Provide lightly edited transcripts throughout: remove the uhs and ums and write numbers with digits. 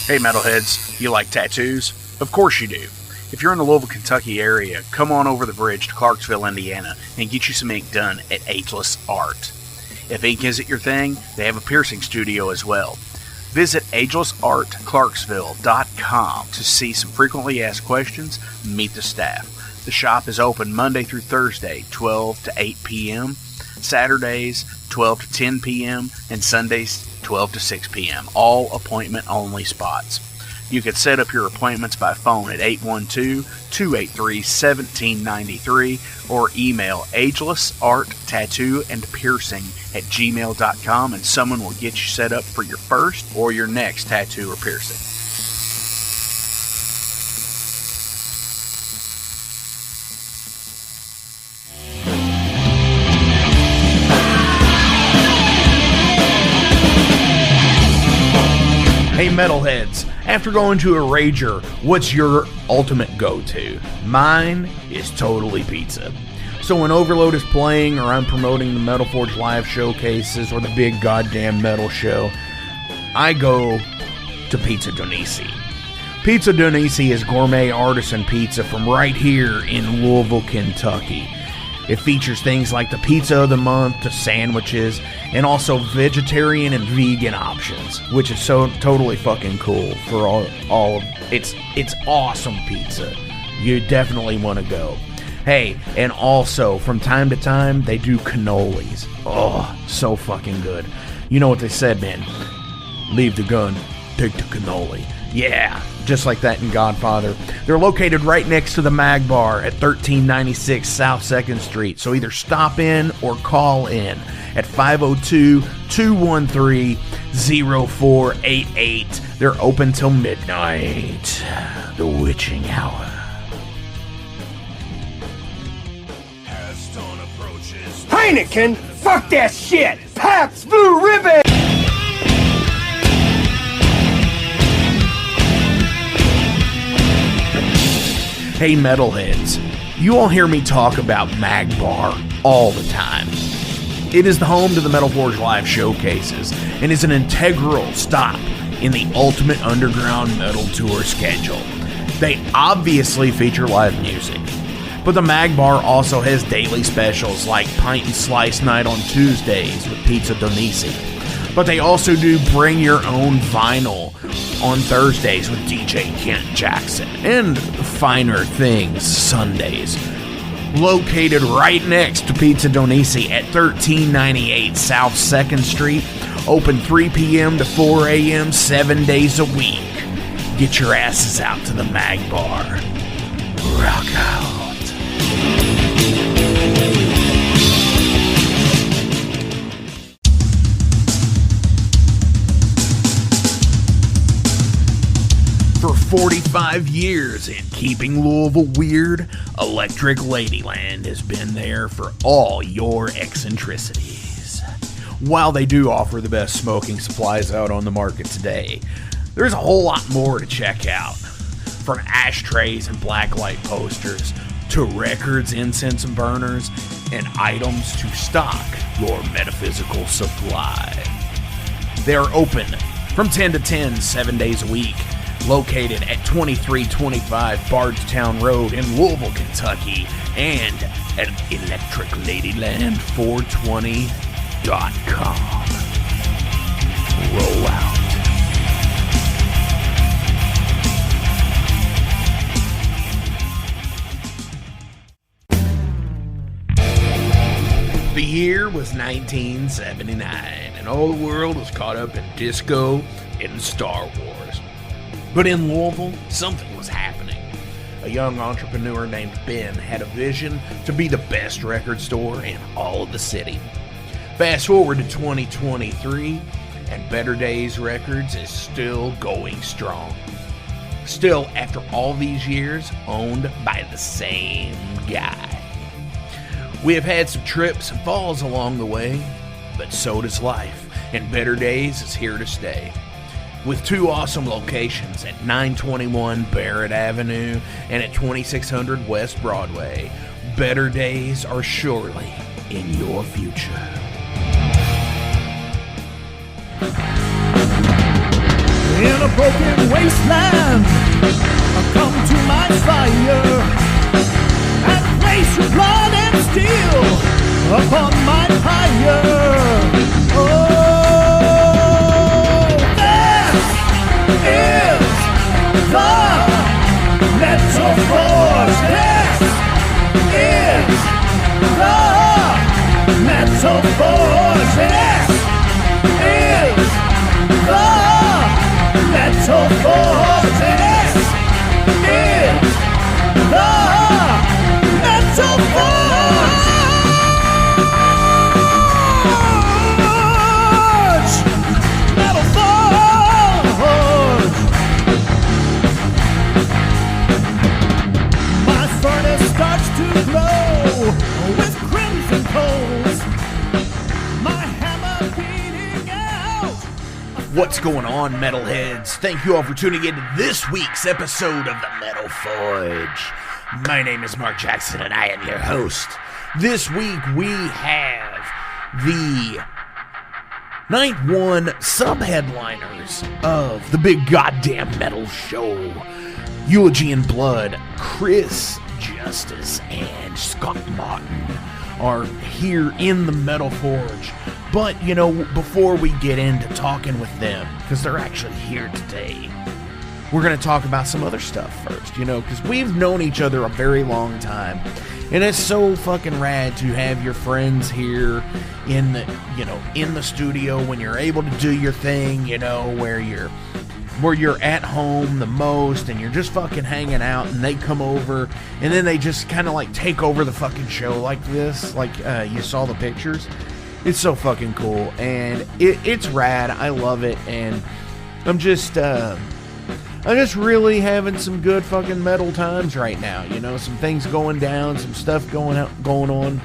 Hey metalheads, you like tattoos? Of course you do. If you're in the Louisville, Kentucky area, come on over the bridge to Clarksville, Indiana, and get you some ink done at Ageless Art. If ink isn't your thing, they have a piercing studio as well. Visit agelessartclarksville.com to see some frequently asked questions, meet the staff. The shop is open Monday through Thursday, 12 to 8 p.m., Saturdays, 12 to 10 p.m., and Sundays, 12 to 6 p.m., all appointment-only spots. You can set up your appointments by phone at 812-283-1793 or email agelessarttattooandpiercing@gmail.com, and someone will get you set up for your first or your next tattoo or piercing. Hey metalheads, after going to a rager, what's your ultimate go-to? Mine is totally pizza. So when Overload is playing, or I'm promoting the Metal Forge live showcases, or the big goddamn metal show, I go to Pizza DoNisi. Pizza DoNisi is gourmet artisan pizza from right here in Louisville, Kentucky. It features things like the pizza of the month, the sandwiches, and also vegetarian and vegan options, which is so totally fucking cool for all of it's awesome pizza. You definitely want to go. Hey, and also from time to time they do cannolis. Oh, so fucking good. You know what they said, man? Leave the gun, take the cannoli. Yeah, just like that in Godfather. They're located right next to the Mag Bar at 1396 South 2nd Street. So either stop in or call in at 502-213-0488. They're open till midnight. The witching hour. Heineken? Fuck that shit! Pabst Blue Ribbon! Hey metalheads, you all hear me talk about Mag Bar all the time. It is the home to the Metal Forge live showcases and is an integral stop in the Ultimate Underground Metal Tour schedule. They obviously feature live music, but the Mag Bar also has daily specials like Pint and Slice Night on Tuesdays with Pizza DoNisi. But they also do Bring Your Own Vinyl on Thursdays with DJ Kent Jackson, and Finer Things Sundays. Located right next to Pizza DoNisi at 1398 South 2nd Street, open 3 p.m. to 4 a.m. 7 days a week. Get your asses out to the Mag Bar. Rock out. For 45 years in keeping Louisville weird, Electric Ladyland has been there for all your eccentricities. While they do offer the best smoking supplies out on the market today, there's a whole lot more to check out. From ashtrays and blacklight posters, to records, incense and burners, and items to stock your metaphysical supply. They are open from 10 to 10, 7 days a week. Located at 2325 Bardstown Road in Louisville, Kentucky, and at electricladyland420.com. Roll out. The year was 1979, and all the world was caught up in disco and Star Wars. But in Louisville, something was happening. A young entrepreneur named Ben had a vision to be the best record store in all of the city. Fast forward to 2023, and Better Days Records is still going strong. Still, after all these years, owned by the same guy. We have had some trips and falls along the way, but so does life, and Better Days is here to stay. With two awesome locations at 921 Barrett Avenue and at 2600 West Broadway, better days are surely in your future. in a broken wasteland. Come to my fire and place your blood and steel upon my pyre. Oh, this is the metal forge. This is the metal forge. This is the metal forge. This is the metal forge. Metal forge. My furnace starts to glow with crimson coals. My hammer beating out. What's going on, metalheads? Thank you all for tuning in to this week's episode of the Metal Forge. My name is Mark Jackson, and I am your host. This week we have the Night 1 sub-headliners of the big goddamn metal show. Eulogy in Blood, Chris Justice and Scott Martin are here in the Metal Forge. But, you know, before we get into talking with them, because they're actually here today, we're going to talk about some other stuff first, you know, because we've known each other a very long time. And it's so fucking rad to have your friends here in the, you know, in the studio when you're able to do your thing, you know, where you're at home the most and you're just fucking hanging out, and they come over and then they just kind of like take over the fucking show like this, like you saw the pictures. It's so fucking cool, and it's rad. I love it, and I'm just really having some good fucking metal times right now. You know, some things going down, some stuff going on.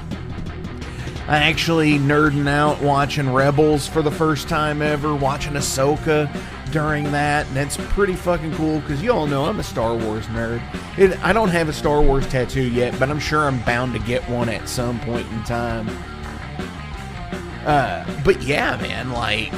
I actually nerding out watching Rebels for the first time ever, watching Ahsoka during that, and it's pretty fucking cool because you all know I'm a Star Wars nerd. I don't have a Star Wars tattoo yet, but I'm sure I'm bound to get one at some point in time. But yeah, man, like,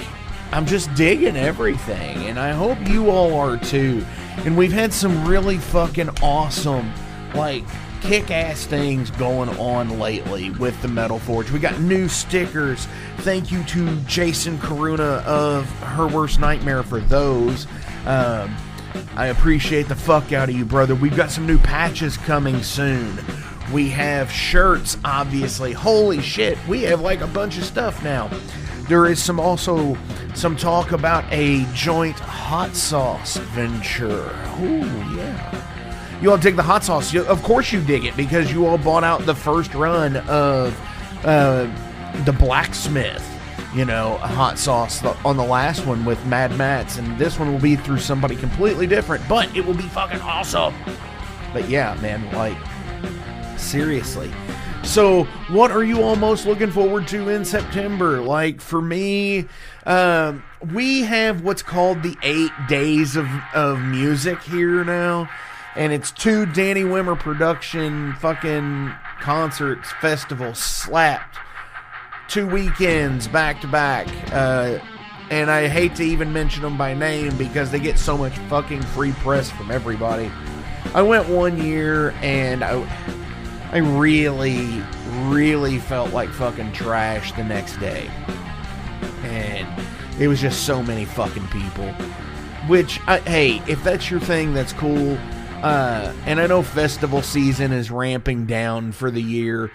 I'm just digging everything, and I hope you all are too. And we've had some really fucking awesome, like, kick-ass things going on lately with the Metal Forge. We got new stickers. Thank you to Jason Karuna of Her Worst Nightmare for those. I appreciate the fuck out of you, brother. We've got some new patches coming soon. We have shirts, obviously. Holy shit, we have like a bunch of stuff now. There is also some talk about a joint hot sauce venture. Ooh, yeah. You all dig the hot sauce? Of course you dig it, because you all bought out the first run of the Blacksmith, you know, hot sauce on the last one with Mad Matt's, and this one will be through somebody completely different, but it will be fucking awesome. But yeah, man, like, seriously. So, what are you all most looking forward to in September? Like, for me, we have what's called the 8 days of music here now. And it's 2 Danny Wimmer production fucking concerts, festivals, slapped. 2 weekends back to back. And I hate to even mention them by name because they get so much fucking free press from everybody. I went one year and I really, really felt like fucking trash the next day. And it was just so many fucking people. Which, hey, if that's your thing, that's cool. And I know festival season is ramping down for the year.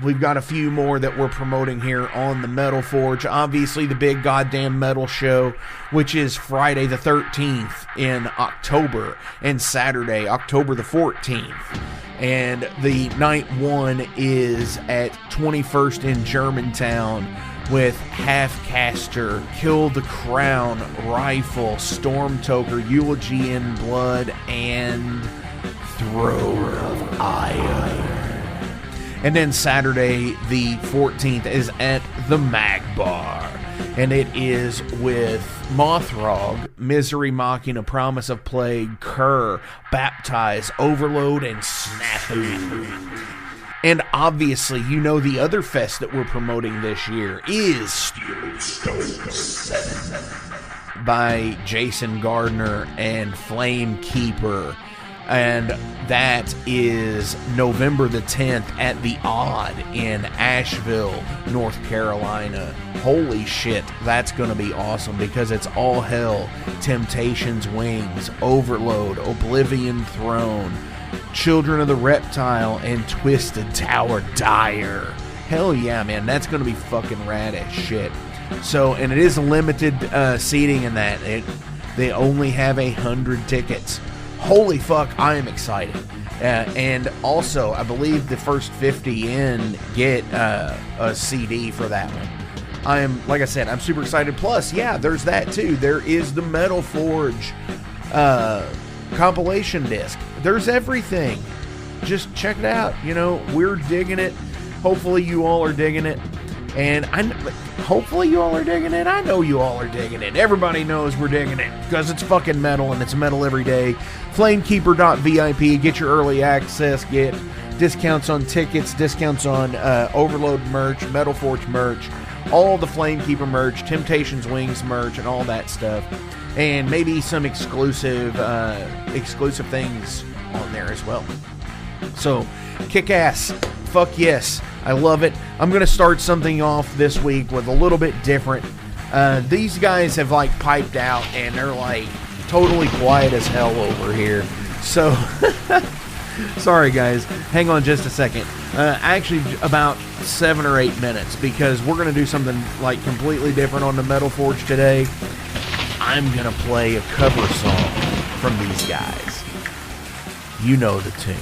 We've got a few more that we're promoting here on the Metal Forge. Obviously, the big goddamn metal show, which is Friday the 13th in October, and Saturday, October the 14th. And the night 1 is at 21st in Germantown with Half-Caster, Kill the Crown, Rifle, Stormtoker, Eulogy in Blood, and Throne of Iron. And then Saturday the 14th is at the Mag Bar. And it is with Mothrog, Misery Machina, Promise of Plague, Cur, Baptize, Overload, and Snafu. And obviously, you know the other fest that we're promoting this year is Steel Stone 7. by Jason Gardner and Flamekeeper. And that is November the 10th at the Odd in Asheville, North Carolina. Holy shit, that's going to be awesome because it's All Hell, Temptation's Wings, Overload, Oblivion Throne, Children of the Reptile, and Twisted Tower Dire. Hell yeah, man, that's going to be fucking rad as shit. So, and it is limited seating in that. They only have 100 tickets. Holy fuck, I am excited. And also, I believe the first 50 in get a CD for that one. Like I said, I'm super excited. Plus, yeah, there's that too. There is the Metal Forge compilation disc. There's everything. Just check it out. You know, we're digging it. Hopefully you all are digging it. And hopefully you all are digging it. I know you all are digging it. Everybody knows we're digging it because it's fucking metal and it's metal every day. Flamekeeper.vip. Get your early access. Get discounts on tickets, discounts on Overload merch, Metal Forge merch, all the Flamekeeper merch, Temptation's Wings merch, and all that stuff. And maybe some exclusive things on there as well. So, kick ass. Fuck yes. I love it. I'm going to start something off this week with a little bit different. These guys have like piped out and they're like totally quiet as hell over here. So, sorry guys. Hang on just a second. Actually, about 7 or 8 minutes because we're going to do something like completely different on the Metal Forge today. I'm going to play a cover song from these guys. You know the tune.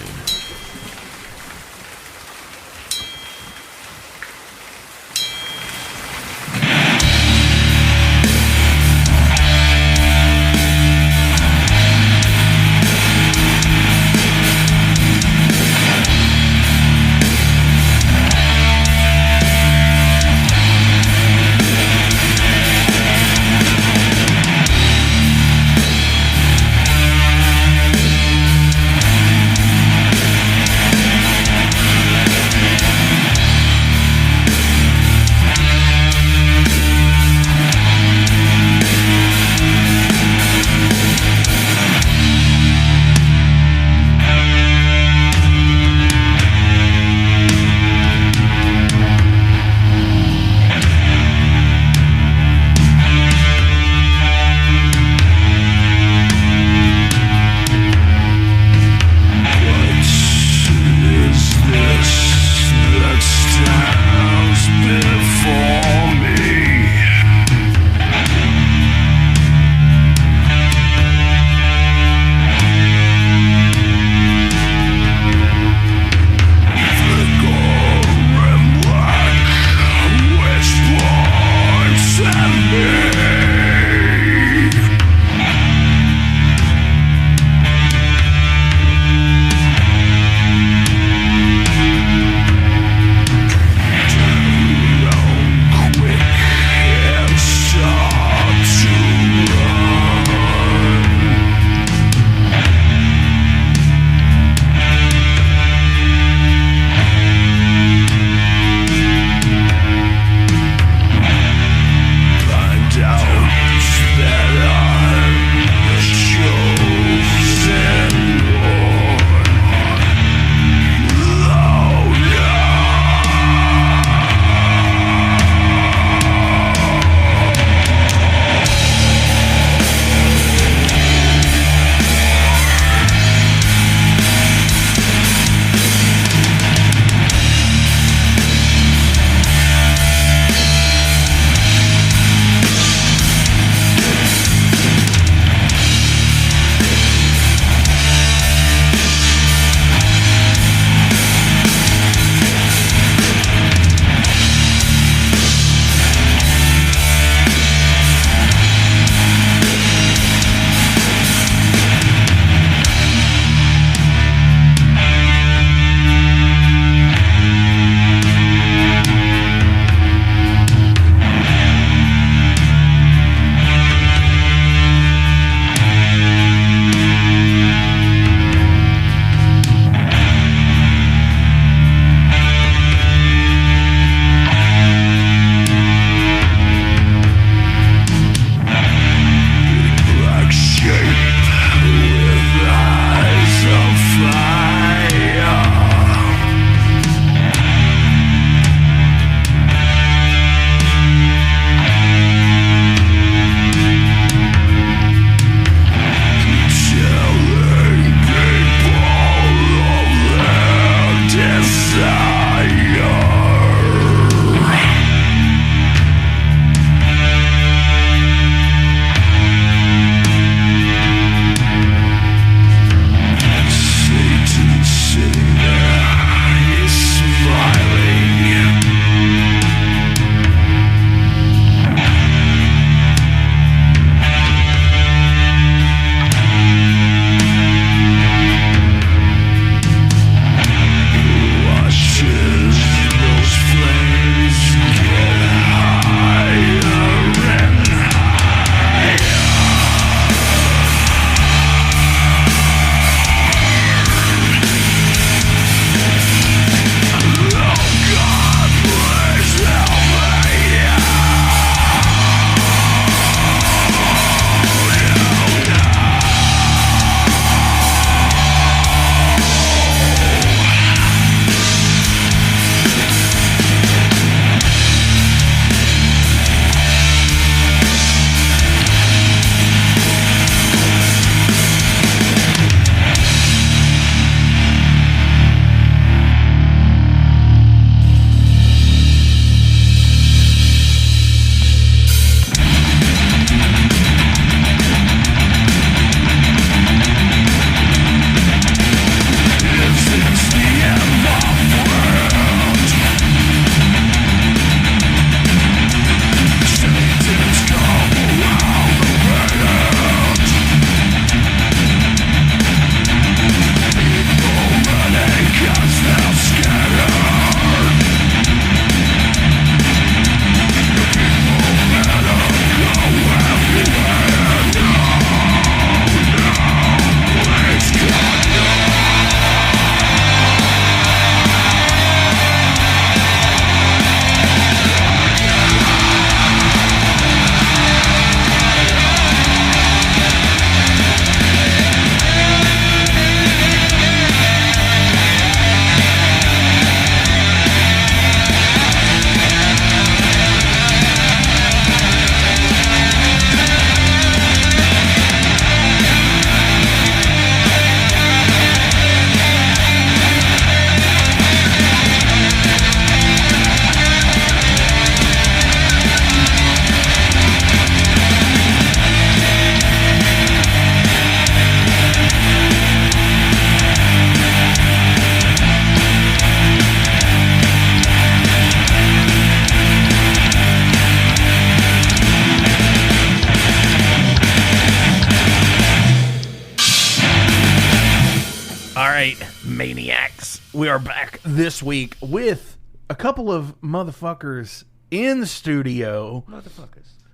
We are back this week with a couple of motherfuckers in the studio.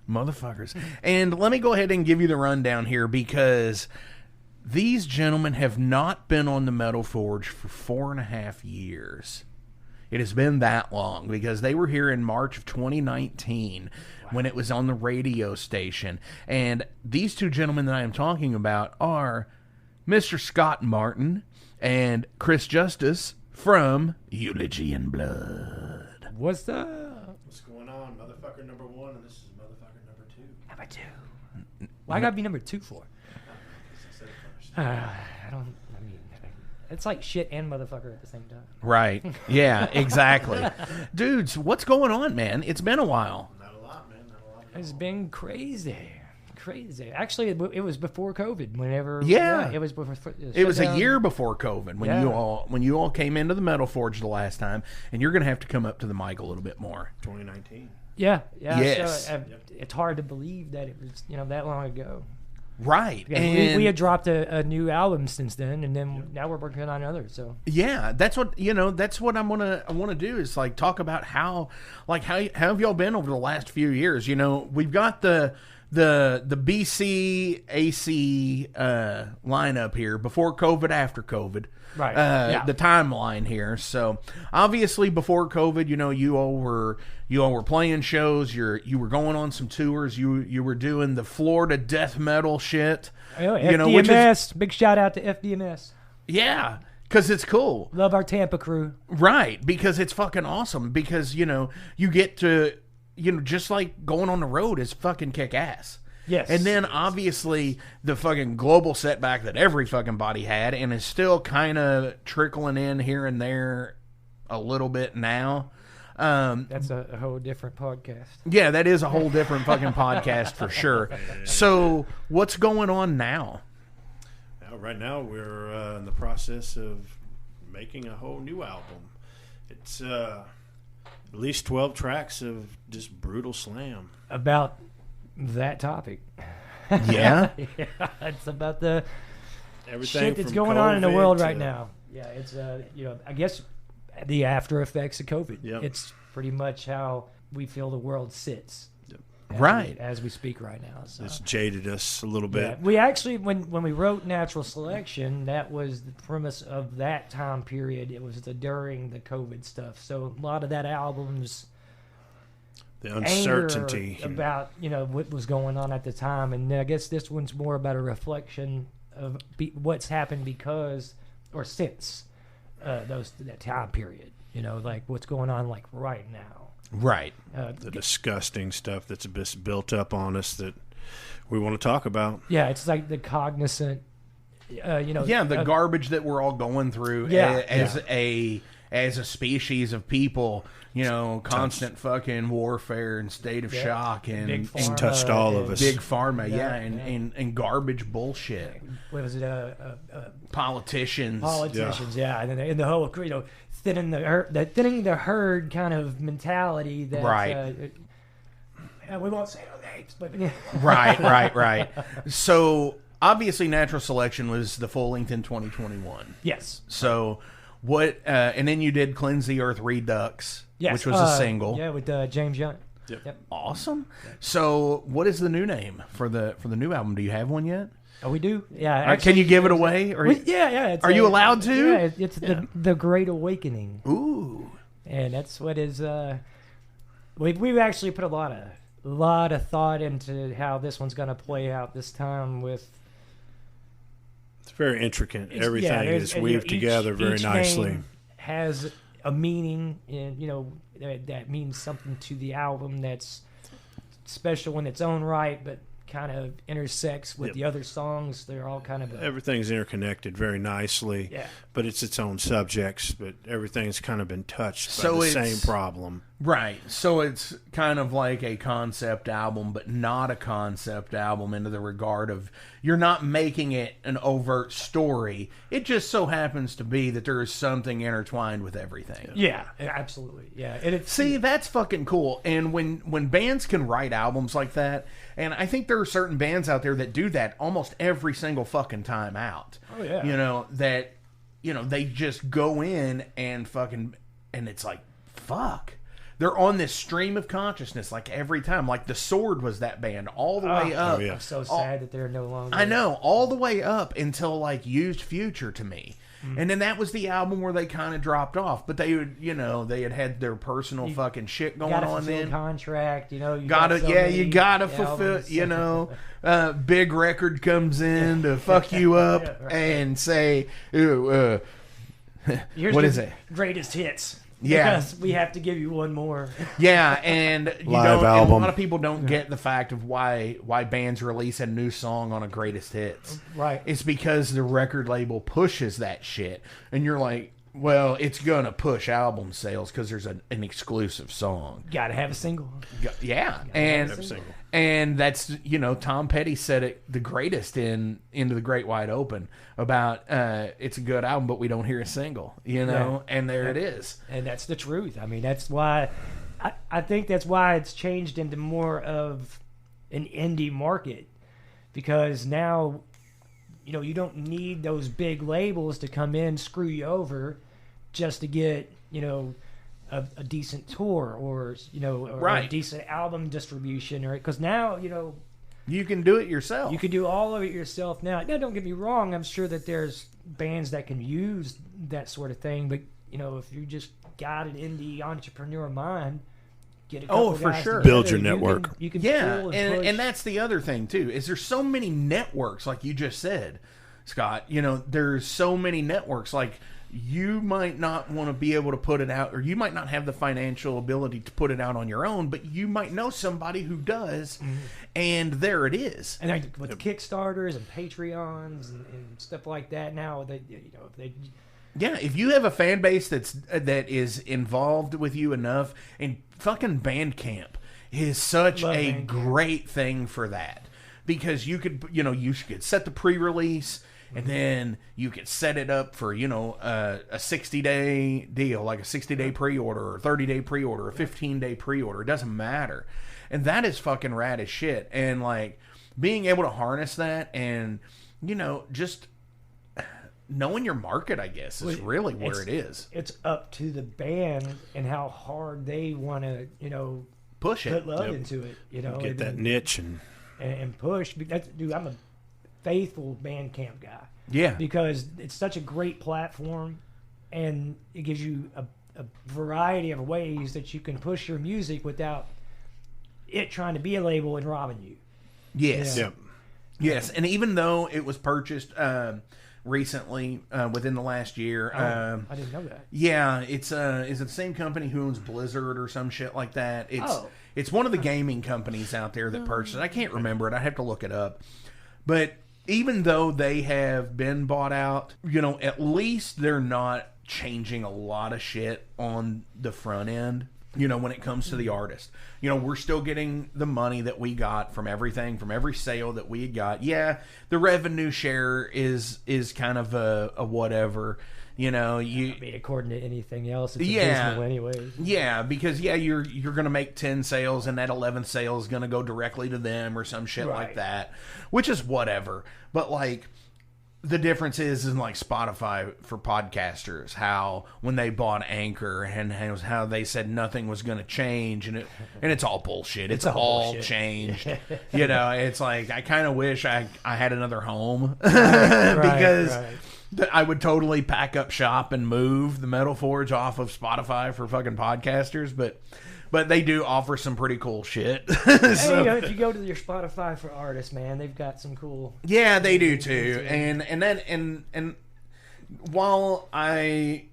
Motherfuckers. And let me go ahead and give you the rundown here, because these gentlemen have not been on the Metal Forge for 4.5 years. It has been that long, because they were here in March of 2019 when it was on the radio station. And these two gentlemen that I am talking about are Mr. Scott Martin and Chris Justice from Eulogy in Blood. What's up? What's going on? Motherfucker number 1, and this is motherfucker number 2. Number 2. Why gotta be number 2 for? I said it first. I mean, it's like shit and motherfucker at the same time. Right. Yeah, exactly. Dudes, what's going on, man? It's been a while. Not a lot, man. Not a lot. It's been crazy. Actually, it was before COVID. Whenever it was before. It was a year before COVID when you all came into the Metal Forge the last time, and you're gonna have to come up to the mic a little bit more. 2019. Yeah. Yes. So, it's hard to believe that it was that long ago. Right. And we had dropped a new album since then, and then now we're working on another. So yeah, that's what I want to do is like talk about how have y'all been over the last few years? We've got the BC AC lineup here, before COVID, after COVID, right? The timeline here. So obviously before COVID, you all were playing shows. You were going on some tours. You were doing the Florida death metal shit. Oh, FDMS, big shout out to FDMS. Yeah, because it's cool. Love our Tampa crew. Right, because it's fucking awesome. Because you get to. Just like going on the road is fucking kick ass. Yes. And then obviously the fucking global setback that every fucking body had, and is still kind of trickling in here and there a little bit now. That's a whole different podcast. Yeah, that is a whole different fucking podcast for sure. So what's going on now? Right now we're in the process of making a whole new album. It's at least 12 tracks of just brutal slam. About that topic. Yeah? Yeah, it's about the Everything shit that's from going on in the COVID world to- right now. Yeah, it's, I guess the after effects of COVID. Yep. It's pretty much how we feel the world sits. Right. As we speak right now. So. It's jaded us a little bit. Yeah, we actually, when we wrote Natural Selection, that was the premise of that time period. It was during the COVID stuff. So a lot of that album's The uncertainty about what was going on at the time, and I guess this one's more about a reflection of what's happened because or since that time period. Like what's going on like right now. Right. the disgusting stuff that's built up on us that we want to talk about. Yeah, it's like the cognizant, the garbage that we're all going through as a species of people, constant fucking warfare and state of shock and Big Pharma, It's touched all of us. Big pharma, and garbage bullshit. What was it? Politicians, and the whole thinning the herd kind of mentality that right. We won't say no names, but right. So obviously, Natural Selection was the full length in 2021. Yes. So what? And then you did Cleanse the Earth Redux, which was a single. Yeah, with James Young. Yep. Awesome. Yep. So what is the new name for the new album? Do you have one yet? Oh, we do. Yeah. Actually, can you give it away? Or yeah. Are you allowed to? Yeah, it's the Great Awakening. Ooh. And that's what is. We've actually put a lot of thought into how this one's going to play out this time with. It's very intricate. Everything is weaved together very nicely. Name has a meaning, and that means something to the album that's special in its own right, but kind of intersects with the other songs. They're all kind of everything's interconnected very nicely. Yeah. But it's its own subjects. But everything's kind of been touched by the same problem. Right. So it's kind of like a concept album, but not a concept album into the regard of you're not making it an overt story. It just so happens to be that there is something intertwined with everything. Yeah, absolutely. Yeah. See, that's fucking cool. And when bands can write albums like that, and I think there are certain bands out there that do that almost every single fucking time out. Oh, yeah. That they just go in and fucking, and it's like, fuck. They're on this stream of consciousness, like, every time. Like, The Sword was that band all the way up. Oh, yeah. I'm so sad that they're no longer. I know, all the way up until, like, Used Future to me. And then that was the album where they kind of dropped off. But they would, they had their personal fucking shit going gotta on fulfill then. Contract, you You gotta fulfill, big record comes in to fuck you up and say, ooh, Here's what your is it? Greatest hits. Yeah. Because we have to give you one more. Yeah, and you Live don't. And a album. lot of people don't get the fact of why bands release a new song on a greatest hits. Right. It's because the record label pushes that shit, and you're like, well, it's gonna push album sales because there's an exclusive song. Gotta have a single. Yeah, and that's Tom Petty said it the greatest in Into the Great Wide Open about it's a good album, but we don't hear a single, and there it is. And that's the truth. I mean, that's why I think that's why it's changed into more of an indie market, because now you don't need those big labels to come in, screw you over, just to get a decent tour or a decent album distribution, or because now You can do it yourself. you can do all of it yourself now. Now, don't get me wrong. I'm sure that there's bands that can use that sort of thing, but if you just got an indie entrepreneur mind, get a couple for guys sure. together, Build your network. You can Yeah, pull and push. that's the other thing too. Is there's so many networks, like you just said, Scott. There's so many networks. Like, you might not want to be able to put it out, or you might not have the financial ability to put it out on your own, but you might know somebody who does, and there it is. And with Kickstarters and Patreons and stuff like that, now they Yeah, if you have a fan base that is involved with you enough, and fucking Bandcamp is such Love a Bandcamp. great thing for that, because you could set the pre-release, and then you could set it up for a 60-day deal, like a 60-day pre-order or 30-day pre-order or 15-day pre-order. It doesn't matter, and that is fucking rad as shit. And like being able to harness that, and just knowing your market, I guess, is really where it is. It's up to the band and how hard they want to, Push it. put love into it, Get that niche and push. Dude, I'm a faithful Bandcamp guy. Yeah. Because it's such a great platform, and it gives you a variety of ways that you can push your music without it trying to be a label and robbing you. Yes. Yeah. Yep. Yes. And even though it was purchased recently, within the last year, I didn't know that. yeah, is it the same company who owns Blizzard or some shit like that? It's one of the gaming companies out there that purchased it. I can't remember it. I have to look it up. But even though they have been bought out, at least they're not changing a lot of shit on the front end, when it comes to the artist. We're still getting the money that we got from everything, from every sale that we got. Yeah, the revenue share is kind of a whatever. According to anything else, it's Yeah. abysmal anyway. Yeah, because you're going to make 10 sales, and that 11th sale is going to go directly to them or some shit like Right. that, which is whatever. But like, the difference is in like Spotify for podcasters, how when they bought Anchor and how they said nothing was going to change, and it's all bullshit. It's all bullshit. changed. It's like, I kind of wish I had another home because I would totally pack up shop and move the Metal Forge off of Spotify for fucking podcasters, but they do offer some pretty cool shit. So, If you go to your Spotify for artists, man, they've got some cool. yeah, they do too. And while I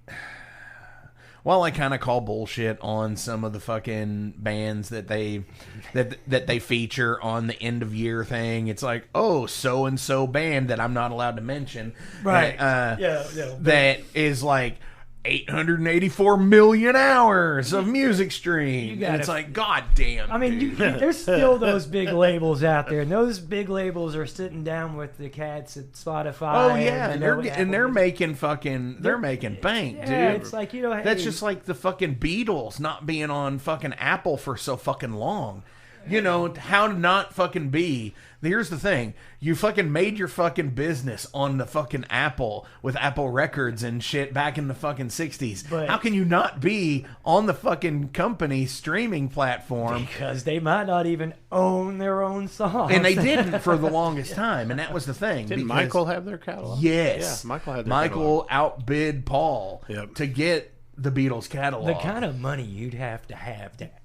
kind of call bullshit on some of the fucking bands that they feature on the end of year thing, it's like, oh, so and so band that I'm not allowed to mention, Right. that is like 884 million hours of music stream. gotta- And it's like, god damn. I mean, dude. there's still those big labels out there, and those big labels are sitting down with the cats at Spotify. Oh yeah, and they're Apple. making fucking making bank, Yeah, dude. it's like, hey, That's just like the fucking Beatles not being on fucking Apple for so fucking long. You know, how to not fucking be. Here's the thing. You fucking made your fucking business on the fucking Apple with Apple Records and shit back in the fucking 60s. But- how can you not be on the fucking company streaming platform? Because they might not even own their own songs. And they didn't for the longest time. And that was the thing. Didn't because- Michael have their catalog? Yes. Yeah, Michael had their Michael outbid Paul Yep. to get the Beatles catalog. The kind of money you'd have to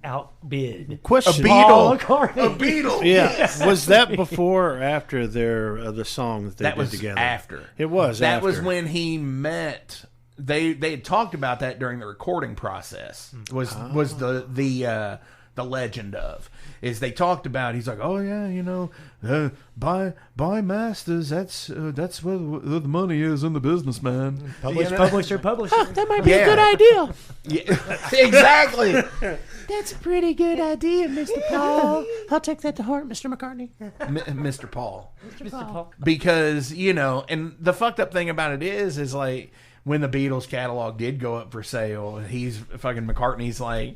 outbid Question. Paul Beatle. McCartney. A Beatle. Yeah, was that before or after their the song that they That did was together? after. It was. That after. was when he met. They had talked about that during the recording process. Was the legend of is they talked about. He's like, oh yeah, you know, buy masters. That's where the money is in the business, man. Publisher. That might be Yeah. a good idea. Yeah, exactly. That's a pretty good idea, Mr. Paul. I'll take that to heart, Mr. McCartney. Mr. Paul. Mr. Paul. Because, you know, and the fucked up thing about it is like when the Beatles catalog did go up for sale, he's fucking McCartney's like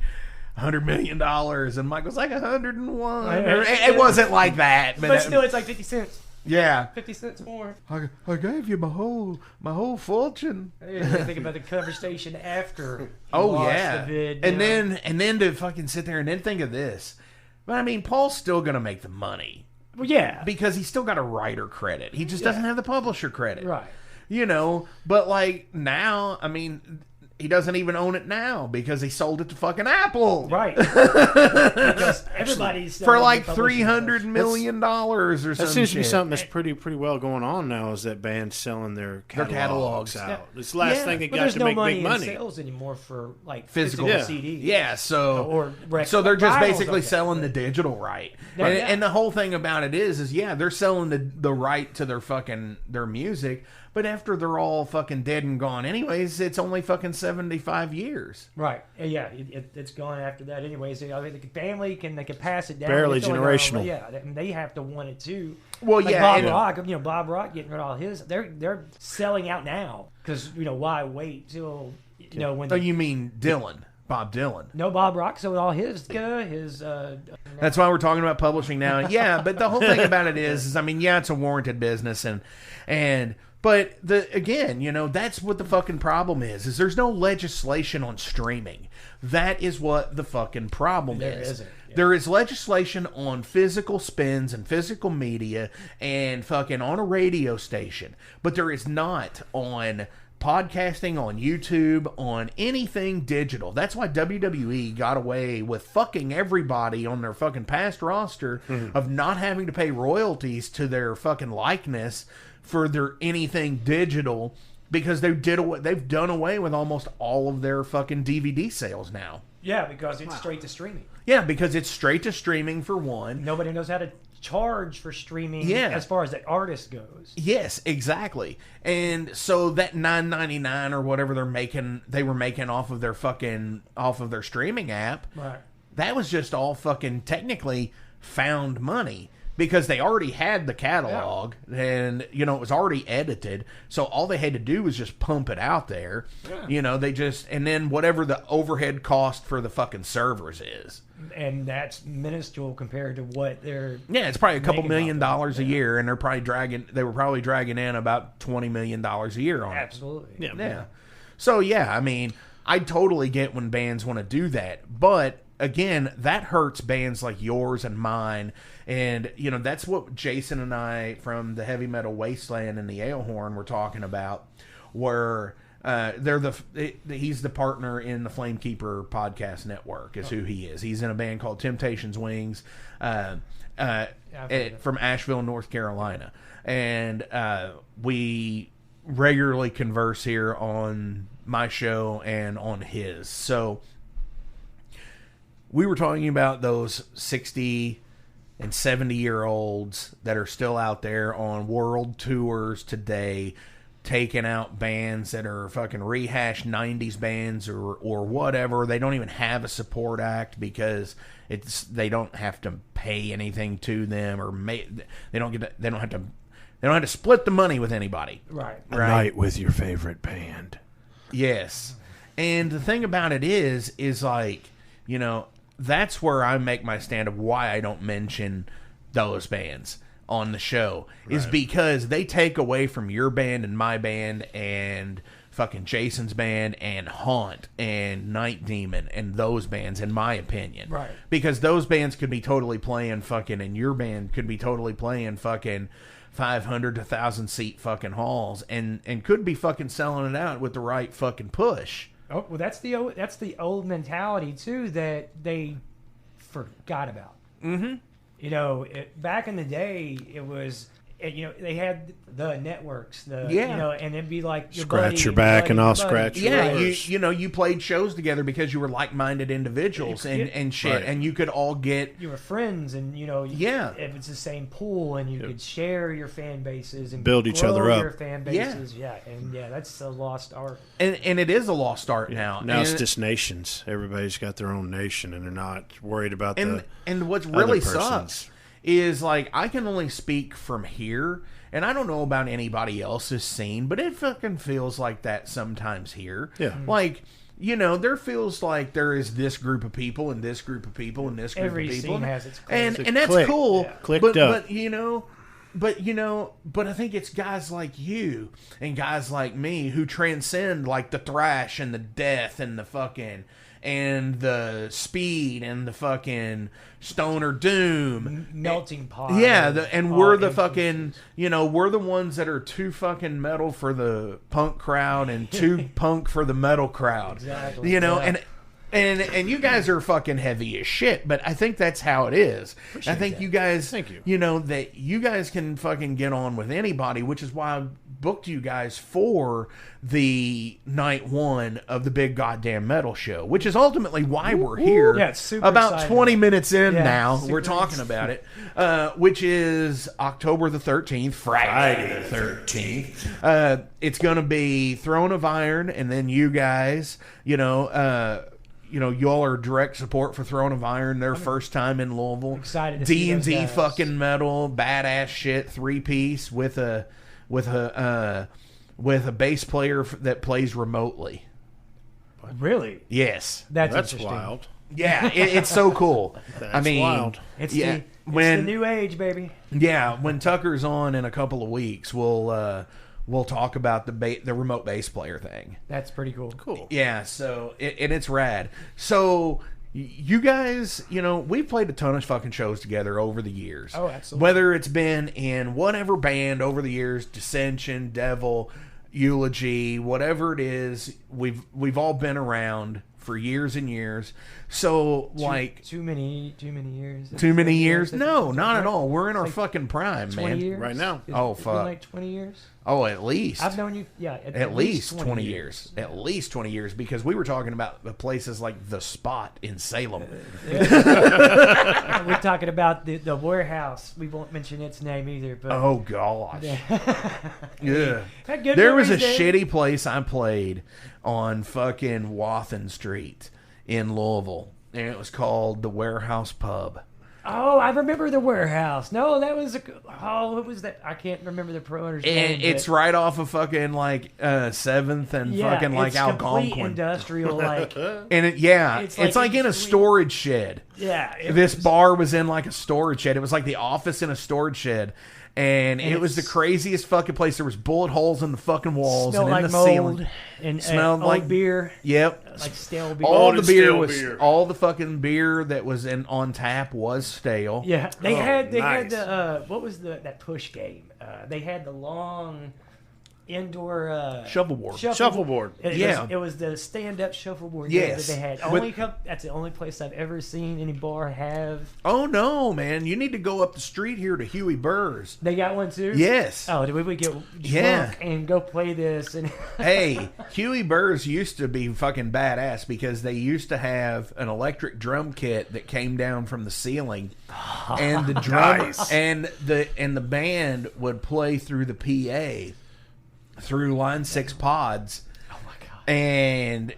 $100 million, and Michael's like 101. It wasn't like that, But still, it's like 50 cents. yeah. 50 cents more. I gave you my whole fortune. You think about the conversation after. he Oh lost yeah, the bid, and you know. then to fucking sit there and then think of this. But I mean, Paul's still gonna make the money Well, yeah. because he's still got a writer credit. He just doesn't have the publisher credit. Right. You know, but like now, I mean, he doesn't even own it now because he sold it to fucking Apple. Right. Because everybody's For selling like the publishing $300 million or That something. seems to be something that's pretty well going on now. Is that bands selling their catalogs out? Yeah. It's the last Yeah. thing they But got there's to no make money big in money. sales anymore for like Physical. physical Yeah. CDs. Yeah, so Or so they're just vinyls basically of it. selling the digital right, Yeah, and, yeah. and the whole thing about it is yeah, they're selling the right to their music, but after they're all fucking dead and gone, anyways, it's only fucking 75 years. Right. Yeah. It's gone after that anyways. I mean, the family they can pass it down. Barely It's only generational. Yeah. They have to want it too. Well, Like yeah, Bob and- Rock. You know, Bob Rock getting rid of all his. They're selling out now because why wait till when Oh, you mean Dylan, Bob Dylan? no Bob Rock sold all his That's why we're talking about publishing now. Yeah, but the whole thing about it is I mean, yeah, it's a warranted business, but that's what the fucking problem is there's no legislation on streaming. That is what the fucking problem There is. isn't, yeah. There is legislation on physical spins and physical media and fucking on a radio station, but there is not on podcasting, on YouTube, on anything digital. That's why WWE got away with fucking everybody on their fucking past roster of not having to pay royalties to their fucking likeness for their anything digital because they've done away with almost all of their fucking DVD sales now. Yeah, because it's straight to streaming. Yeah, because it's straight to streaming for one. Nobody knows how to charge for streaming. Yeah. As far as the artist goes. Yes, exactly. And so that $9.99 or whatever they were making off of their streaming app, Right. that was just all fucking technically found money because they already had the catalog and it was already edited. So all they had to do was just pump it out there. Yeah. And then whatever the overhead cost for the fucking servers is. And that's minuscule compared to what they're. Yeah, it's probably a couple making $1 off million of a it. year, and they were probably dragging in about $20 million a year on it. Absolutely. Yeah. So yeah, I mean, I totally get when bands want to do that, but again, that hurts bands like yours and mine, and that's what Jason and I from the Heavy Metal Wasteland and the Alehorn were talking about. Where he's the partner in the Flamekeeper podcast network is who he is. He's in a band called Temptations Wings from Asheville, North Carolina, and we regularly converse here on my show and on his. So we were talking about those 60 and 70-year-olds that are still out there on world tours today, taking out bands that are fucking rehashed 90s bands or whatever. They don't even have a support act because they don't have to pay anything to them, or they don't have to split the money with anybody. Right. A night with your favorite band. Yes. And the thing about it is like, that's where I make my stand of why I don't mention those bands on the show, is because they take away from your band and my band and fucking Jason's band and Haunt and Night Demon and those bands, in my opinion. Right. Because those bands could be totally playing fucking, and your band could be totally playing fucking 500 to 1,000 seat fucking halls and could be fucking selling it out with the right fucking push. Oh, well, that's the old mentality too that they forgot about. Mm-hmm. You know, back in the day, it was, you know, they had the networks, you know, and it'd be like your scratch buddy, your back and I'll buddy. scratch your Yeah, yours. you know, you played shows together because you were like-minded individuals and shit, Right. and you could all get... You were friends, and you know, Yeah. if it's the same pool, and you could share your fan bases and Build each grow other up. Your fan bases, that's a lost art. And it is a lost art now. Now it's And- just nations. Everybody's got their own nation, and they're not worried about and what other really person's. sucks is, like, I can only speak from here, and I don't know about anybody else's scene, but it fucking feels like that sometimes here. Yeah. Like, you know, there feels like there is this group of people and this group of people and this group Every of people. scene has its and clique. and that's Clique. cool. Yeah. Clicked up. But I think it's guys like you and guys like me who transcend, like, the thrash and the death and the fucking and the speed and the fucking stoner doom. Melting pot. Yeah, and we're the influences. fucking, you know, we're the ones that are too fucking metal for the punk crowd and too punk for the metal crowd. Exactly. You know, Yeah. and you guys are fucking heavy as shit, but I think that's how it is. I think you guys, Thank you. you know, that you guys can fucking get on with anybody, which is why I booked you guys for the night one of the big goddamn metal show, which is ultimately why we're here. Yeah, it's super about exciting. 20 minutes in Yeah, now, super we're talking about it, which is October the 13th, Friday the 13th. It's going to be Throne of Iron, and then you guys, you know, y'all are direct support for Throne of Iron, their first time in Louisville. Excited to see those D&D guys. fucking metal, badass shit, 3-piece with a bass player that plays remotely. Really? Yes. That's That's interesting. wild. Yeah, it's so cool. That's I mean, wild. It's yeah, it's the new age, baby. when Tucker's on in a couple of weeks, we'll talk about the remote bass player thing. That's pretty cool. Cool. Yeah, so and it's rad. So you guys, you know, we've played a ton of fucking shows together over the years. Oh, absolutely. Whether it's been in whatever band over the years, Dissension, Devil, Eulogy, whatever it is, we've all been around for years and years. So like Too many years. too many years? No, not at all. We're in our fucking prime, 20 man. years? Right now. Oh, It's been fuck. like 20 years? Oh, at least. I've known you, At least 20 years. At least 20 years, because we were talking about the places like The Spot in Salem. We're talking about the warehouse. We won't mention its name either, but Oh, gosh. Yeah. Had good There was a memories there. shitty place I played on fucking Wathen Street in Louisville, and it was called the Warehouse Pub. Oh, I remember the warehouse. No, that was what was that? I can't remember the pro owner's name. And it's but- right off of fucking like 7th and fucking like it's complete Algonquin. industrial, like And it's It's like like in a between- storage shed. yeah. it This was- bar was in like a storage shed. It was like the office in a storage shed. And it was the it's- craziest fucking place. There was bullet holes in the fucking walls smelled and in like the mold ceiling. and Smelled old like- beer, Yep. like stale beer. All Old the and beer stale was beer. all the fucking beer that was on tap was stale. Yeah, they had nice. the what was that push game? They had the long indoor Shuffleboard. Shuffleboard. Yeah. it was the stand-up shuffleboard Yes. game that they had. That's the only place I've ever seen any bar have. Oh no, man! You need to go up the street here to Huey Burr's. They got one too. Yes. Oh, did we get drunk Yeah. and go play this? And Hey, Huey Burr's used to be fucking badass because they used to have an electric drum kit that came down from the ceiling, and the drum Nice. and the band would play through the PA through Line 6 pods, oh my god, and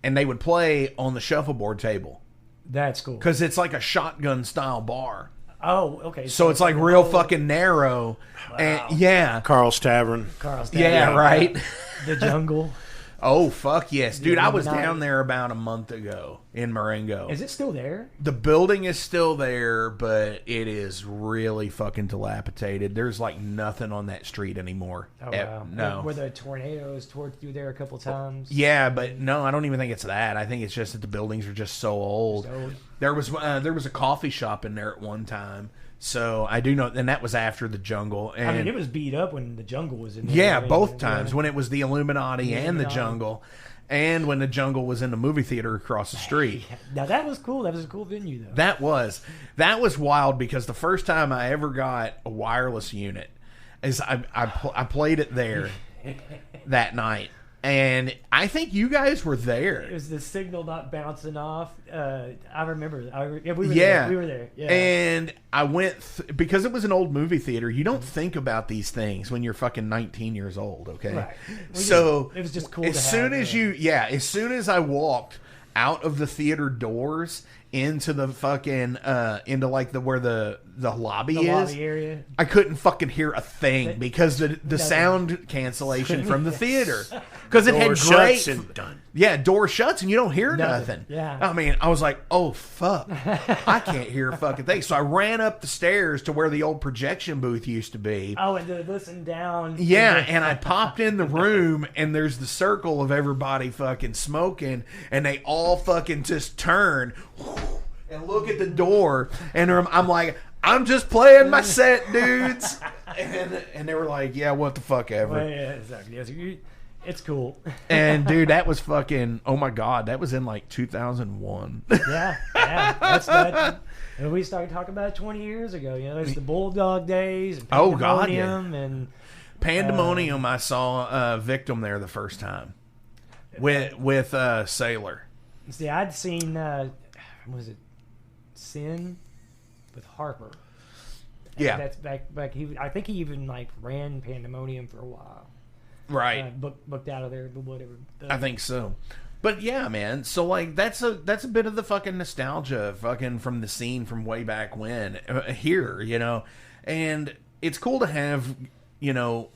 they would play on the shuffleboard table that's cool. because it's like a shotgun style bar. Oh, okay. So it's like real fucking narrow, and yeah, Carl's Tavern. Carl's yeah, right. the jungle. Oh, fuck yes. Dude, I was Illuminati. down there about a month ago in Marengo. Is it still there? The building is still there, but it is really fucking dilapidated. There's like nothing on that street anymore. Oh, wow. No. Were the tornadoes tore through there a couple times? Yeah, but no, I don't even think it's that. I think it's just that the buildings are just so old. There was a coffee shop in there at one time. So I do know, and that was after the jungle. And I mean, it was beat up when the jungle was in there. yeah, I mean, both times when it was the Illuminati and the jungle, and when the jungle was in the movie theater across the street. Now that was cool. That was a cool venue, though. That was wild because the first time I ever got a wireless unit is I played it there that night. And I think you guys were there. It was the signal not bouncing off. I remember. We were Yeah. there. We were there. Yeah. And I went because it was an old movie theater. You don't think about these things when you're fucking 19 years old, okay? Right. So it was just cool. as soon as I walked out of the theater doors into the fucking into like where the lobby is, lobby area, I couldn't fucking hear a thing because the sound cancellation from the theater, because it had great done. Yeah, door shuts and you don't hear nothing. Yeah. I mean, I was like, oh fuck, I can't hear a fucking thing. So I ran up the stairs to where the old projection booth used to be. Oh, and to listen down. Yeah, and I popped in the room, and there's the circle of everybody fucking smoking, and they all fucking just turn and look at the door, and I'm like, I'm just playing my set, dudes. And they were like, yeah, what the fuck ever. Well, yeah, exactly. It's cool. And dude, that was fucking, oh my God, that was in like 2001. Yeah. That's that. And we started talking about it 20 years ago. You know, it's the Bulldog days. And Oh, God, yeah. Pandemonium and Pandemonium, I saw Victim there the first time with Sailor. see, I'd seen was it Sin with Harper? Yeah. That's back. I think he even like ran Pandemonium for a while. Right. Booked out of there, but whatever. I think so. But yeah, man. So like that's a bit of the fucking nostalgia fucking from the scene from way back when here, you know. And it's cool to have, you know,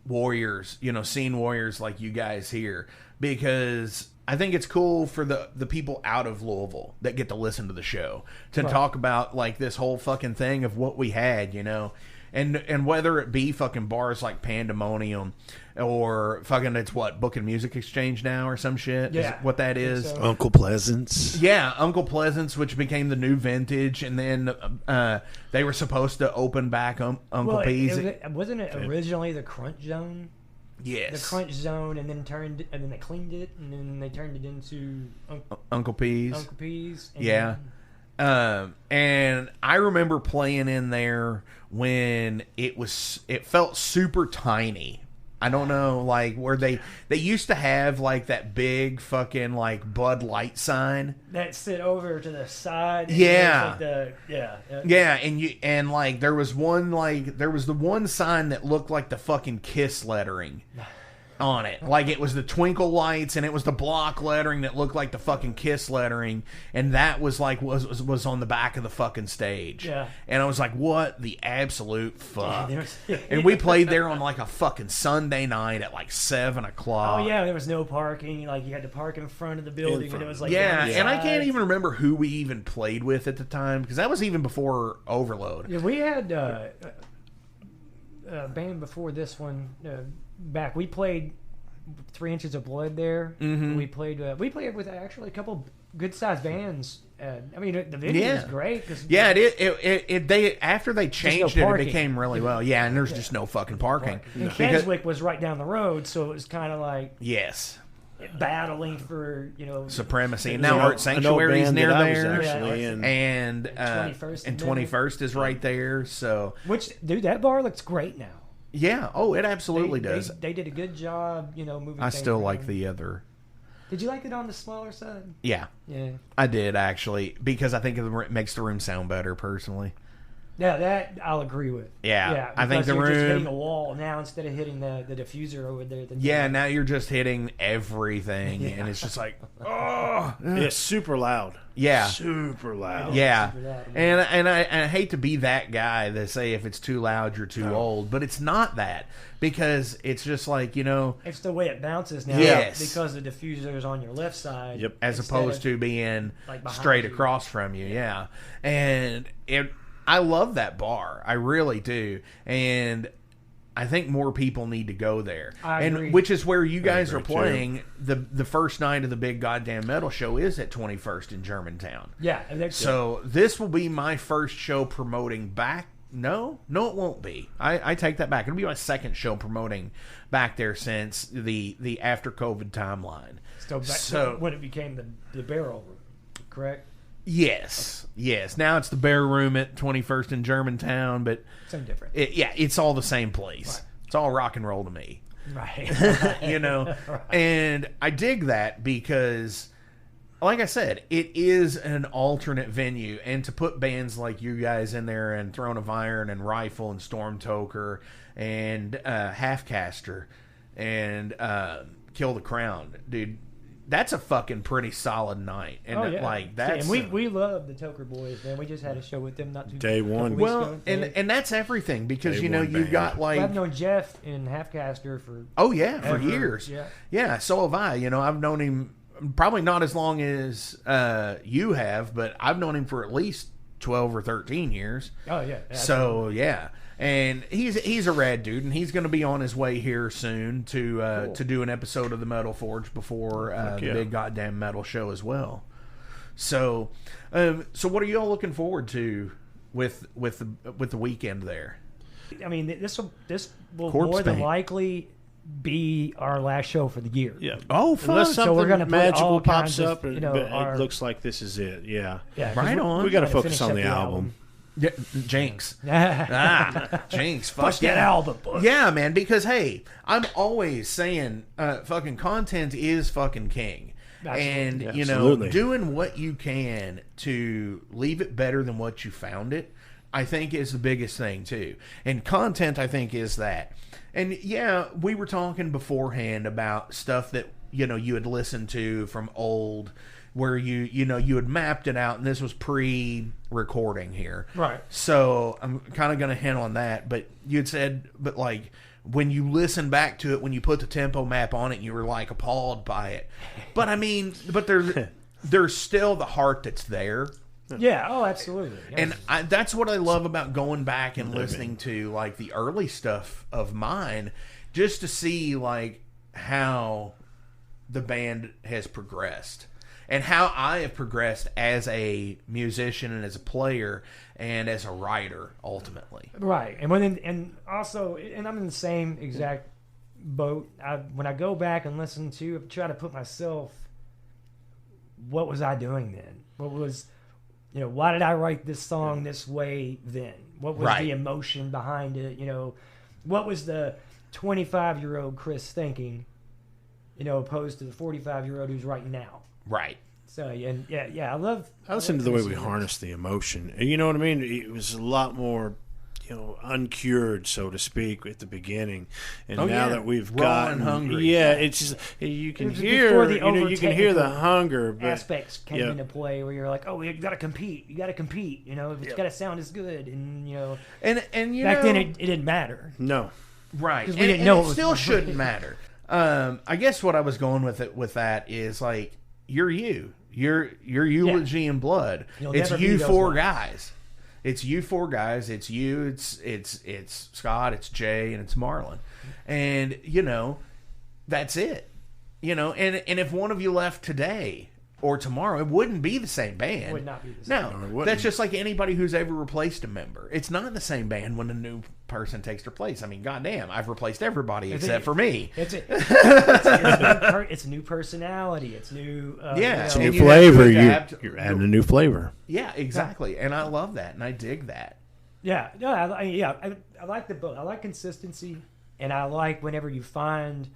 warriors, you know, scene warriors like you guys here, because I think it's cool for the people out of Louisville that get to listen to the show to talk about like this whole fucking thing of what we had, you know. And whether it be fucking bars like Pandemonium or fucking it's what, Book and Music Exchange now or some shit. Yeah, is what that is. so. Uncle Pleasance. Yeah, Uncle Pleasance, which became the New Vintage, and then they were supposed to open back Uncle P's. Wasn't it originally the Crunch Zone? Yes, The Crunch Zone, and then they cleaned it, and then they turned it into Uncle P's. Uncle P's. And Yeah. And I remember playing in there when it felt super tiny. I don't know, like where they used to have like that big fucking like Bud Light sign that sit over to the side. And Yeah. like Yeah, and like there was the one sign that looked like the fucking Kiss lettering on it. Like it was the twinkle lights, and it was the block lettering that looked like the fucking Kiss lettering, and that was like was on the back of the fucking stage. Yeah. And I was like, what the absolute fuck? Yeah, And we played there on like a fucking Sunday night at like 7:00. Oh yeah, there was no parking. Like you had to park in front of the building, and it was like yeah, down the and I can't sides. even remember who we even played with at the time, because that was even before Overload. Yeah, we had a band before this one back. We played 3 Inches of Blood there. Mm-hmm. We played with actually a couple good sized bands. I mean, the video was great. Cause Yeah, they after they changed it, it parking. became really well. Yeah, and there's just no fucking parking. And Because- Keswick was right down the road, so it was kind of like yes, battling for supremacy. And It was now an Art An Sanctuary's old band near that I was there, actually in. and 21st and is 21st is right there. So which dude, that bar looks great now. yeah, oh, it absolutely They- does. They did a good job, moving. I things still like around. the other. Did you like it on the smaller side? Yeah, Yeah. I did actually, because I think it makes the room sound better personally. Yeah, that I'll agree with. Yeah, I think because the you're just room- hitting a wall now instead of hitting the diffuser over there. Yeah, now you're just hitting everything, and it's just like, oh, It's super loud. yeah, Super loud. yeah. super loud. And I hate to be that guy that say if it's too loud you're too old, but it's not that, because it's just like, you know, It's the way it bounces now. Yes. Because the diffuser is on your left side. Yep. as instead opposed of- to being like behind straight you. across from you. Yeah. And I love that bar. I really do. And I think more people need to go there. I agree. And which is where you guys are agree, too. playing. The first night of the big goddamn metal show is at 21st in Germantown. Yeah. And that's So this will be my first show promoting back. No, it won't be. I take that back. It'll be my second show promoting back there since the after COVID timeline. so when it became the barrel room, correct? Yes. Now it's the Bear Room at 21st in Germantown, but Same difference. it's all the same place. Right. It's all rock and roll to me. Right. You know, Right. and I dig that because, like I said, it is an alternate venue, and to put bands like you guys in there, and Throne of Iron, and Rifle, and Stormtoker, and Halfcaster, and Kill the Crown, dude, that's a fucking pretty solid night. And Oh, yeah. like that's and we love the Toker Boys, man. We just had a show with them not too Day one. couple weeks well, ago. and that's everything, because Day you know one you've band. got Well, I've like known Jeff in Halfcaster for oh yeah for ever. years. Yeah. So have I. You know, I've known him probably not as long as you have, but I've known him for at least 12 or 13 years. Oh yeah. So yeah, and he's a rad dude, and he's going to be on his way here soon to do an episode of the Metal Forge before the yeah. big goddamn metal show as well. So, so what are y'all looking forward to with the weekend there? I mean, this will Corpse more than Paint. likely be our last show for the year. Yeah. Oh, fun! Unless something we're gonna put magical all pops kinds of, up, you know, but our- it looks like this is it. Yeah. Yeah, 'cause Right we're- on. We got to gotta focus finish on up the the album. Yeah, Jinx. Jinx. Fuck Push that yeah. album, push. Yeah, man, because hey, I'm always saying fucking content is fucking king. Absolutely. And, you know, Absolutely. doing what you can to leave it better than what you found it, I think is the biggest thing, too. And content, I think, is that. And, yeah, we were talking beforehand about stuff that, you know, you had listened to from old, where you had mapped it out, and this was pre-recording here. Right. So I'm kind of going to hint on that, but you had said, but like when you listen back to it, when you put the tempo map on it, you were like appalled by it. But I mean, but there's still the heart that's there. Yeah. Oh, absolutely. Yeah. And that's what I love about going back and listening to like the early stuff of mine, just to see like how the band has progressed and how I have progressed as a musician and as a player and as a writer ultimately. Right, and also, I'm in the same exact boat. When I go back and listen to, try to put myself, what was I doing then? What was, why did I write this song this way then? What was Right. the emotion behind it? What was the 25-year-old Chris thinking? Opposed to the 45-year-old who's writing now. Right. So and I listen to the way we harness the emotion. You know what I mean? It was a lot more, uncured, so to speak, at the beginning. And Oh, now yeah. that we've Raw gotten and hungry. yeah, it's just you can It was hear, before the you can hear the over-technical hunger, but aspects came yeah. into play where you're like, oh, you got to compete. You got to compete. It's got to sound as good. And And you back know, then it didn't matter. no, right. 'Cause And, we didn't and know it it was- still shouldn't matter. I guess what I was going with that is like you're you. You're Eulogy in Blood. You'll It's never be you those four guys. guys. It's you four guys. It's you. It's Scott. It's Jay, and it's Marlon. And that's it. And if one of you left today or tomorrow, it wouldn't be the same band. It would not be the same. No, it No, wouldn't. that's just like anybody who's ever replaced a member. It's not the same band when a new person takes their place. I mean, goddamn, I've replaced everybody except for me. It's a new personality. It's new. Yeah. it's And new you have to flavor. adapt. You're adding a new flavor. Yeah, exactly. And I love that, and I dig that. Yeah. No. I like the both. I like consistency, and I like whenever you find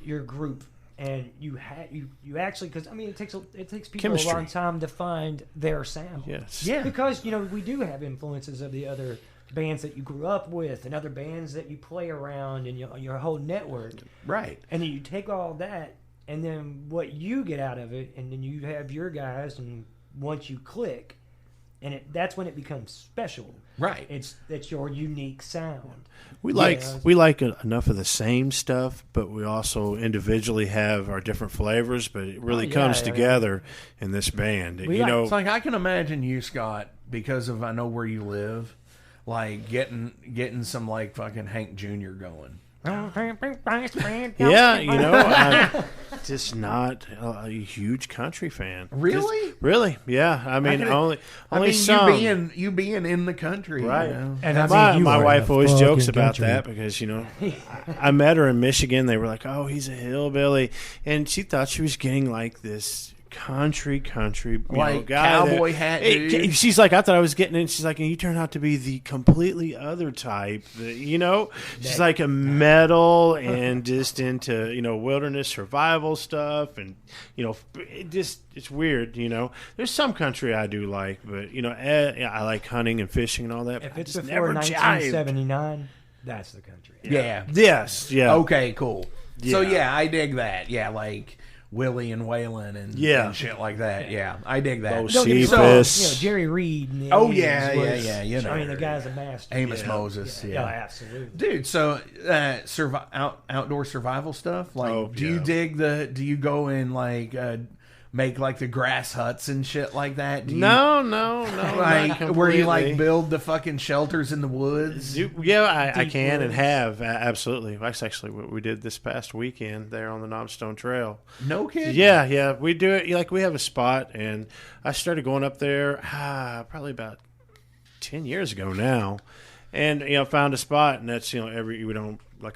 your group and you actually, because I mean it takes people Chemistry. a long time to find their sound. Yes. Yeah. Because we do have influences of the other bands that you grew up with and other bands that you play around and your whole network. Right. And then you take all that and then what you get out of it, and then you have your guys, and once you click, and that's when it becomes special. Right. It's your unique sound. We like enough of the same stuff, but we also individually have our different flavors. But it really comes together in this band. It's like I can imagine you, Scott, because of I know where you live, like getting some like fucking Hank Jr. going. Yeah, I'm just not a huge country fan. Really? Really? Yeah. I mean, only some. You being in the country, right? And My wife always jokes about that because I met her in Michigan. They were like, "Oh, he's a hillbilly," and she thought she was getting like this country like guy cowboy hat dude. She's like, I thought I was getting in. She's like, and you turn out to be the completely other type she's like a metal and just into wilderness survival stuff, and it's weird. There's some country I do like, but I like hunting and fishing and all that. If it's before 1979, that's the country. Yeah. Yes. Yeah. Okay. Cool. Yeah. So I dig that. Yeah, like Willie and Waylon and shit like that. Yeah, I dig that. Don't get me wrong, Jerry Reed. And the yeah. I mean, the guy's a master. Amos Moses. Yeah, absolutely, dude. So, outdoor survival stuff. Like, do you dig do you go in like make like the grass huts and shit like that? No. Like where you like build the fucking shelters in the woods? I can and have absolutely. That's actually what we did this past weekend there on the Knobstone Trail. No kidding. Yeah, we do it. Like we have a spot, and I started going up there probably about 10 years ago now, and found a spot, and that's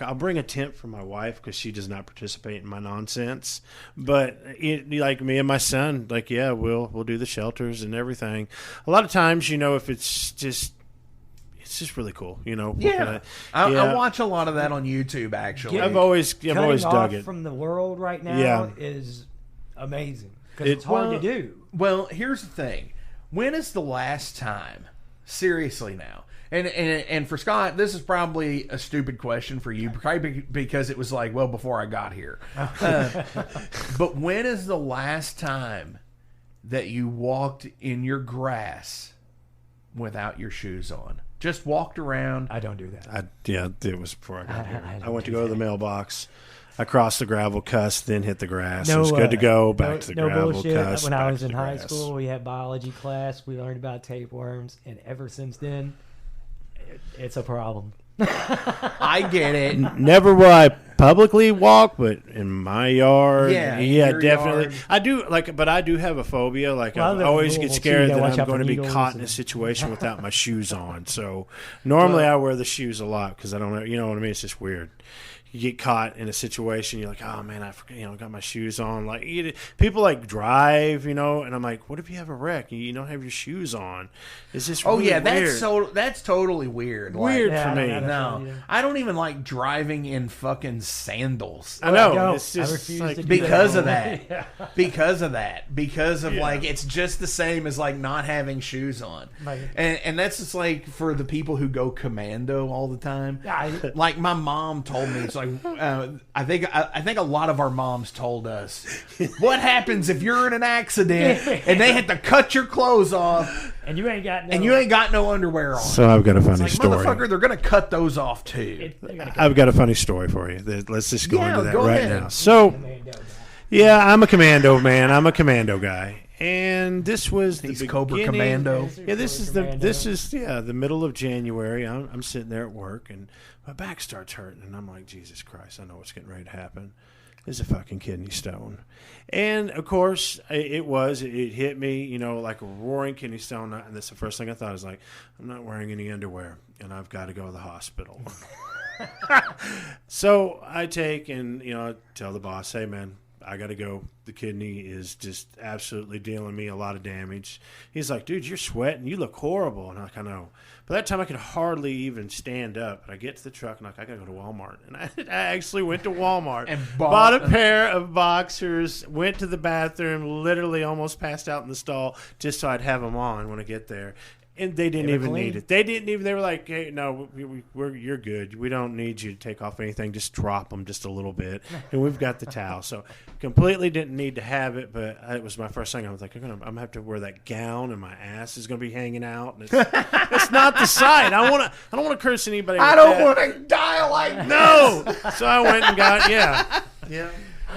I'll bring a tent for my wife because she does not participate in my nonsense. But like me and my son, we'll do the shelters and everything. A lot of times, if it's just really cool, Yeah, I watch a lot of that on YouTube. Actually, I've always dug it. From the world right now is amazing because it's hard to do. Well, here's the thing: when is the last time? Seriously, now. And for Scott, this is probably a stupid question for you, probably because it was like, well, before I got here. But when is the last time that you walked in your grass without your shoes on? Just walked around? I don't do that. It was before I got here. I went to go to the mailbox. I crossed the gravel, cussed, then hit the grass. It was good to go. Back to the gravel, bullshit. cussed. When I was in high school, we had biology class. We learned about tapeworms, and ever since then, it's a problem. I get it. Never will I publicly walk, but in my yard, definitely. Yard. I do but I do have a phobia. Like I always get scared that I'm going to be caught in a situation without my shoes on. So normally I wear the shoes a lot because I don't know. You know what I mean? It's just weird. You get caught in a situation, you're like, oh man, I got my shoes on. Like people like drive, and I'm like, what if you have a wreck and you don't have your shoes on? Is this really weird? That's totally weird. Weird for me. No, I don't even like driving in fucking sandals. I know. It's just I refuse to do because of that. Because of that. Because of like it's just the same as like not having shoes on. And that's just like for the people who go commando all the time. Like my mom told me, it's like I think a lot of our moms told us what happens if you're in an accident and they had to cut your clothes off and you ain't got no underwear on. So I've got a funny story. Motherfucker, they're gonna cut those off too. I've got a funny story for you. Let's just go into that ahead. now. So I'm a commando man. I'm a commando guy. And this was the Cobra Commando. Yeah, this is the middle of January. I'm sitting there at work and my back starts hurting, and I'm like, Jesus Christ, I know what's getting ready to happen. It's a fucking kidney stone. And of course it hit me, like a roaring kidney stone. And that's the first thing I thought is like, I'm not wearing any underwear and I've got to go to the hospital. So I take and, tell the boss, hey man, I got to go. The kidney is just absolutely dealing me a lot of damage. He's like, dude, you're sweating. You look horrible. And I'm like, I know. By that time, I could hardly even stand up. I get to the truck, and I'm like, I got to go to Walmart. And I actually went to Walmart And bought a pair of boxers, went to the bathroom, literally almost passed out in the stall just so I'd have them on when I get there. And they didn't even need it. They didn't even. They were like, "Hey, no, you're good. We don't need you to take off anything. Just drop them just a little bit, and we've got the towel." So completely didn't need to have it, but it was my first thing. I was like, I'm gonna have to wear that gown, and my ass is gonna be hanging out. And it's not the sight. I don't want to curse anybody. I don't want to die like no. So I went and got yeah.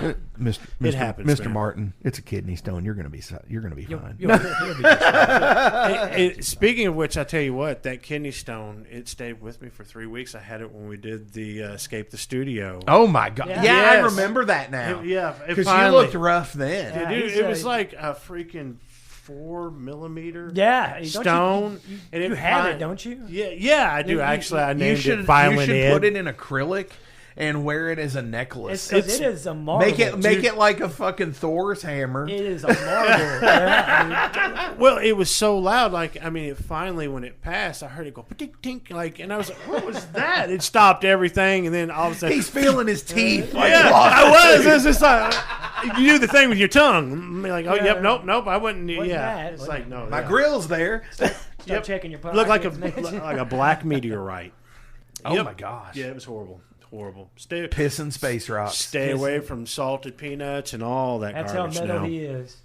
It happens, Mr. man. Martin. It's a kidney stone. You're gonna be fine. You'll be Speaking of which, I tell you what, that kidney stone, it stayed with me for 3 weeks. I had it when we did the Escape the Studio. Oh my god! Yeah. Yeah, I Yes. remember that now. Because you looked rough then. Yeah. dude, he's it was a- like a freaking 4 millimeter Yeah, stone. You and have fin- it, don't you? Yeah, I do. Actually, I You named should it Violent you should Ed. put it in acrylic and wear it as a necklace. Because it is a marble. Make it like a fucking Thor's hammer. It is a marble. Yeah, Well, it was so loud. Like, I mean, it finally, when it passed, I heard it go tink tink. Like, and I was like, "What was that?" It stopped everything, and then all of a sudden, He's feeling his teeth. Like yeah, lost I was. tooth. It was just like you do the thing with your tongue. I'm like, oh, Yeah. yep, nope. I wouldn't. Wasn't Yeah, that, it's wasn't like no. My yeah. grill's there. Start Yep. checking your pockets. Looked like man. like a black meteorite. Oh Yep. my gosh. Yeah, it was horrible. Stay Pissing space rocks. Stay away from salted peanuts and all that That's how garbage metal now. he is.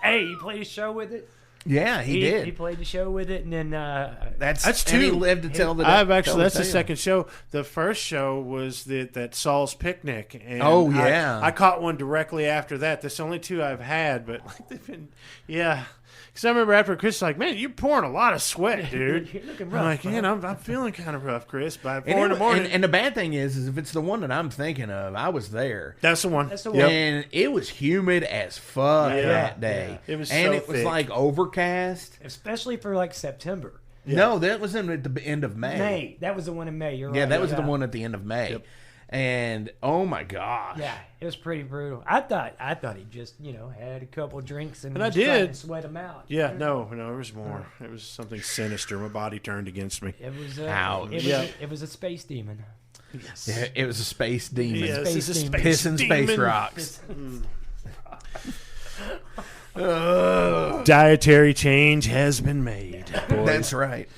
Hey, he played a show with it. Yeah, he did. He played the show with it, and then That's That's and he two. lived to tell the. I've actually tell that's the tale. second show. The first show was that Saul's Picnic. And Oh, yeah. I caught one directly after that. That's the only two I've had, but like they've been Because I remember after Chris was like, "Man, you're pouring a lot of sweat, dude." You're looking I'm rough. like, man. I'm feeling kind of rough, Chris. By And, 4 in the morning, and the bad thing is if it's the one that I'm thinking of, I was there. that's the one. That's the one. And it was humid as fuck Yeah. that day. Yeah. It was and so it was thick. like overcast. Especially for like September. No, that was at the end of May. May. That was the one in May. You're Yeah, right. that was the one at the end of May. Yep. And oh my gosh. Yeah, it was pretty brutal. I thought he just had a couple drinks and I was trying did. to sweat him out. Yeah, no, there was more. It was something sinister. My body turned against me. It was Ouch. it was a space demon. Yeah, it was a space demon. Yes, Space it's a demon. space Pissing demon. space rocks. Dietary change has been made. boys. That's right.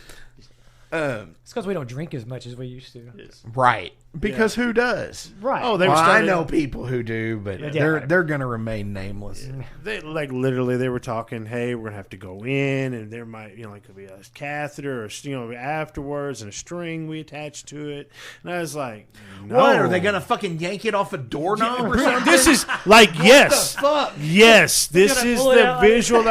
It's because we don't drink as much as we used to. Right. Because who does? Right. Oh, they were Well, I starting. know people who do, but Yeah. they're gonna remain nameless. They like literally they were talking. Hey, we're gonna have to go in, and there might like could be a catheter or afterwards, and a string we attach to it. And I was like, no. What are they gonna fucking yank it off a doorknob or something? This is like yes, Fuck. yes. This gonna is pull it the out visual.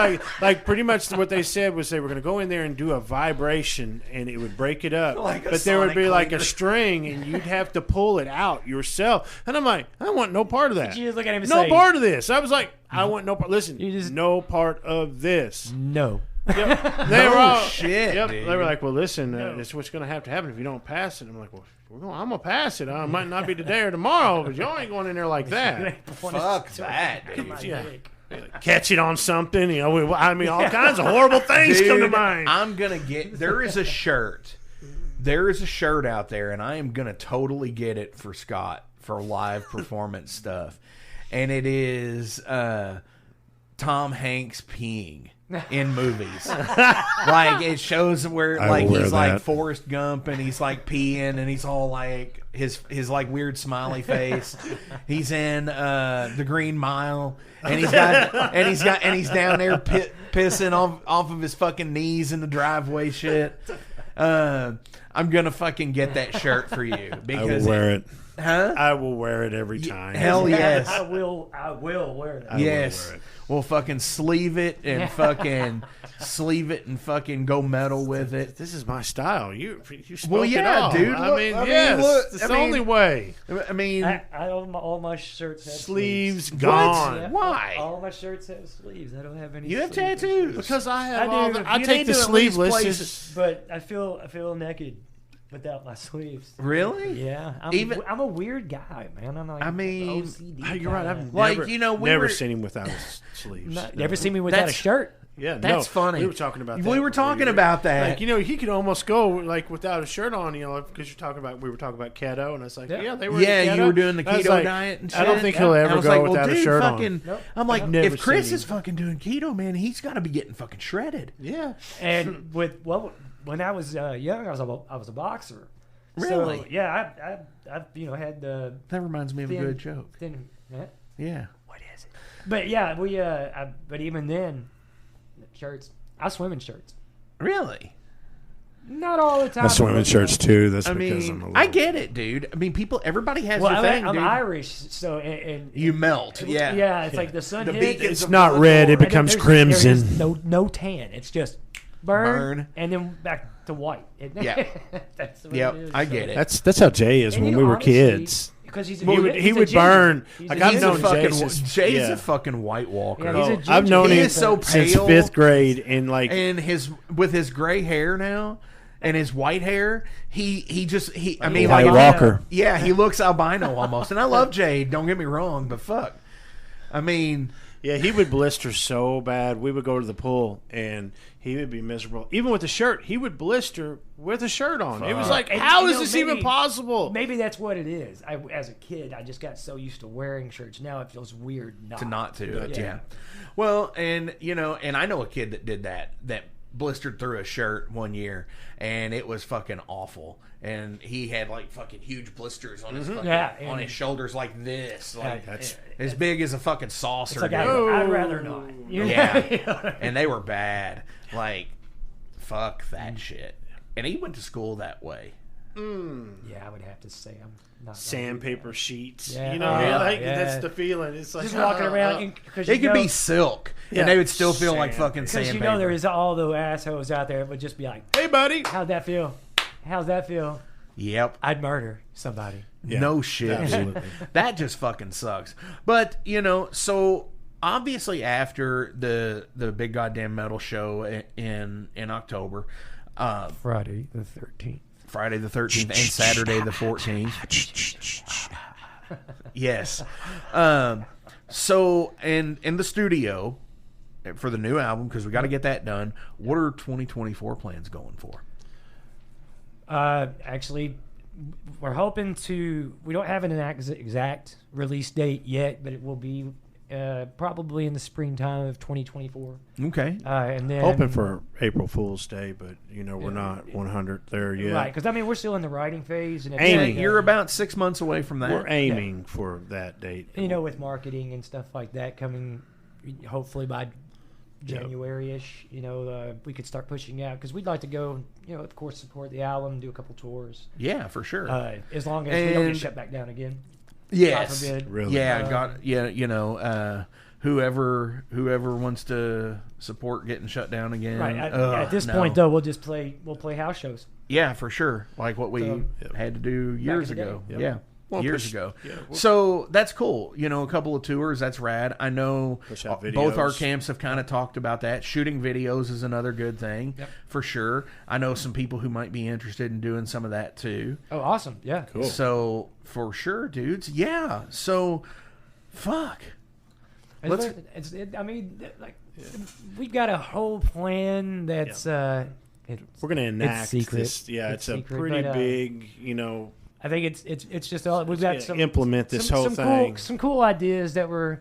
Like pretty much what they said was they were gonna go in there and do a vibration, and it would break it up. Like a but there would sonic be like cleaner. a string, and you'd have to pull it out yourself. And I'm like, I want no part of that. You just look at him and No say, part of this. I was like, I want no part. Listen, You just- no part of this. No. Yep. They were all shit, Yep. dude. They were like, well, listen, this is what's going to have to happen if you don't pass it. I'm like, well, I'm going to pass it. I might not be today or tomorrow, but y'all ain't going in there like that. Fuck that, dude. Yeah. Catch it on something. I mean, all kinds of horrible things come to Dude, mind. I'm gonna get. There is a shirt. There is a shirt out there, and I am gonna totally get it for Scott for live performance stuff. And it is Tom Hanks peeing in movies. Like it shows where like will wear he's like that. Forrest Gump and he's like peeing and he's all like his like weird smiley face. He's in The Green Mile and he's down there pissing off of his fucking knees in the driveway shit. I'm gonna fucking get that shirt for you I because will wear it. huh? I will wear it every time. Hell yes. I will wear that. Yes. wear it. We'll fucking sleeve it and fucking sleeve it and fucking go metal with it. This is my style. You spoke Well, it yeah, all. dude. I Look- mean, I mean, yes. look, it's I the mean- only way. I mean, all my shirts have Sleeves What? gone. Yeah, Why? All my shirts have sleeves. I don't have any. you have sleeves. tattoos. Because I have I all do. the. I You take need the to at least sleeveless. place just- But I feel naked. without my sleeves. Really? Yeah, I'm a weird guy, man. I'm like, I mean, OCD You're right. guy. I've Like, never, we never were- seen him without his sleeves. Never seen me without a shirt. Yeah, That's funny. We were talking about that. We were talking about that. Like, he could almost go like without a shirt on, because we were talking about keto, and it's like, Yeah. they were. Yeah, keto. you were doing the I was keto like, diet and shit. I don't think he'll And I ever was go like, well, without a dude, shirt fucking, on. Nope. I'm like, I've never if Chris seen is him. fucking doing keto, man, he's got to be getting fucking shredded. Yeah, And when I was young, I was a boxer. Really? So, yeah, I've had the That reminds me of a thin- good joke. Yeah. What is it? But yeah, but even then, shirts. I swim in shirts. Really? Not all the time. I swim in shirts too. That's I because I'm a mean, little... I get it, dude. I mean, everybody has Well, their thing, I'm dude. Irish, so and You melt, yeah. yeah. It's like the sun The hits. beacons It's of not blood red. It or- becomes There crimson. is no tan. It's just burn, Burn. and then back to white. Yeah. That's what Yep, it is. I get it. That's how Jay is And, when you we know, were honestly, kids. Because he's He would ginger. burn. He's Like, a I've He's ginger. a known fucking, Jay since- Jay's yeah. a fucking White Walker. Yeah, he's a ginger. I've known He him is so since pale. 5th grade, and like And with his gray hair now and his white hair, I mean, White like, Walker. Yeah, he looks albino almost. And I love Jay, don't get me wrong, but fuck. I mean, Yeah, he would blister so bad. We would go to the pool, and he would be miserable. Even with the shirt, he would blister with a shirt on. It was like, And, how you is know, this maybe- even possible? Maybe that's what it is. As a kid, I just got so used to wearing shirts. Now it feels weird not to do it. Yeah. Yeah. Well, and and I know a kid that did that blistered through a shirt one year, and it was fucking awful. And he had like fucking huge blisters on his fucking, Yeah, on and- his shoulders like this, like That's- as big as a fucking saucer. It's like dude. I'd rather not. You know? Yeah. You know what I mean? And they were bad. Like, fuck that shit. And he went to school that way. Yeah, I would have to say I'm not. Sandpaper sheets. Yeah. You know, Oh, like yeah. that's the feeling. It's like Just walking around because It could be silk, Yeah. and they would still feel like Sandpaper. fucking because sandpaper. you know there is all the assholes out there that would just be like, Hey, buddy. "How'd that feel? How's that feel?" Yep. I'd murder somebody. No shit. Absolutely. That just fucking sucks. But, so obviously after the big goddamn metal show in October, Friday the 13th. Friday the 13th and Saturday the 14th. Yes. So in the studio for the new album, because we got to get that done, what are 2024 plans going for? Actually, we're hoping to. We don't have an exact release date yet, but it will be probably in the springtime of 2024. Okay. And then Hoping for April Fool's Day, but we're not 100 there yet. right, because I mean we're still in the writing phase, and Aiming. You're about 6 months away from that. We're aiming for that date. with marketing and stuff like that coming, hopefully by January-ish. We could start pushing out because we'd like to go. Of course, support the album, do a couple tours. Yeah, for sure. As long as we don't And- get shut back down again. Yes. God forbid. Really? Yeah, whoever wants to support getting shut down again. Right. At this no. point, though, we'll play house shows. Yeah, for sure. Like what we So- had to do years in the day. ago. Yep. Yeah. Well, years push- ago. yeah, we'll- So that's cool. A couple of tours, that's rad. I know Push out both our videos. camps have kind of talked about that. Shooting videos is another good thing, Yep. for sure. I know some people who might be interested in doing some of that too. Oh, awesome! Yeah. Cool. So for sure, dudes. Yeah. So, fuck. Let's- We've got a whole plan that's We're going to enact secret. this. Yeah, It's it's, secret, a pretty but, big, I think it's just all we've got. Some implement this whole some thing. some cool ideas that we're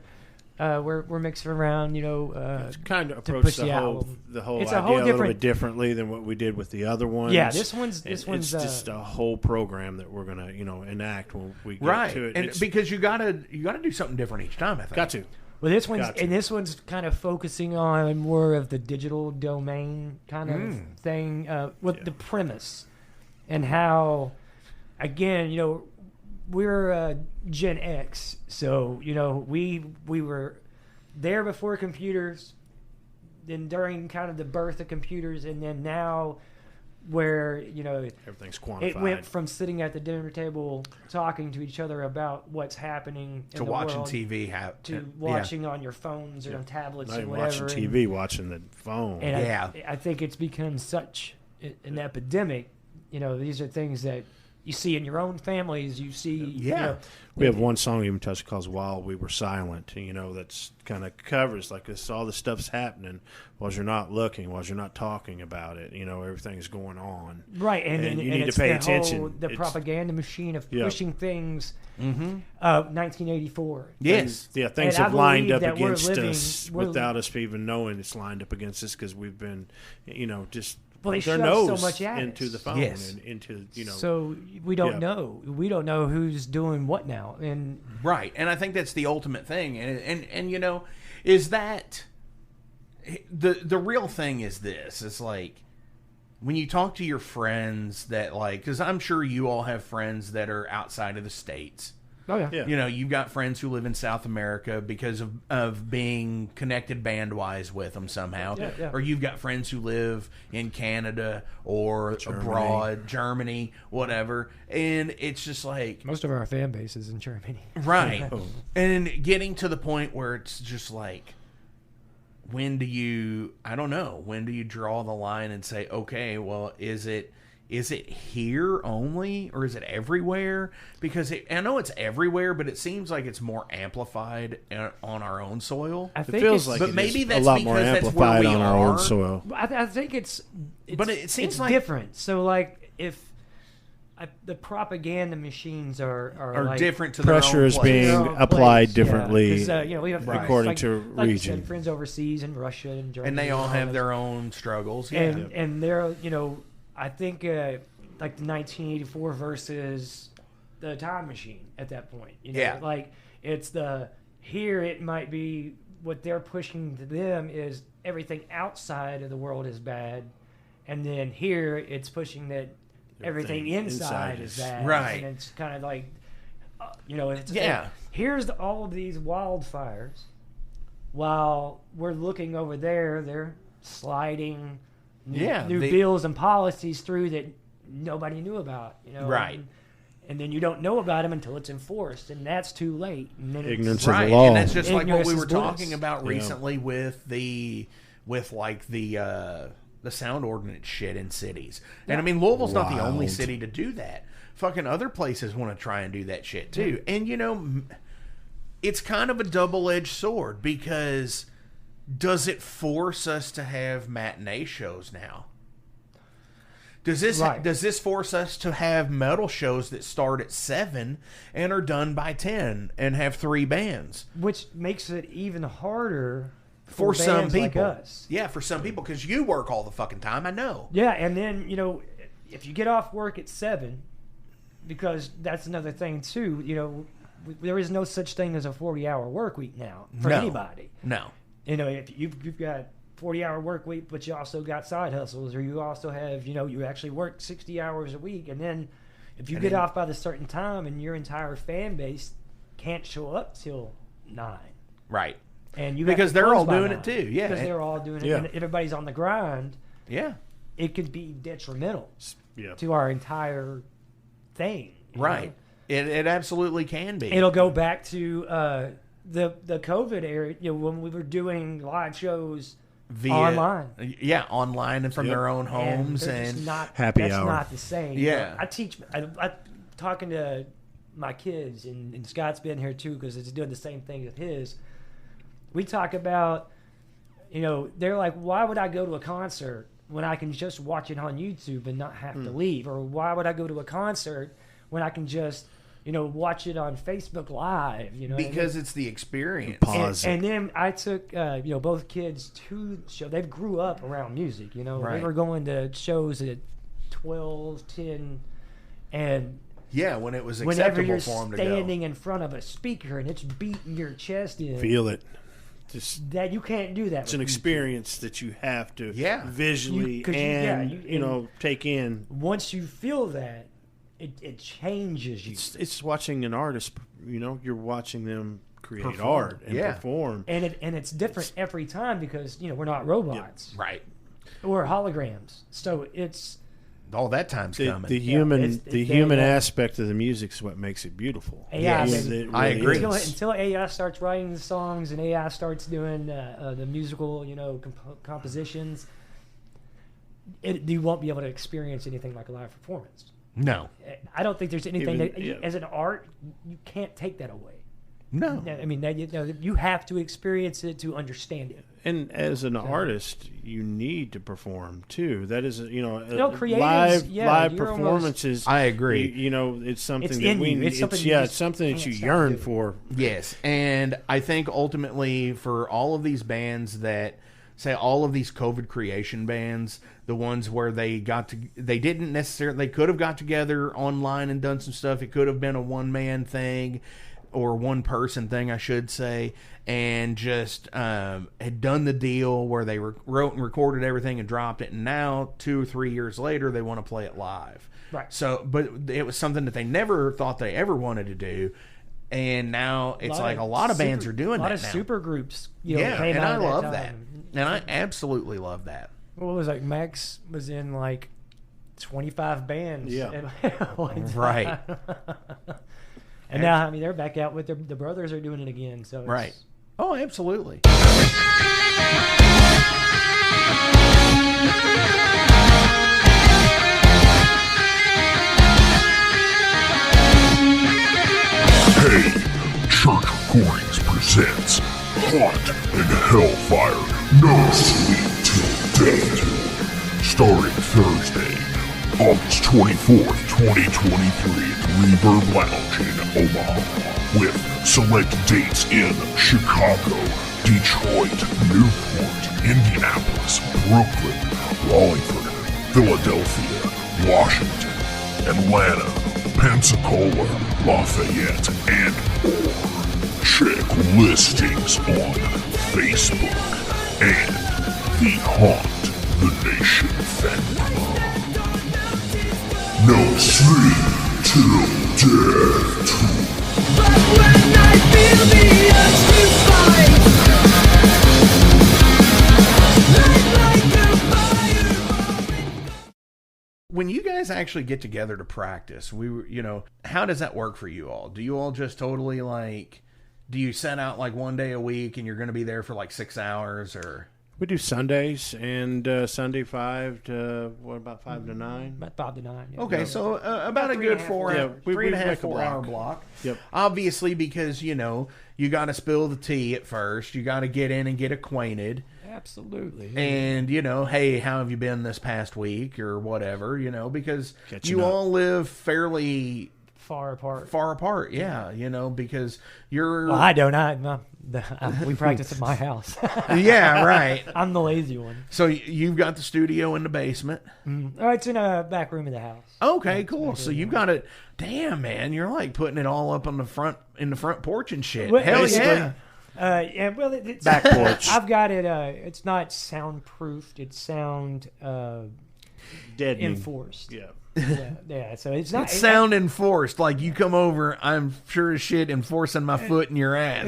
mixing around. Kind of to approach push the the whole album. the whole It's idea a whole little different- bit differently than what we did with the other ones. Yeah, this one's It's just a whole program that we're gonna enact when we get Right. to it. And It's- because you gotta do something different each time, I think. got to. Well, this Gotcha. one's kind of focusing on more of the digital domain kind of thing with the premise and how, again, we're Gen X, so we were there before computers, then during kind of the birth of computers, and then now where Everything's quantified. it went from sitting at the dinner table talking to each other about what's happening To in the world, world, TV. to watching on your phones or on tablets Not or even whatever. watching and- TV, watching the phone. And Yeah. I think it's become such an epidemic these are things that you see in your own families. You see, We have one song even touched calls "While We Were Silent." That's kind of covers like this. All the stuff's happening while you're not looking, while you're not talking about it. Everything's going on. Right, and you need it's to pay the attention. The propaganda machine of pushing things. Mm-hmm. 1984. Yes. Things And have I lined believe up that we're against living- us we're- without us even knowing it's lined up against us because we've been, just Well, they their shove so nose much at into us. the phone Yes. and into So we don't Yeah. know. We don't know who's doing what now. And Right, and I think that's the ultimate thing, and is that the real thing is this? It's like when you talk to your friends that because I'm sure you all have friends that are outside of the States. oh yeah, Yeah. You've got friends who live in South America because of being connected band-wise with them somehow. Yeah. Or you've got friends who live in Canada or abroad, Germany, whatever. And it's just like... most of our fan base is in Germany. Right. And getting to the point where it's just like, when do you draw the line and say, okay, well, is it here only, or is it everywhere? Because I know it's everywhere, but it seems like it's more amplified on our own soil. I It think feels it's, like but it maybe is that's a lot more because that's where amplified we on our own are. soil. I think it's But it seems it's like- different. So if the propaganda machines are like, different to Pressure their own is place. being their own applied place, differently we have according to like you region. said, friends overseas in Russia and Germany, And they all have those. their own struggles. Yeah. and they're I think like the 1984 versus the Time Machine at that point. Yeah. Like it's here it might be what they're pushing to them is everything outside of the world is bad, and then here it's pushing that everything inside is bad. Right. And it's kind of like it's Yeah. here's all of these wildfires while we're looking over there, they're sliding new bills and policies through that nobody knew about, Right. and then you don't know about them until it's enforced, and that's too late. And then Ignorance Right, of the law. and that's just like what Ignorance we is were bliss. talking about recently with the sound ordinance shit in cities. And I mean, Louisville's not the only Wild. city to do that. Fucking other places want to try and do that shit too. And it's kind of a double-edged sword, because does it force us to have matinee shows now? Does this force us to have metal shows that start at 7 and are done by 10 and have 3 bands? which makes it even harder For some bands like people. us. Yeah, for some people, because you work all the fucking time, I know. Yeah, and then if you get off work at 7, because that's another thing too. There is no such thing as a 40-hour work week now for anybody. No. If you've got 40-hour work week, but you also got side hustles, or you also have you actually work 60 hours a week, and then if you get off by the certain time, and your entire fan base can't show up till 9, Right. and Because they're all doing it too, yeah. because they're all doing it, Yeah. and everybody's on the grind. Yeah. It could be detrimental Yeah. to our entire thing. Right. It absolutely can be. It'll go back to the COVID era, when we were doing live shows online. Yeah, online and from Yep. their own homes. they're just And not, Happy that's hour. not the same. Yeah. I talking to my kids, and Scott's been here too, because it's doing the same thing with his. We talk about, they're like, why would I go to a concert when I can just watch it on YouTube and not have to leave? Or why would I go to a concert when I can just, watch it on Facebook Live? because it's the experience. Pause. And then I took, both kids to the show. They grew up around music, Right. They were going to shows at 12, 10, and Yeah, when it was whenever acceptable you're for them to go. standing in front of a speaker and it's beating your chest in, Feel it. Just that you can't do that. it's an with YouTube. experience that you have to visually You- 'cause you- and yeah, take in. Once you feel that, it changes you. It's watching an artist. You're watching them create Perform. art and Yeah. perform. And it's different every time, because we're not robots. Right. We're holograms. So it's All that time's coming. The human it's the very human good. aspect of the music is what makes it beautiful. AI, Yes. baby. It I really agree. is. Until AI starts writing the songs and AI starts doing the musical, compositions, you won't be able to experience anything like a live performance. No. I don't think there's anything Even- that, yeah. as an art, you can't take that away. No. I mean, you have to experience it to understand it. And as an artist, you need to perform too. That is, creatives, live you're performances. I agree. It's something It's that in we. you. It's something you it's just something that can't you stop yearn doing. for. Yes, and I think ultimately for all of these bands that say all of these COVID creation bands, the ones where they didn't necessarily, they could have got together online and done some stuff. It could have been a one-man thing or one-person thing, I should say, and just had done the deal where they wrote and recorded everything and dropped it, and now 2 or 3 years later they want to play it live. Right. So, but it was something that they never thought they ever wanted to do. And now it's like a lot of bands are doing that now. A lot of super groups, Yeah, came and out I at love time. that. And I absolutely love that. What was like? Max was in like 25 bands. Yeah. at one time. Right. And now, I mean, they're back out with the brothers are doing it again. So it's, Right. Oh, absolutely. Hey, Church Recordings presents Haunt and Hellfire, No Sleep Till Death. Starting Thursday, August 24th, 2023 at Reverb Lounge in Omaha, with select dates in Chicago, Detroit, Newport, Indianapolis, Brooklyn, Wallingford, Philadelphia, Washington, Atlanta, Pensacola, Lafayette, and more. Check listings on Facebook and the Haunt the Nation fan club. No sleep till death tour. But when I feel the urge to fight, When you guys actually get together to practice, how does that work for you all? Do you all just totally do you set out like one day a week and you're going to be there for like 6 hours or? We do Sundays and Sunday 5 to 5 to 9. About 5 to 9. Yeah. Okay, so about a three good and a half 4 Yeah, hour, we 3.5, make a 4 hour block. block. Yep. Obviously, because you got to spill the tea at first. You got to get in and get acquainted. Absolutely. And, hey, how have you been this past week or whatever, because Catching you up. all live fairly far apart. far apart. Yeah, because you're. Well, I don't. We practice at my house. Yeah, right. I'm the lazy one. So you've got the studio in the basement. Oh, it's in a back room of the house. Okay, cool. So you've got it. Damn, man, you're like putting it all up on the front porch and shit. Well, Hell basically. yeah. Yeah, well, it's Back porch. I've got it. It's not soundproofed. It's sound Deadening. enforced. Yeah. Yeah. So it's not It's sound enforced. Like you come over, I'm sure as shit enforcing my foot in your ass.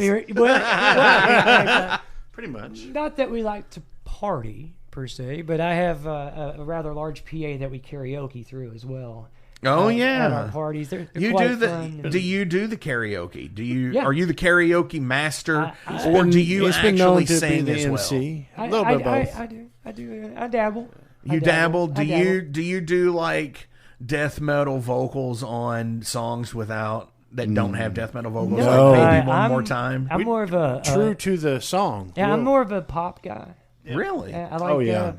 Pretty much. Not that we like to party per se, but I have a rather large PA that we karaoke through as well. Oh At yeah. our parties, they're You quite do the? fun. Do you do the karaoke? Do you? Yeah. Are you the karaoke master, I- or do you It's been known actually to be sing the as well? MC. I, A little bit of both. I do. I dabble. You dabble. Do you do like death metal vocals on songs that don't have death metal vocals? No. Like maybe one I'm- more time. I'm more of a True to the song. Yeah, I'm Will. more of a pop guy. Really? I like Oh, yeah.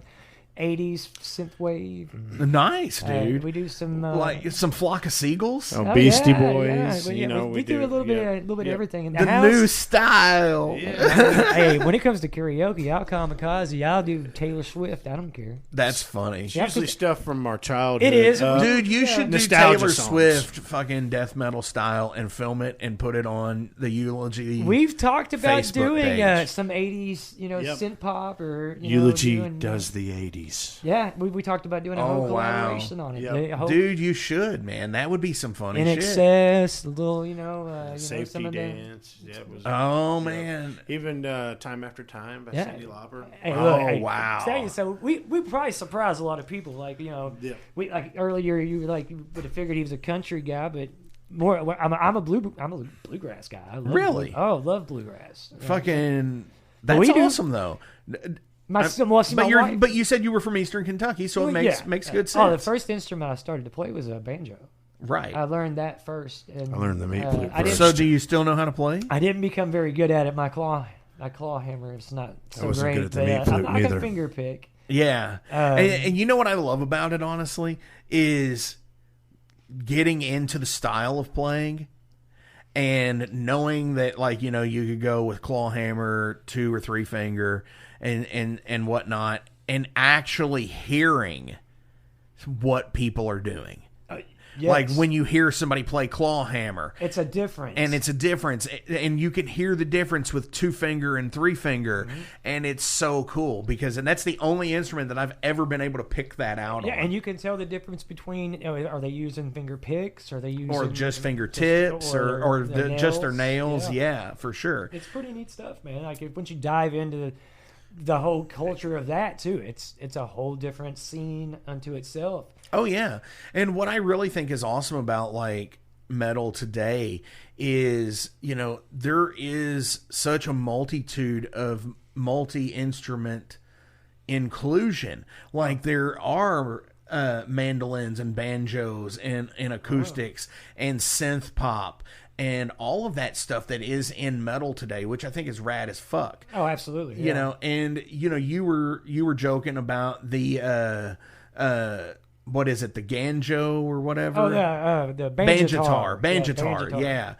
80s synthwave. Nice, dude. We do some Like some Flock of Seagulls. Oh, Beastie yeah, Boys. Yeah. You know, we do a little bit, a little bit of everything in the The house. new style. Hey, when it comes to karaoke, I'll kamikaze. I'll do Taylor Swift. I don't care. That's funny. Yeah. Usually stuff from our childhood. It is. Dude, you should do nostalgia Taylor songs. Swift fucking death metal style and film it and put it on the Eulogy. We've talked about Facebook doing page. some 80s, Yep. synth pop or Eulogy doing, does the 80s. Yeah, we talked about doing a whole Oh, wow. collaboration on it. Yep. A whole- Dude, you should, man. That would be some funny in shit. excess, a little, Safety some of the. Dance. Yeah, it was, Oh man. Even Time After Time by Yeah. Cyndi Lauper. Hey, Oh, look, hey, wow. tell you, so we probably surprised a lot of people. Like Yeah. we like earlier you were like you would have figured he was a country guy, but more I'm a bluegrass guy. I love Really? love bluegrass. Fucking. That's We do- awesome though. But you said you were from Eastern Kentucky, so it makes good sense. Oh, the first instrument I started to play was a banjo. Right. I learned that first. And, I learned the meat flute first. So do you still know how to play? I didn't become very good at it. My claw hammer is not so wasn't great. good at the meat flute I can neither. finger pick. Yeah. And you know what I love about it, honestly, is getting into the style of playing and knowing that, like, you know, you could go with claw hammer, 2 or 3 finger, and whatnot, and actually hearing what people are doing. Yes. Like when you hear somebody play claw hammer. It's a difference. And it's a difference. And you can hear the difference with 2 finger and 3 finger. Mm-hmm. And it's so cool and that's the only instrument that I've ever been able to pick that out on. Yeah, and you can tell the difference between, you know, are they using finger picks? Are they using... Or just fingertips or just their nails. Yeah, for sure. It's pretty neat stuff, man. Like once you dive into the whole culture of that too, it's a whole different scene unto itself. Oh yeah. And what I really think is awesome about like metal today is, you know, there is such a multitude of multi-instrument inclusion. Like there are mandolins and banjos and acoustics and synth pop and all of that stuff that is in metal today, which I think is rad as fuck. Oh, absolutely. Yeah. You know, and you know, you were joking about the what is it, the Ganjo or whatever? Oh, yeah, the banjitar. Banjitar, yeah.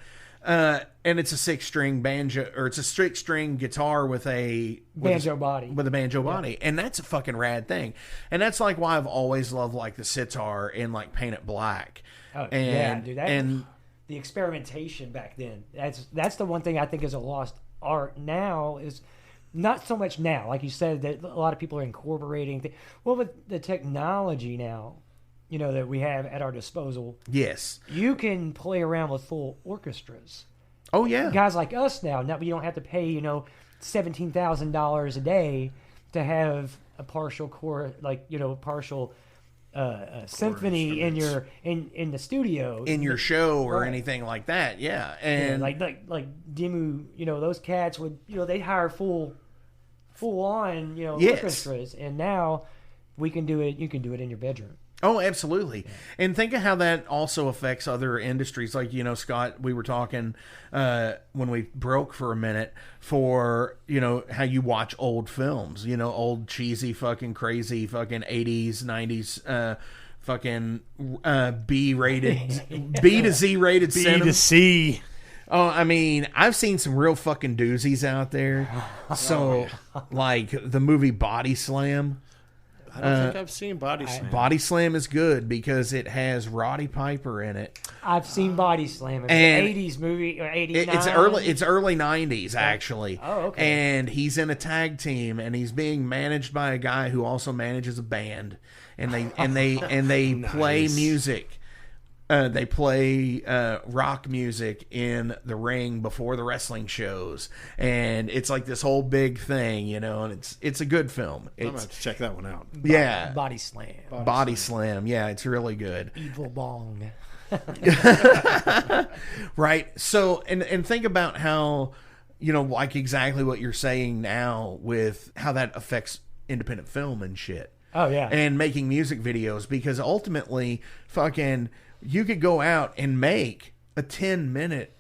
And it's a 6-string banjo, or it's a 6-string guitar with a banjo body. With a banjo body, and that's a fucking rad thing. And that's like why I've always loved like the sitar and like Paint It Black. Oh, and, dude, and the experimentation back then. That's the one thing I think is a lost art now is. Not so much now, like you said, that a lot of people are incorporating. Well, with the technology now, you know, that we have at our disposal. Yes. You can play around with full orchestras. Oh, yeah. Guys like us now you don't have to pay, you know, $17,000 a day to have a partial partial symphony in your in the studio, in your show or anything like that. Yeah. And like Dimu, you know, those cats would, you know, they hire full on, you know, orchestras, and now we can do it. You can do it in your bedroom. Oh, absolutely. And think of how that also affects other industries. Like, you know, Scott, we were talking when we broke for a minute for, you know, how you watch old films, you know, old cheesy fucking crazy fucking 80s, 90s fucking B-rated, B to Z rated cinema. B to C. Oh, I mean, I've seen some real fucking doozies out there. So, like the movie Body Slam. I don't think I've seen Body Slam. Body Slam is good because it has Roddy Piper in it. I've seen Body Slam. It's And an 80s movie, or 89. It's early 90s actually. Oh, okay. And he's in a tag team and he's being managed by a guy who also manages a band. And they play music. They play rock music in the ring before the wrestling shows, and it's like this whole big thing, you know. And it's a good film. I'm gonna have to check that one out. Yeah, Body Slam. Body Slam. Yeah, it's really good. Evil Bong. Right. So, and think about how, you know, like exactly what you're saying now with how that affects independent film and shit. Oh yeah. And making music videos, because ultimately, fucking. You could go out and make a 10-minute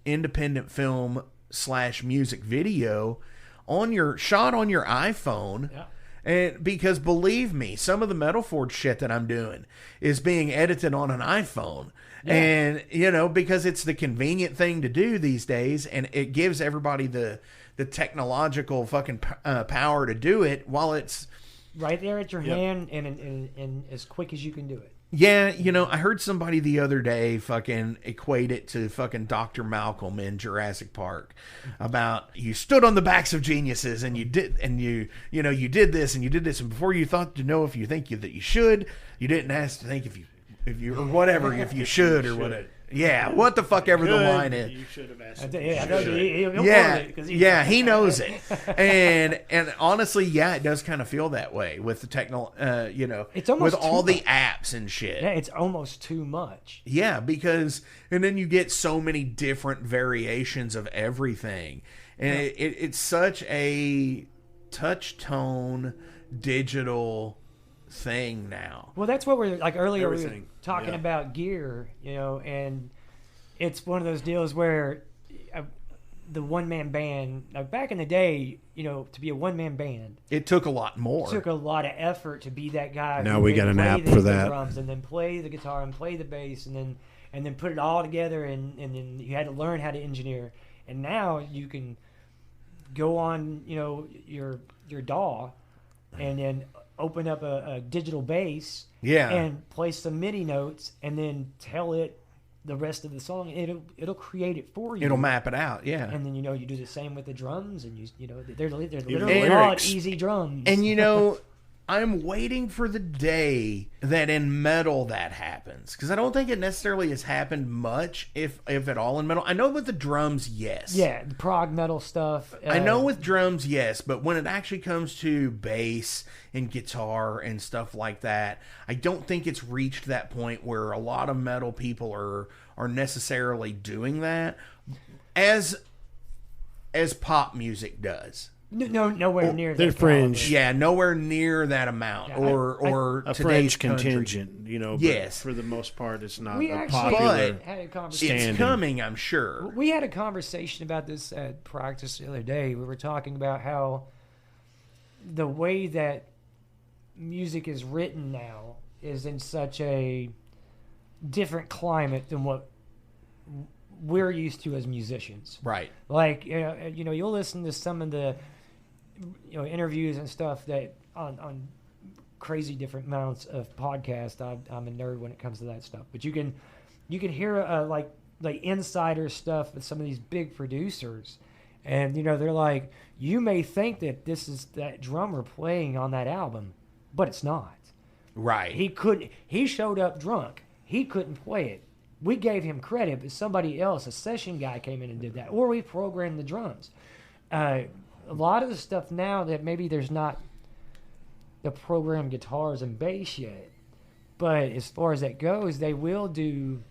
independent film / music video shot on your iPhone. Yeah. And because believe me, some of the Metal Forge shit that I'm doing is being edited on an iPhone. Yeah. And, you know, because it's the convenient thing to do these days, and it gives everybody the technological fucking power to do it while it's right there at your hand and as quick as you can do it. Yeah, you know, I heard somebody the other day fucking equate it to fucking Dr. Malcolm in Jurassic Park about you stood on the backs of geniuses and you did this and you did this, and before you thought to know if you think that you should, you didn't ask to think if you or whatever if you should or whatever. Yeah, what the fuck ever the line is. You should have asked. He knows it. And honestly, yeah, it does kind of feel that way with the you know, it's almost with all the apps and shit. Yeah, it's almost too much. Yeah, because and then you get so many different variations of everything, and it's such a touch tone digital thing now. Well, that's what we're like earlier. We were Everything. talking about gear, and it's one of those deals where the one-man band. Now, back in the day, to be a one-man band, It took a lot more. it took a lot of effort to be that guy. Now who we could got an play app the for that. drums and then play the guitar and play the bass and then put it all together and then you had to learn how to engineer. And now you can go on, your DAW and then open up a digital bass Yeah. and play some MIDI notes and then tell it the rest of the song. It'll create it for you. It'll map it out, yeah. And then you do the same with the drums and they're literally lyrics. called easy drums. And I'm waiting for the day that in metal that happens, because I don't think it necessarily has happened much, if at all, in metal. I know with the drums, yes. Yeah, the prog metal stuff. I know with drums, yes, but when it actually comes to bass and guitar and stuff like that, I don't think it's reached that point where a lot of metal people are necessarily doing that as pop music does. No, nowhere near. they're that fringe. caliber. Yeah, nowhere near that amount, Yeah, or A today's fringe country. contingent, but Yes. for the most part, it's not We a actually popular. had a conversation. It's standing. coming, I'm sure. We had a conversation about this at practice the other day. We were talking about how the way that music is written now is in such a different climate than what we're used to as musicians. Right. Like, you'll listen to some of the interviews and stuff that on crazy different amounts of podcasts. I'm a nerd when it comes to that stuff, but you can hear like insider stuff with some of these big producers, and they're like, you may think that this is that drummer playing on that album, but it's not. Right. He showed up drunk. He couldn't play it. We gave him credit, but somebody else, a session guy, came in and did that, or we programmed the drums. A lot of the stuff now that maybe there's not the programmed guitars and bass yet, but as far as that goes, they will do.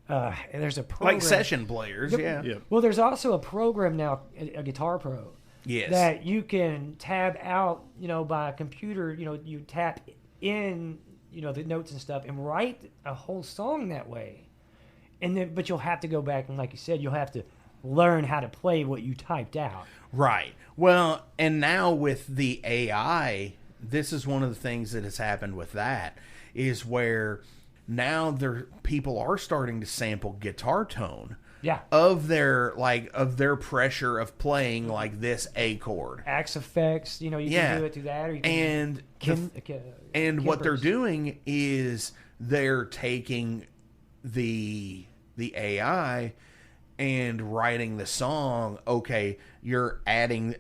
There's a program, Like session players, yeah. Yep. Well, there's also a program now, a Guitar Pro, Yes. that you can tab out, by a computer. You tap in, the notes and stuff, and write a whole song that way. And then, but you'll have to go back and, like you said, you'll have to learn how to play what you typed out. Right. Well, and now with the AI, this is one of the things that has happened with that, is where now people are starting to sample guitar tone. Yeah. Of their pressure of playing like this A chord. Axe effects, you can do it through that, or you can And what they're Kimbers. doing is they're taking the AI and writing the song. Okay, you're adding,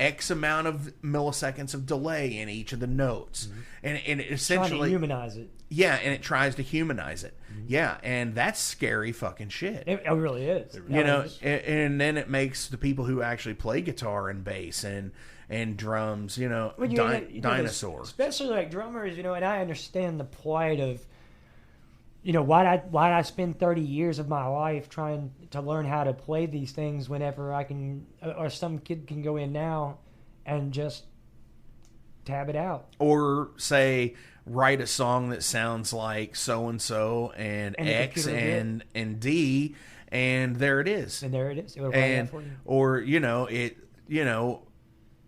X amount of milliseconds of delay in each of the notes. And it essentially trying to humanize it. Yeah, and it tries to humanize it. Yeah, and that's scary fucking shit. It really is. And then it makes the people who actually play guitar and bass and drums, Well, dinosaurs. Especially like drummers, and I understand the plight of, why'd I spend 30 years of my life trying to learn how to play these things whenever I can, or some kid can go in now and just tab it out. Or say write a song that sounds like so and so and the X computer and D, and there it is. And there it is. It will write that for you. Or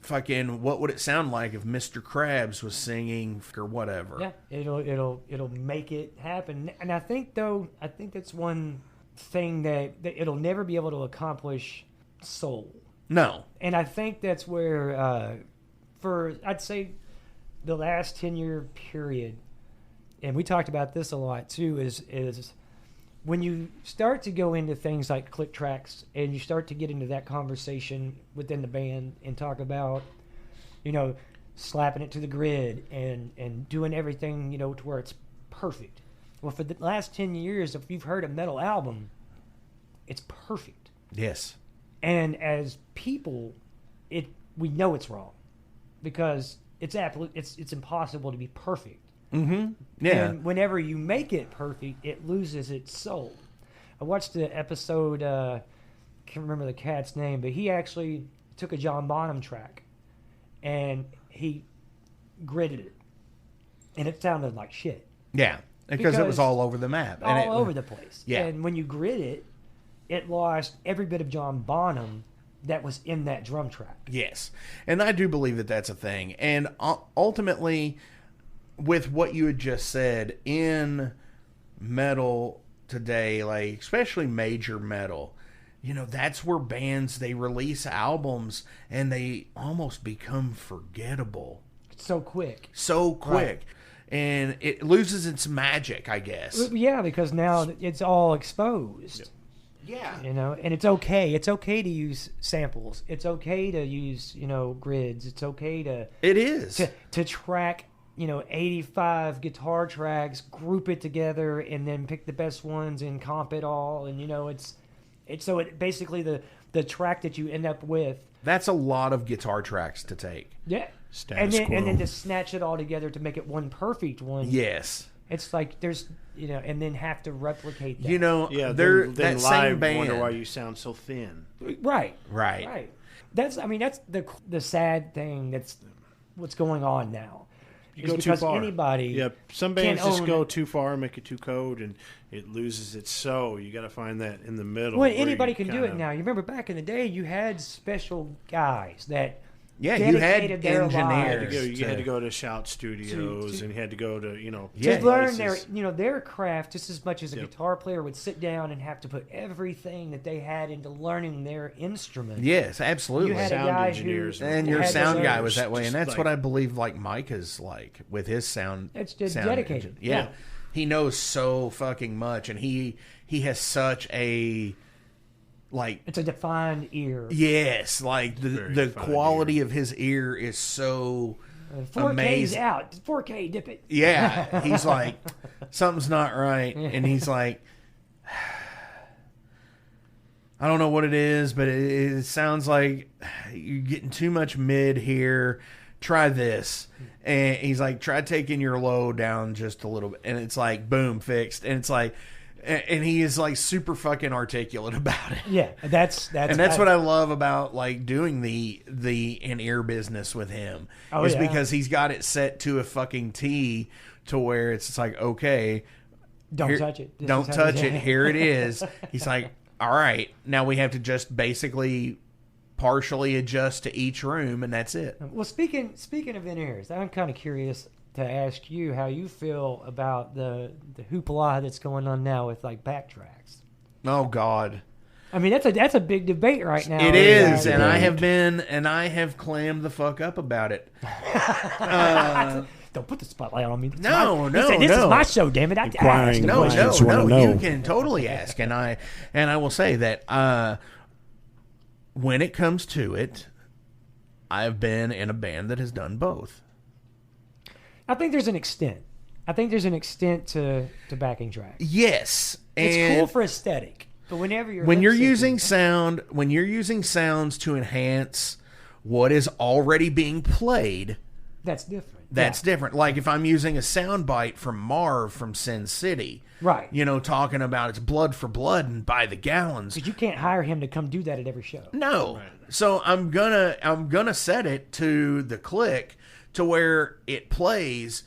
fucking what would it sound like if Mr. Krabs was singing or whatever? Yeah, it'll make it happen. And I think that's one thing that it'll never be able to accomplish soul. No. And I think that's where I'd say the last 10-year period, and we talked about this a lot too, is when you start to go into things like click tracks and you start to get into that conversation within the band and talk about, slapping it to the grid and doing everything, to where it's perfect. Well, for the last 10 years, if you've heard a metal album, it's perfect. Yes. And as people, we know it's wrong because it's impossible to be perfect. Mm-hmm. Yeah. And whenever you make it perfect, it loses its soul. I watched the episode, can't remember the cat's name, but he actually took a John Bonham track and he gridded it, and it sounded like shit. Yeah, because it was all over the map. All over the place. Yeah. And when you grid it, it lost every bit of John Bonham that was in that drum track. Yes. And I do believe that that's a thing. And ultimately, with what you had just said, in metal today, like especially major metal, you know, that's where bands, they release albums and they almost become forgettable. So quick. Right. And it loses its magic, I guess. Yeah, because now it's all exposed. Yeah. You know, and it's okay. It's okay to use samples. It's okay to use, you know, grids. It's okay to... It is. To track, you know, 85 guitar tracks, group it together, and then pick the best ones and comp it all. And, you know, it's so it basically the track that you end up with... That's a lot of guitar tracks to take. Yeah. And then to snatch it all together to make it one perfect one. Yes. It's like there's, you know, and then have to replicate that. You know, Yeah, they're then that live same band. wonder why you sound so thin. Right. Right. That's the sad thing. That's what's going on now. You is go too because far. anybody. Yeah, some bands can just own- go too far and make it too cold, and it loses its soul. You got to find that in the middle. Well, where anybody you can do kinda- it now. You remember back in the day, you had special guys that. Yeah, you had dedicated their engineers. lives You had to go to Shout Studios, and you had to go to, you know, Yeah. to learn places. their craft just as much as a Yep. guitar player would sit down and have to put everything that they had into learning their instrument. Yes, absolutely. You had a Sound guy engineers who And your had to sound learn. guy was that way, and Just that's like- what I believe. Like Mike is like with his sound. It's just sound dedicated. engine. Yeah, he knows so fucking much, and he has such a like. It's a defined ear. Yes, like the Very fine quality of his ear is so 4K's amazing. out. 4K, dip it. Yeah, he's like something's not right, and he's like. I don't know what it is, but it sounds like you're getting too much mid here. Try this. And he's like, try taking your low down just a little bit. And it's like, boom, fixed. And it's like, and he is like super fucking articulate about it. Yeah, that's What I love about like doing the in-ear business with him is because he's got it set to a fucking T to where it's like, okay, Don't here- touch it. This Don't is how touch you- it. Here it is. He's like, all right, now we have to just basically partially adjust to each room, and that's it. Well, speaking of in-ears, I'm kind of curious to ask you how you feel about the hoopla that's going on now with like backtracks. Oh God, I mean, that's a big debate right now. it is, and I have clammed the fuck up about it. Don't put the spotlight on me. It's No, He said, this no. is my show, damn it. I Inquiring asked the No, question. minds wanna know. you can totally ask, and I will say that when it comes to it, I've been in a band that has done both. I think there's an extent. to backing tracks. Yes, It's and cool for aesthetic, but whenever you're when you're lip-syncing- using sounds to enhance what is already being played, that's different. that's different. Like if I'm using a soundbite from Marv from Sin City, Right. You know, talking about it's blood for blood and by the gallons. Because you can't hire him to come do that at every show. No. So I'm gonna set it to the click to where it plays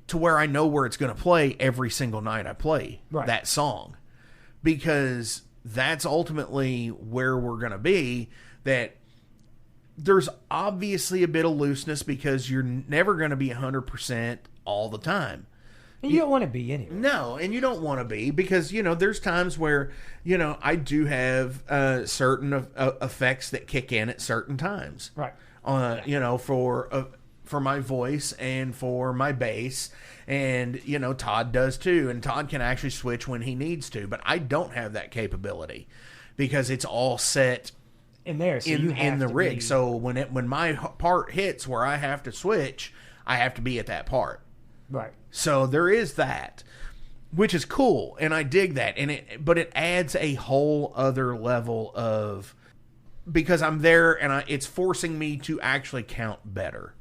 to where I know where it's gonna play every single night I play that song. Because that's ultimately where we're gonna be. That there's obviously a bit of looseness because you're never gonna be 100% all the time. And you don't want to be anyway. No, and you don't want to be because, you know, there's times where, you know, I do have certain effects that kick in at certain times. Right. You know, for my voice and for my bass. And, you know, Todd does too. And Todd can actually switch when he needs to. But I don't have that capability because it's all set In there, so you have in the to rig. be- So when my part hits where I have to switch, I have to be at that part. Right. So there is that, which is cool, and I dig that. But it adds a whole other level of, because I'm there and it's forcing me to actually count better.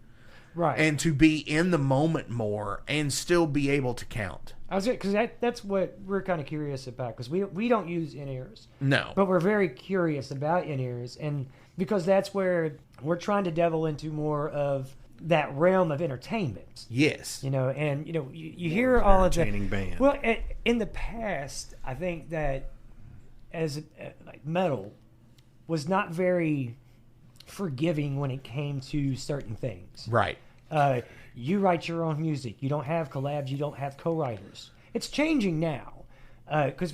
Right. And to be in the moment more and still be able to count. Because that's what we're kind of curious about, because we don't use in-ears. No. But we're very curious about in-ears, and because that's where we're trying to delve into more of that realm of entertainment. Yes. And you hear all of the entertaining band. Well, in the past, I think that as like metal was not very forgiving when it came to certain things. Right. You write your own music. You don't have collabs. You don't have co-writers. It's changing now because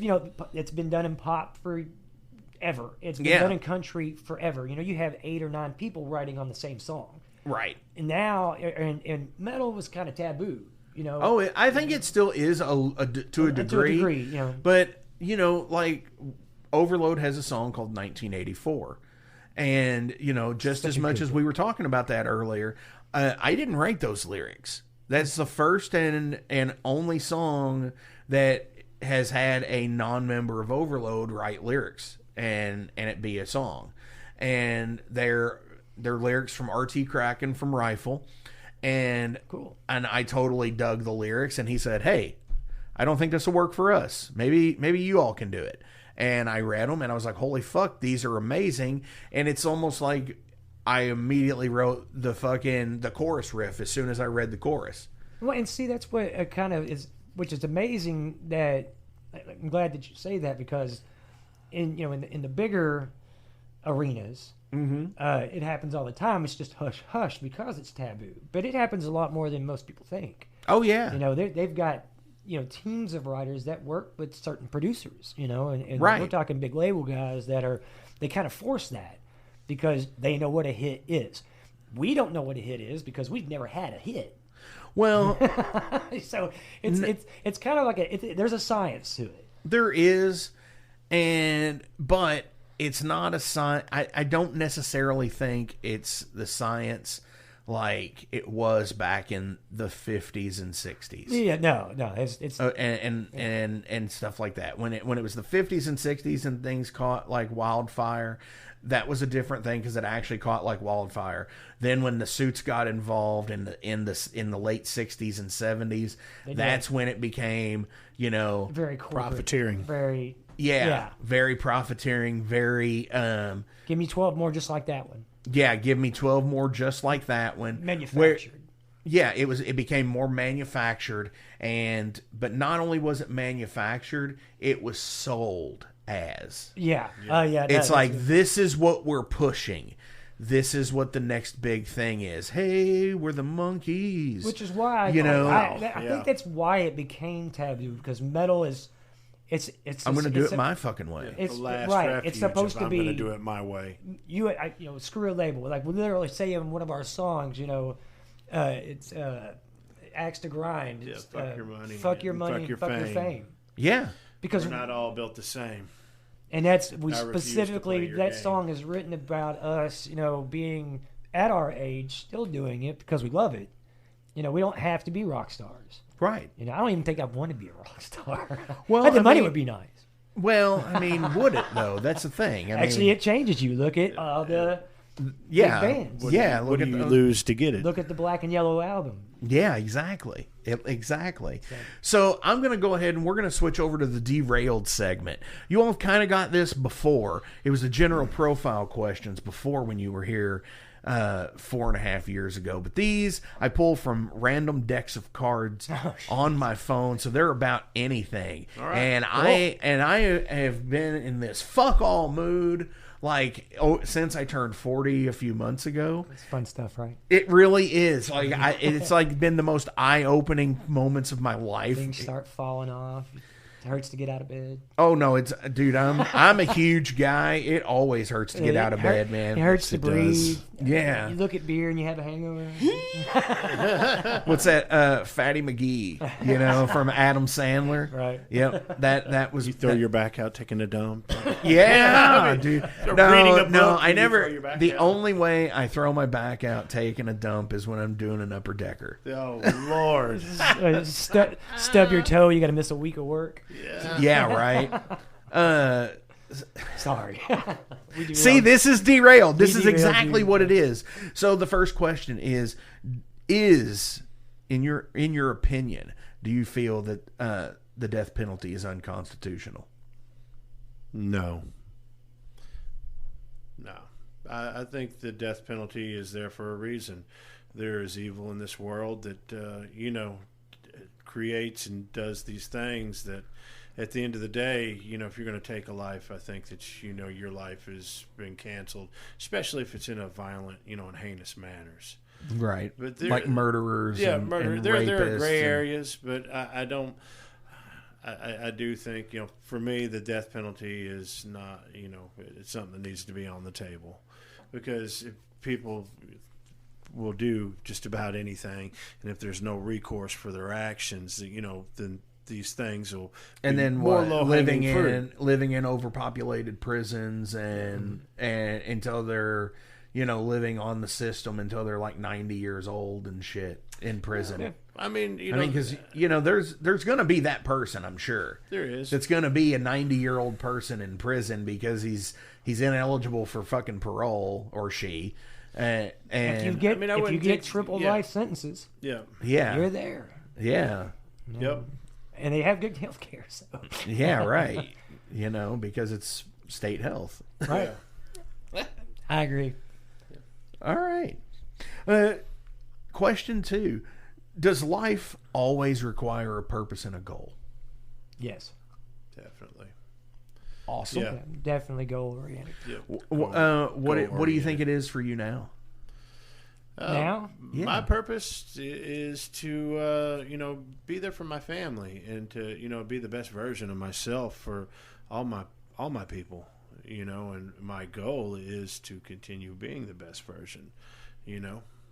it's been done in pop forever. It's been done in country forever. You have 8 or 9 people writing on the same song. Right. And now, and metal was kind of taboo. Oh, I think it still is to a degree. To a degree, But like Overload has a song called 1984. And, just as much as we were talking about that earlier, I didn't write those lyrics. That's the first and only song that has had a non-member of Overload write lyrics and it be a song. And they're lyrics from RT Kraken from Rifle. And cool. And I totally dug the lyrics, and he said, "Hey, I don't think this will work for us. Maybe you all can do it." And I read them, and I was like, "Holy fuck, these are amazing!" And it's almost like I immediately wrote the chorus riff as soon as I read the chorus. Well, and see, that's what kind of is, which is amazing. That I'm glad that you say that, because in the bigger arenas, it happens all the time. It's just hush hush because it's taboo, but it happens a lot more than most people think. Oh yeah, they've got teams of writers that work with certain producers, and right. We're talking big label guys they kind of force that because they know what a hit is. We don't know what a hit is because we've never had a hit. Well, so it's kind of like there's a science to it. There is, but it's not a science. I don't necessarily think it's the science like it was back in the 50s and 60s. Yeah, no, it's and stuff like that. When it was the 50s and 60s and things caught like wildfire, that was a different thing because it actually caught like wildfire. Then when the suits got involved in the late 60s and 70s, that's when it became very corporate, profiteering. Very very profiteering. Very give me 12 more just like that one. Yeah, give me 12 more just like that one. Manufactured. It became more manufactured, but not only was it manufactured, it was sold as. It's like, this is what we're pushing. This is what the next big thing is. Hey, we're the monkeys. Which is why I think that's why it became taboo, because metal is I'm going to do it my fucking way. It's the last right. refuge It's supposed to be. I'm going to do it my way. Screw a label. Like we literally say in one of our songs, it's axe to grind. Yeah, fuck your money. Fuck your money. Fuck your fame. Yeah. Because we're not all built the same. And that song is written about us, being at our age, still doing it because we love it. We don't have to be rock stars. Right. I don't even think I want to be a rock star. Well, but the money would be nice. Well, would it though? That's the thing. Actually, it changes you. Look at all the big bands. What do you lose to get it? Look at the Black and Yellow album. Yeah, exactly. Exactly. So I'm going to go ahead and we're going to switch over to the derailed segment. You all have kind of got this before. It was the general profile questions before when you were here 4.5 years ago, but these I pull from random decks of cards on my phone, so they're about anything. All right. And cool. I have been in this fuck all mood since I turned 40 a few months ago. It's fun stuff, right? It really is. It's like been the most eye-opening moments of my life. Things start falling off. It hurts to get out of bed. Oh no, dude, I'm a huge guy. It always hurts to get out of bed, man. It hurts to breathe. Yeah. You look at beer and you have a hangover. What's that? Fatty McGee, from Adam Sandler. Right. Yep. That was. You throw your back out taking a dump. Yeah, dude. No, I never. The out. only way I throw my back out taking a dump is when I'm doing an upper decker. Oh Lord. Stub your toe. You got to miss a week of work. Yeah, right. Sorry. See, this is derailed. This is exactly what it is. So the first question is is, in your opinion, do you feel that the death penalty is unconstitutional? No. I think the death penalty is there for a reason. There is evil in this world that creates and does these things that, at the end of the day, if you're going to take a life, I think that your life has been canceled, especially if it's in a violent, and heinous manners. Right. But like murderers. Yeah, and There are rapists gray areas, but I don't. I do think, for me, the death penalty is not, it's something that needs to be on the table, because if people will do just about anything, and if there's no recourse for their actions, then these things will and be then more living fruit. in overpopulated prisons and until they're living on the system until they're like 90 years old and shit in prison. Yeah. I mean, because there's going to be that person, I'm sure. There is. It's going to be a 90-year-old person in prison because he's ineligible for fucking parole, or she. And if you get triple life sentences, you're there. Yeah. Yep. And they have good health care, so. Yeah, right. Because it's state health. Right. Yeah. I agree. All right. Question 2. Does life always require a purpose and a goal? Yes. Definitely. Awesome. Yeah. Definitely goal-oriented. Yeah. What do you think it is for you now? Now? Yeah. My purpose is to, be there for my family and to, be the best version of myself for all my people, and my goal is to continue being the best version,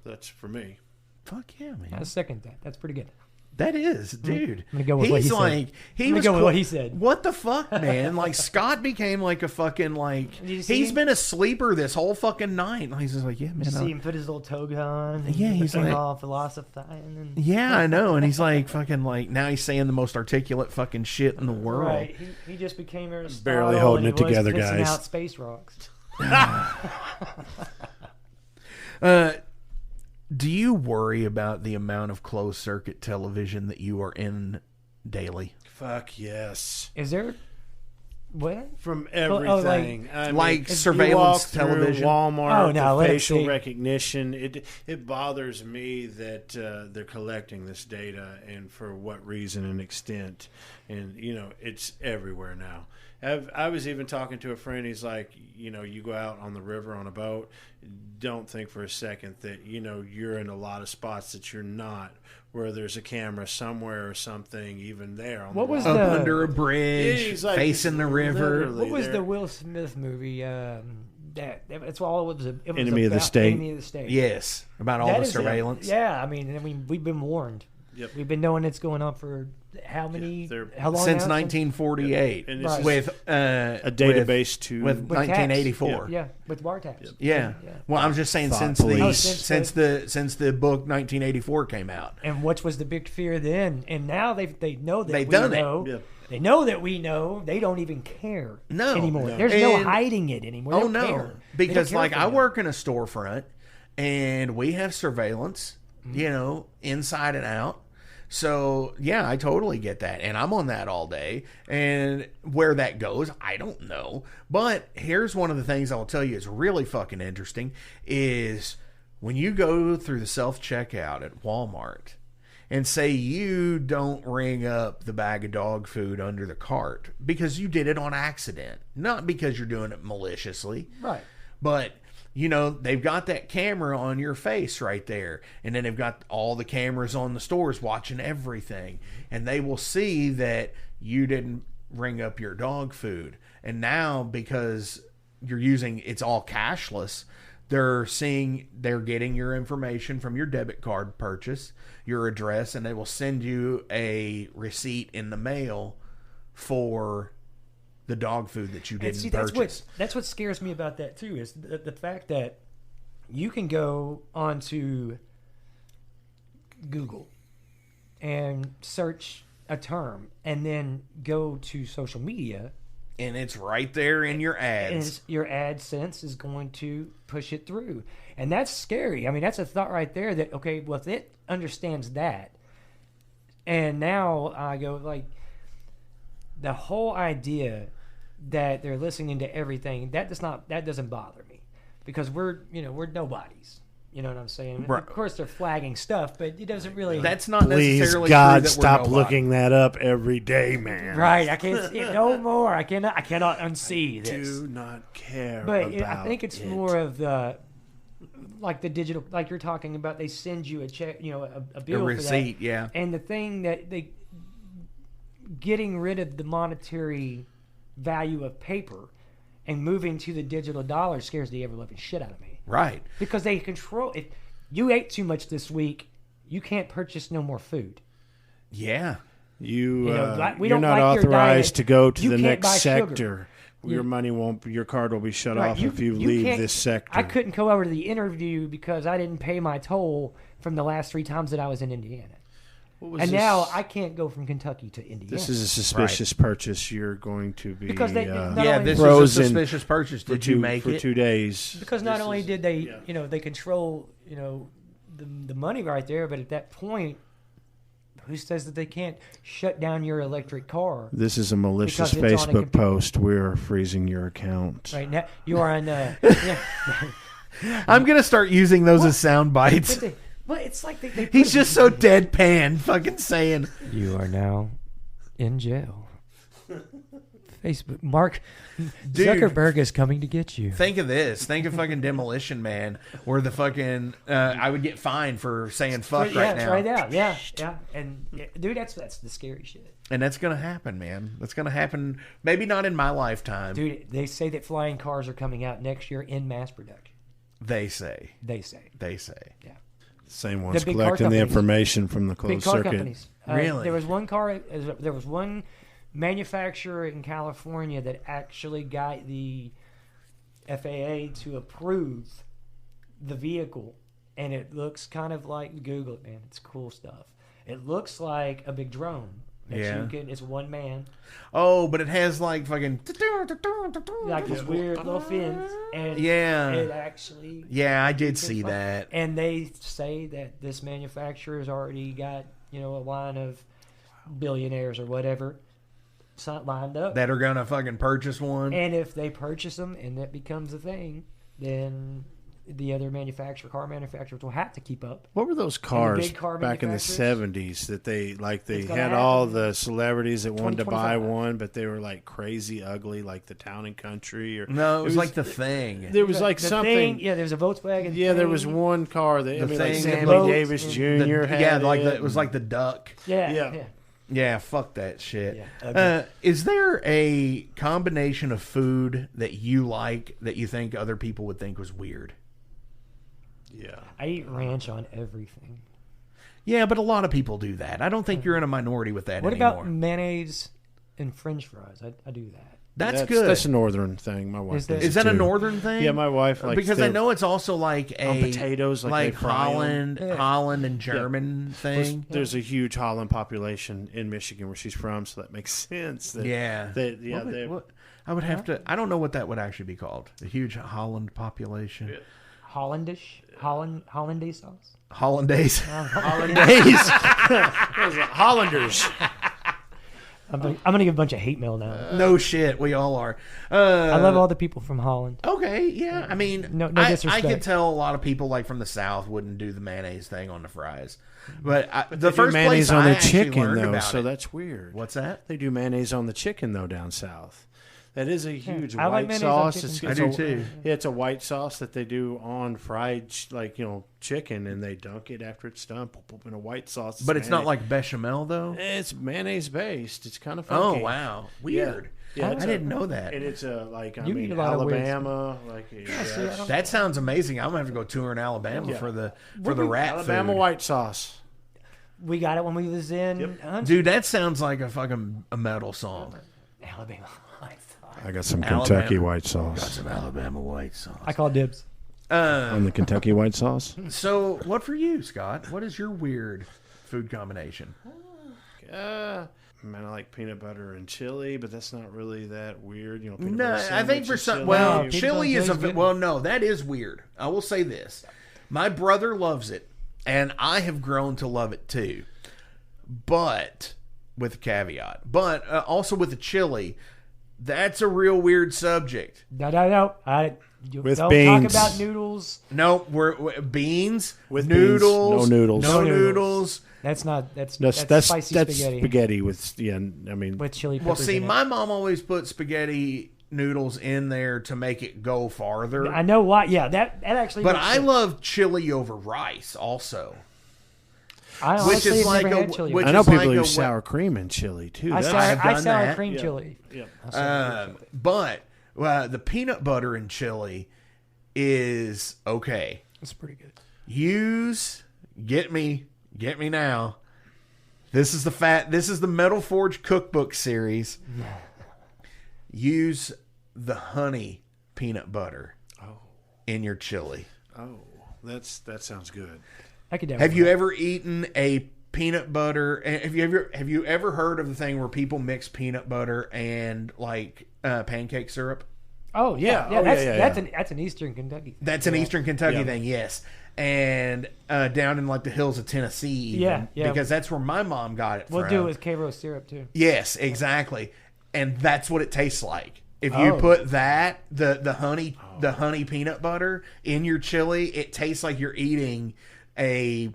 that's for me. Fuck yeah, man. I second that. That's pretty good. That is, dude. I'm gonna go with what he said. With what he said. What the fuck, man? Like, Scott became like a fucking he's been a sleeper this whole fucking night. He's just like, yeah, man. You see him put his little toga on. And yeah, he's like all philosophizing. Yeah, I know. And he's like fucking now he's saying the most articulated fucking shit in the world. Right. He just became Aristotle. Barely holding it together, guys. Out space rocks. Do you worry about the amount of closed circuit television that you are in daily? Fuck yes. Is there what? From everything. Surveillance television. Walmart, facial recognition. It bothers me that they're collecting this data, and for what reason and extent. And, it's everywhere now. I was even talking to a friend. He's like, you go out on the river on a boat. Don't think for a second that, you're in a lot of spots that you're not, where there's a camera somewhere or something, even there. On what was up under a bridge, facing the river. What was the Will Smith movie? That's all it was. It was Enemy of the State. Enemy of the State. Yes, about all the surveillance. Yeah, I mean, we've been warned. Yep. We've been knowing it's going on for how long since 1948 with a database with 1984. Yeah, with wiretaps. Yep. Yeah. Well, I'm just saying since the book 1984 came out. And what was the big fear then? And now they know that they've we done know. it. They know that we know. They don't even care anymore. No. There's no hiding it anymore. They don't care. Because I work in a storefront and we have surveillance, inside and out. So, yeah, I totally get that. And I'm on that all day. And where that goes, I don't know. But here's one of the things I'll tell you is really fucking interesting is when you go through the self-checkout at Walmart and say you don't ring up the bag of dog food under the cart because you did it on accident, not because you're doing it maliciously. Right. But they've got that camera on your face right there. And then they've got all the cameras on the stores watching everything. And they will see that you didn't ring up your dog food. And now, because it's all cashless, they're getting your information from your debit card purchase, your address, and they will send you a receipt in the mail for the dog food that you didn't purchase. That's what scares me about that too, is the fact that you can go onto Google and search a term and then go to social media And it's right there in your ads. And your AdSense is going to push it through. And that's scary. I mean, that's a thought right there that, okay, well, if it understands that, and now I go, like, the whole idea that they're listening to everything, that doesn't bother me. Because we're nobodies. You know what I'm saying? Right. Of course, they're flagging stuff, but it doesn't really. That's not Please, necessarily God, true that we're stop nobody. looking that up every day, man. Right, I can't see it no more. I cannot unsee this. Do not care But about I think it's more of the digital, like you're talking about. They send you a check, a bill, A receipt, for that. yeah. And the thing that they getting rid of the monetary value of paper and moving to the digital dollar scares the ever living shit out of me. Right. Because they control. If you ate too much this week, you can't purchase no more food. Yeah. You, we you're don't not like your authorized diet. to go to You the can't next buy sugar. sector. Your money won't. Your card will be shut Right, off if you leave can't- this sector. I couldn't go over to the interview because I didn't pay my toll from the last 3 times that I was in Indiana. What was And this? now I can't go from Kentucky to Indiana. This is a suspicious purchase. You're going to be Because they- not Yeah, only- this is a frozen suspicious purchase. Did you make for it? 2 days. because not only did they, they control, the money right there, but at that point, who says that they can't shut down your electric car? This is a malicious Because it's on a Facebook computer. post. We're freezing your account. Right now, you are on. I'm gonna start using those as sound bites. But it's like they He's just so deadpan, fucking saying, You are now in jail. Facebook. Mark Dude. Zuckerberg is coming to get you. think of this. Think of fucking Demolition Man, where the fucking I would get fined for saying fuck right now. Right now. Yeah. And dude, that's the scary shit. And that's gonna happen, man. That's gonna happen. Maybe not in my lifetime. Dude, they say that flying cars are coming out next year in mass production. They say. They say. Yeah. Same ones big car collecting the companies. information from the Big closed car circuit. companies. Really? There was one manufacturer in California that actually got the FAA to approve the vehicle, and it looks kind of like, Google it, man. It's cool stuff. It looks like a big drone. Yeah. It's one man, Oh, but it has like fucking. like this weird little fins, and Yeah. it actually. Yeah, I did see that. And they say that this manufacturer has already got a line of billionaires or whatever lined up. That are gonna fucking purchase one. And if they purchase them and that becomes a thing, then the other car manufacturers will have to keep up. What were those cars big car back in the manufacturers? 70s that they It's had gonna all happen. the celebrities that wanted to buy 2025. one, but they were like crazy ugly, like the Town and Country. Or No, it was like the Thing. there was like The something. thing, there's a Volkswagen. Yeah, there thing. was one car that The like Thing, Sammy the Davis boat, Jr. had. Yeah, like it. it was like the duck. Yeah, Yeah. yeah. Yeah, fuck that shit. Yeah, Is there a combination of food that you like that you think other people would think was weird? Yeah. I eat ranch on everything. Yeah, but a lot of people do that. I don't think you're in a minority with that What anymore. about mayonnaise and French fries? I do that. That's good. That's a northern thing. My wife Is that- does Is it that a too. northern thing? Yeah, my wife likes because I know it's also like a on potatoes, like they fry 'em. Holland, Yeah. Holland and German thing. There's a huge Holland population in Michigan where she's from, so that makes sense. That, Yeah. that, I would have to. I don't know what that would actually be called. A huge Holland population. Hollandaise sauce. Hollandaise. Hollanders. I'm gonna give a bunch of hate mail now. No shit. We all are. I love all the people from Holland. Okay, yeah. I mean, No I disrespect. could tell a lot of people like from the South wouldn't do the mayonnaise thing on the fries. But the They do first mayonnaise place on I their actually chicken learned though, about so it. that's weird. What's that? They do mayonnaise on the chicken though down south. That is a huge I like white mayonnaise on sauce. chicken, It's too. I a- do, too. Yeah, it's a white sauce that they do on fried chicken, and they dunk it after it's done. Pop, pop, in a white sauce. But it's not mayonnaise. like bechamel though. It's mayonnaise based. It's kind of Oh funky. wow, weird. Yeah, I it's didn't know that. And it's I You eat a lot of weird Alabama, That sounds amazing. I'm gonna have to go tour in Alabama for the rat Alabama food. white sauce. We got it when we was in Dude, that sounds like a fucking a metal song. Alabama. I got some Alabama. Kentucky white sauce. Some Alabama white sauce. I call dibs. On the Kentucky white sauce. So, what for you, Scott? What is your weird food combination? Man, I like peanut butter and chili, but that's not really that weird. You know, peanut No, butter I think for sandwich some. and Well, chili. chili is a. good. Well, no, that is weird. I will say this: my brother loves it, and I have grown to love it too. But with a caveat, but also with the chili, that's a real weird subject. No. You With don't beans. talk about noodles. No, we're beans With noodles, beans, no noodles. no No noodles. That's not. That's That's spicy spaghetti with I mean with chili Well, peppers. see, in it. my mom always put spaghetti noodles in there to make it go farther. I know why. Yeah, that actually. But makes I sense. love chili over rice also. I which honestly is have like never a- had chili. which I know is people like use a- sour cream and chili too. I That's- have done sour that. cream Yeah. chili. Yeah. But the peanut butter in chili is okay. It's pretty good. Get me now. This is the Metal Forge cookbook series. Use the honey peanut butter in your chili. Oh, that sounds good. I could. Have you ever eaten a peanut butter? Have you ever heard of the thing where people mix peanut butter and like pancake syrup? Oh yeah, Yeah. Oh, That's yeah. that's an Eastern Kentucky. That's an Eastern Kentucky Yeah. thing, yes. And down in like the hills of Tennessee, even, Yeah. because that's where my mom got it We'll from. do it with K-Rose syrup too. Yes, exactly. And that's what it tastes like. If you put that the honey peanut butter in your chili, it tastes like you're eating a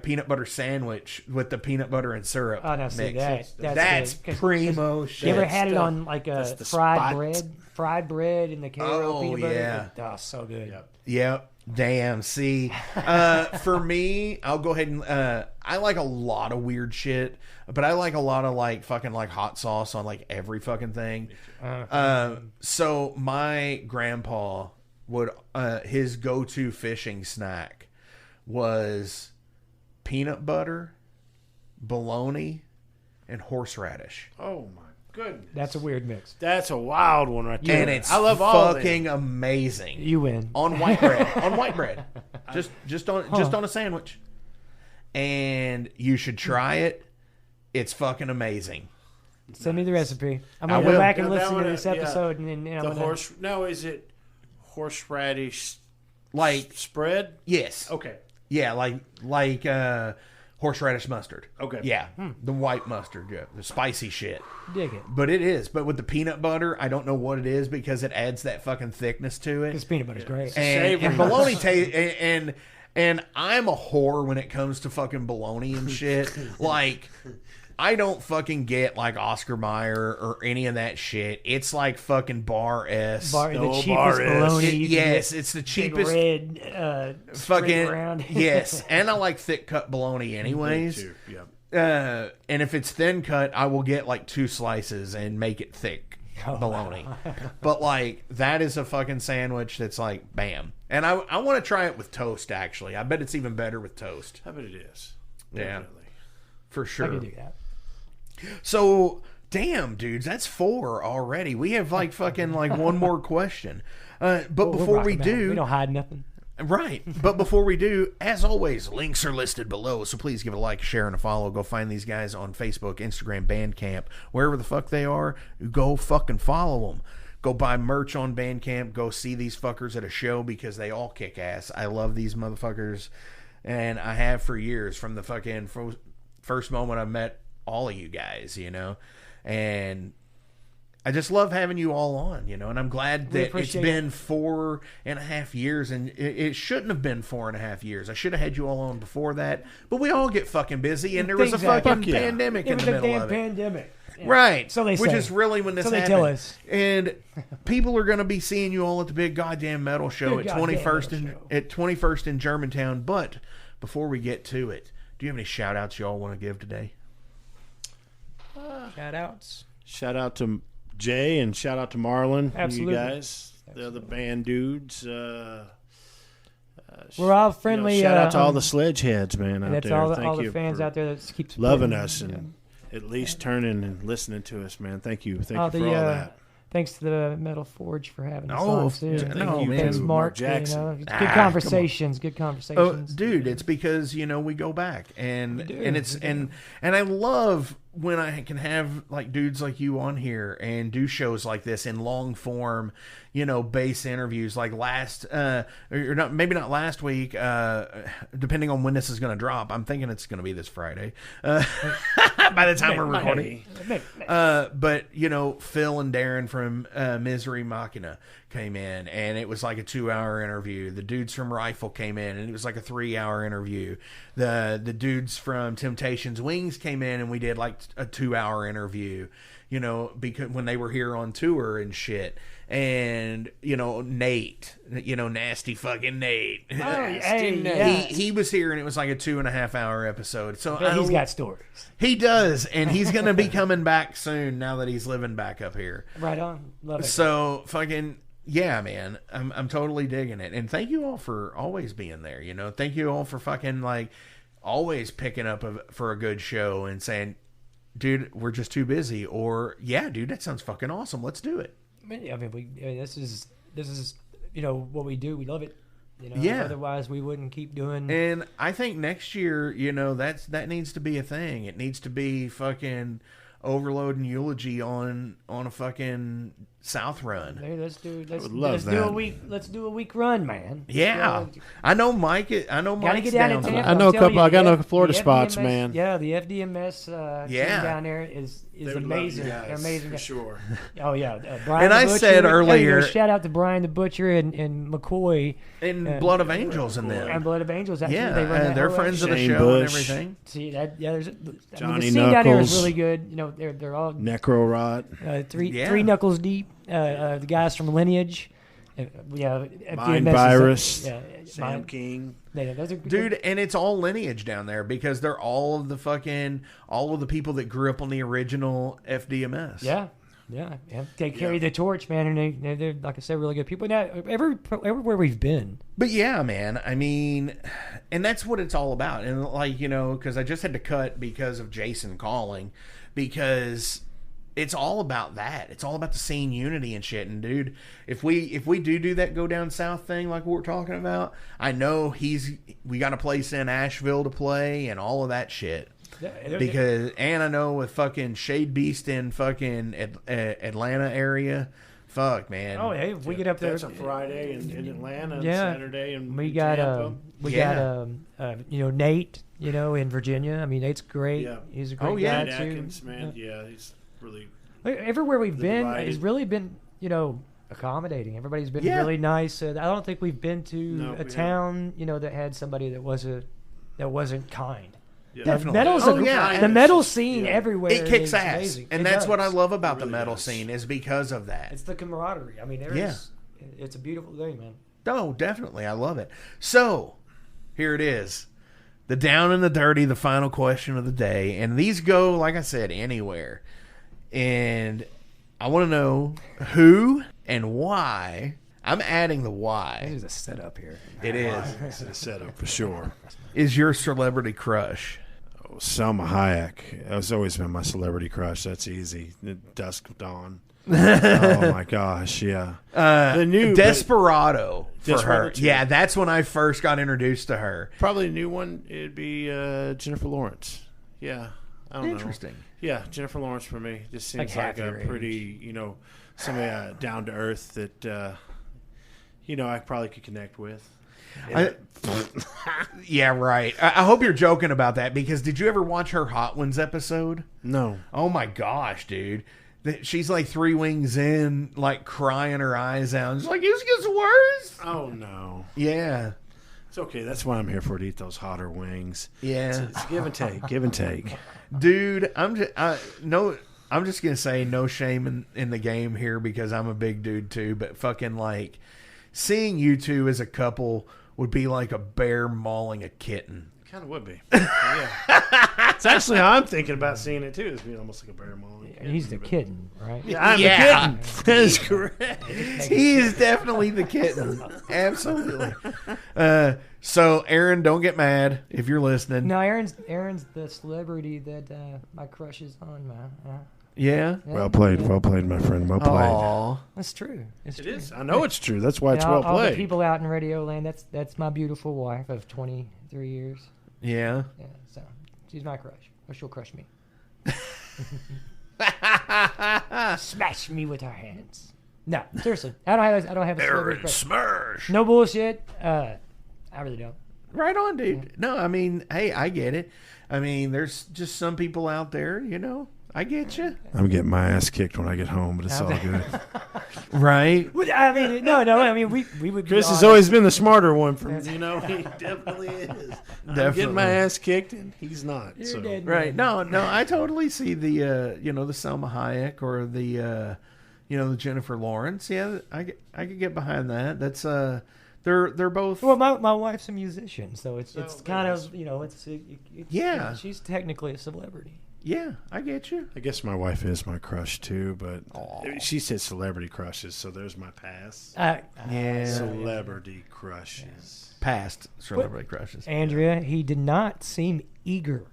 peanut butter sandwich with the peanut butter and syrup. Oh, now see mix. that's good. 'Cause primo You shit. ever had it stuff. on like a That's the fried spot. bread? Fried bread in the K-Rose peanut butter. yeah. Oh, so good. Yep. Damn. See, for me, I'll go ahead and I like a lot of weird shit, but I like a lot of like fucking like hot sauce on like every fucking thing. So my grandpa would his go-to fishing snack was peanut butter, bologna, and horseradish. Oh my goodness, That's a weird mix. that's a wild one right there. And it's I love all of fucking them. amazing. You win. On white bread. On white bread. Just on a sandwich. And you should try it. It's fucking amazing. Send me the recipe. I'm I gonna go will. back and Now, that listen to one, this yeah. episode, and then I'm The gonna. horse. Now is it horseradish Like, spread? yes. Okay. Yeah, like horseradish mustard. Okay. Yeah. The white mustard, yeah. The spicy shit. Dig it. But it is. But with the peanut butter, I don't know what it is because it adds that fucking thickness to it. Because peanut butter's great. And bologna taste and I'm a whore when it comes to fucking bologna and shit. Like, I don't fucking get like Oscar Mayer or any of that shit. It's like fucking bar S. The No, cheapest bar is. bologna. you can Yes, get. it's the Big cheapest red, fucking round. yes. And I like thick cut bologna anyways. Too. Yeah. And if it's thin cut, I will get like 2 slices and make it thick bologna. But like that is a fucking sandwich that's like bam. And I want to try it with toast. Actually, I bet it's even better with toast. I bet it is. Yeah. Definitely. For I sure. can do that. So damn, dudes, that's 4 already. We have like fucking like one more question. But before we rocking out. do, we don't hide nothing. right. But before we do, as always, links are listed below. So please give it a like, share, and a follow. Go find these guys on Facebook, Instagram, Bandcamp, wherever the fuck they are. Go fucking follow them. Go buy merch on Bandcamp. Go see these fuckers at a show because they all kick ass. I love these motherfuckers, and I have for years from the fucking first moment I met all of you guys, you know, and I just love having you all on, you know, and I'm glad that it's appreciate been 4.5 years, and it shouldn't have been 4.5 years. I should have had you all on before that, but we all get fucking busy, and there was a Exactly. fucking Fuck yeah. pandemic It in was the a middle damn of it. pandemic. Yeah. Right. So they Which say. is really when this So they happened. tell us. And people are going to be seeing you all at the big goddamn metal show Big at goddamn 21st metal in show. at 21st in Germantown. But before we get to it, do you have any shout outs y'all want to give today? Shout outs. Shout out to Jay and shout out to Marlon. Absolutely. You guys, the other band dudes. We're all friendly. shout out to all the sledge heads, man, out and that's there. all the, Thank all the you fans for out there that keep loving supporting, us you know. and at least turning and listening to us, man. Thank you. Thank Oh, you for all that. thanks to the Metal Forge for having us Oh, on too. no, man. Thanks, Mark. Jackson. You know, good conversations. Good Oh, conversations. dude, it's because we go back and I love when I can have like dudes like you on here and do shows like this in long form, base interviews like maybe not last week, depending on when this is going to drop. I'm thinking it's going to be this Friday by the time we're recording. But Phil and Darren from Misery Machina came in, and it was like a 2-hour interview. The dudes from Rifle came in, and it was like a 3-hour interview. The dudes from Temptations Wings came in, and we did like a 2-hour interview, because when they were here on tour and shit. And Nate, nasty fucking Nate. He was here, and it was like a 2.5-hour episode. So he's got stories. He does, and he's gonna be coming back soon now that he's living back up here. Right on, love it. So fucking yeah, man, I'm totally digging it, and thank you all for always being there. Thank you all for fucking like always picking up for a good show and saying, dude, we're just too busy, or yeah, dude, that sounds fucking awesome. Let's do it. This is what we do. We love it. Yeah. Otherwise, we wouldn't keep doing. And I think next year, that needs to be a thing. It needs to be fucking Overload and Eulogy on a fucking South run. Hey, let's do a week run, man. Yeah, I know Mike. Mike's get down down. to Tampa. I know a couple. I got no Florida spots, man. Yeah, the FDMS team down there is amazing. They're amazing for sure. Oh yeah, Brian And the I Butcher. said earlier, shout out to Brian the Butcher and McCoy and Blood of Angels and them. And Blood of Angels. Yeah, they run they're friends of the Shane show Bush. and everything. See that? Yeah, Johnny the scene down here is Knuckles. really good. They're all Necro Rot. three knuckles deep. The guys from Lineage. Mind Virus. Sam King. Those are, Dude, and it's all Lineage down there because they're all of the people that grew up on the original FDMS. Yeah. They carry the torch, man, and they're like I said, really good people. Now, everywhere we've been. But yeah, man, I mean, and that's what it's all about. And like, because I just had to cut because of Jason calling, because it's all about that. It's all about the scene unity and shit. And dude, if we do that go down south thing like what we're talking about, I know we got a place in Asheville to play and all of that shit. Because and I know with fucking Shadebeast in fucking Atlanta area, fuck man. Oh hey, if we get up there, That's a Friday in Atlanta, yeah. Saturday, and we got Nate, in Virginia. I mean, Nate's great. Yeah. He's a great guy Nate too. Atkins, man, he's really. Everywhere we've been divided. has really been, accommodating. Everybody's been really nice. I don't think we've been to a town, that had somebody that wasn't kind. Yeah. Definitely. The metal scene everywhere. It kicks is ass, amazing. and that's what I love about the metal scene is because of that. It's the camaraderie. I mean, it's a beautiful thing, man. Oh, definitely, I love it. So, here it is, the down and the dirty, the final question of the day, and these go, like I said, anywhere, and I want to know who and why. I'm adding the why. There's a setup here. It is. It's a setup for sure. Is your celebrity crush? Selma Hayek has always been my celebrity crush. That's easy. Dusk of Dawn. Oh my gosh, yeah. The new Desperado for Desperado her. 2. Yeah, that's when I first got introduced to her. Probably a new one. It'd be Jennifer Lawrence. Yeah, I don't Interesting. know. Yeah, Jennifer Lawrence for me just seems like a pretty, somebody down to earth that I probably could connect with. Yeah, right. I hope you're joking about that because did you ever watch her Hot Ones episode? No. Oh my gosh, dude. She's like 3 wings in, like crying her eyes out. It's like, it gets worse. Oh no. Yeah. It's okay. That's why I'm here for, to eat those hotter wings. Yeah. It's give and take. Give and take. Dude, I'm just gonna say no shame in the game here because I'm a big dude too, but fucking like seeing you two as a couple would be like a bear mauling a kitten. Kind of would be. Yeah. It's actually how I'm thinking about seeing it too. It's being almost like a bear mauling. He's the kitten, right? Yeah, I'm the kitten. That is correct. He is definitely the kitten. Absolutely. So, Aaron, don't get mad if you're listening. No, Aaron's the celebrity that my crush is on, man. Yeah. Well played, my friend. Well played. Aw. That's true. It's It true. is. I know it's true. That's why it's And well all the played. people out in Radio Land, that's my beautiful wife of 23 years. Yeah. Yeah, so she's my crush. Or she'll crush me. Smash me with her hands. No, seriously. I don't have a celebrity crush. Smash. No bullshit. I really don't. Right on, dude. No, I mean, hey, I get it. I mean, there's just some people out there, you know. I get you. I'm getting my ass kicked when I get home, but it's all good. Right. Well, I mean, no. I mean, we would. Be Chris has honest. always been the smarter one from, you know, he definitely is. I'm getting my ass kicked, and he's not. You're So. dead, Right. man. No, I totally see the, you know, the Selma Hayek or the, you know, the Jennifer Lawrence. Yeah, I could get behind that. That's, they're both. Well, my wife's a musician, so it's kind yes. of, you know, it's Yeah. She's technically a celebrity. Yeah, I get you. I guess my wife is my crush, too, but she said celebrity crushes, so there's my pass. Yeah. Celebrity crushes. Past celebrity crushes. Andrea, he did not seem eager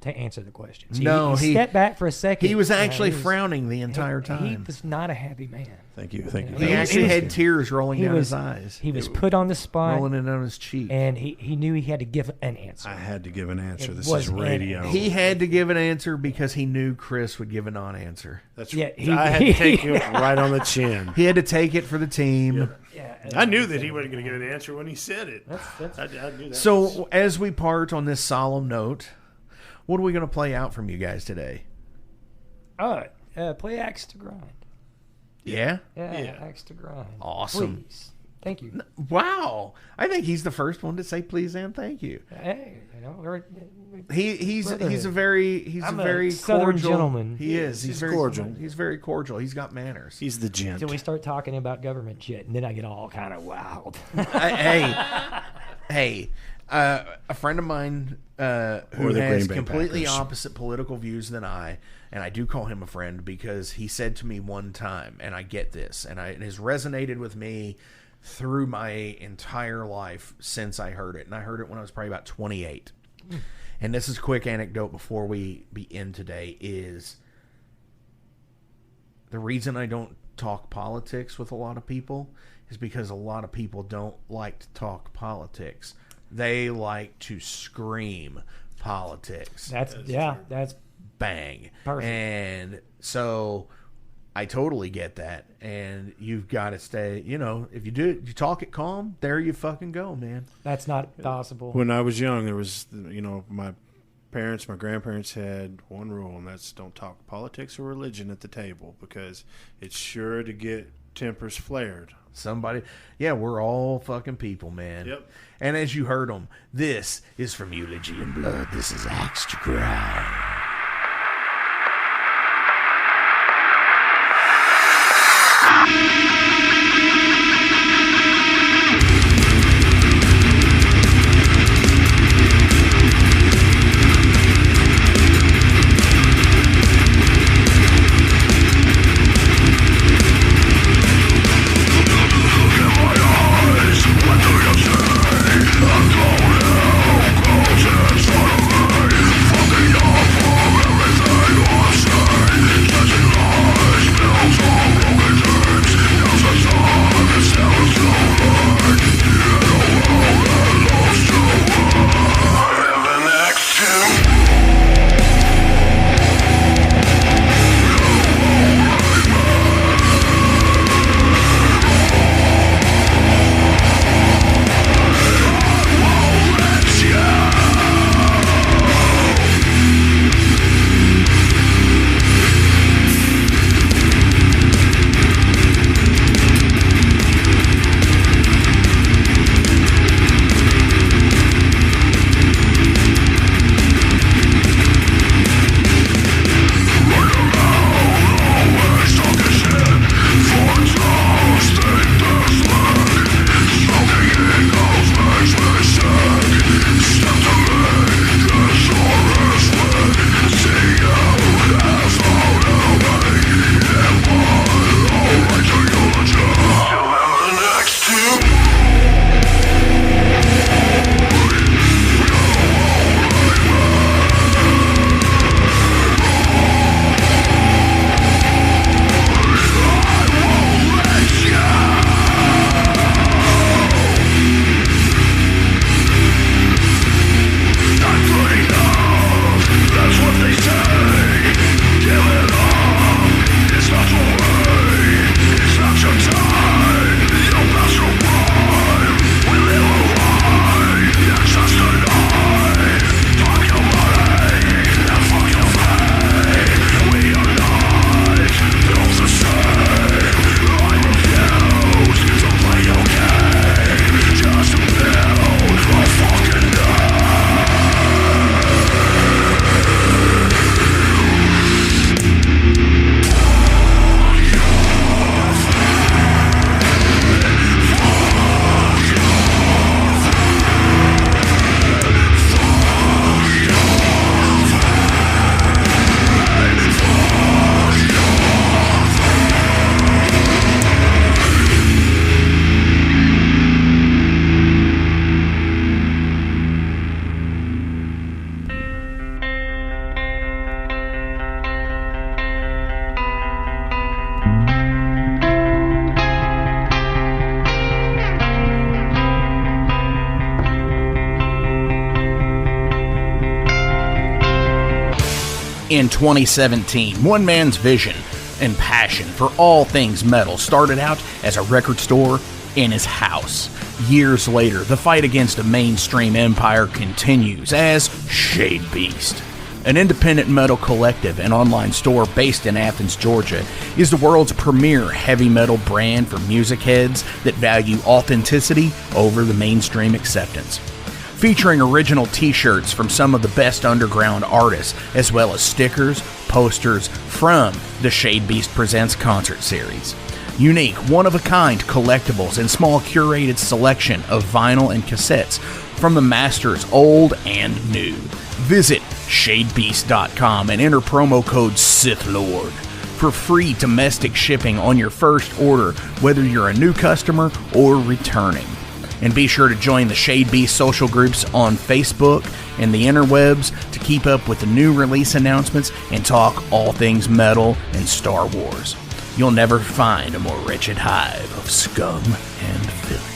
to answer the questions. No, he stepped back for a second. He was actually he was- frowning the entire time. He was not a happy man. Thank you. He actually had tears rolling down his eyes. He was put on the spot, Rolling it down his cheek. and he knew he had to give an answer. I had to give an answer. It This was is radio. He had to give an answer because he knew Chris would give a non-answer. That's Yeah, I had to take it right on the chin. He had to take it for the team. Yeah, I knew that he wasn't going to give an answer when he said it. That's I knew that. So, as we part on this solemn note, what are we going to play out from you guys today? play Axe to Grind. Yeah? Yeah, Axe to Grind. Awesome. Please. Thank you. Wow. I think he's the first one to say please and thank you. Hey, you know, He's a Brotherhood. very I'm a very Southern cordial gentleman. He is. He's very cordial. He's very cordial. He's got manners. He's the gent. Until we start talking about government shit, and then I get all kind of wild. Hey, a friend of mine who Or the has Green Bay completely Packers. opposite political views than I, and I do call him a friend because he said to me one time, and I get this, and it has resonated with me through my entire life since I heard it, and I heard it when I was probably about 28. And this is a quick anecdote before we begin today is the reason I don't talk politics with a lot of people is because a lot of people don't like to talk politics. They like to scream politics. That's Bang. Perfect. And so I totally get that. And you've got to stay, if you do it, you talk it calm, there you fucking go, man. that's not possible. When I was young, there was, my grandparents had one rule, and that's don't talk politics or religion at the table because it's sure to get tempers flared. We're all fucking people, man. Yep. And as you heard them, this is from Eulogy in Blood. This is Axe to Grind. Fucking off In 2017, one man's vision and passion for all things metal started out as a record store in his house. Years later, the fight against a mainstream empire continues as Shadebeast. An independent metal collective and online store based in Athens, Georgia, is the world's premier heavy metal brand for music heads that value authenticity over the mainstream acceptance. Featuring original t-shirts from some of the best underground artists, as well as stickers, posters from the Shadebeast Presents concert series. Unique, one-of-a-kind collectibles and small curated selection of vinyl and cassettes from the masters old and new. Visit shadebeast.com and enter promo code SithLord for free domestic shipping on your first order, whether you're a new customer or returning. And be sure to join the Shadebeast social groups on Facebook and the interwebs to keep up with the new release announcements and talk all things metal and Star Wars. You'll never find a more wretched hive of scum and filth.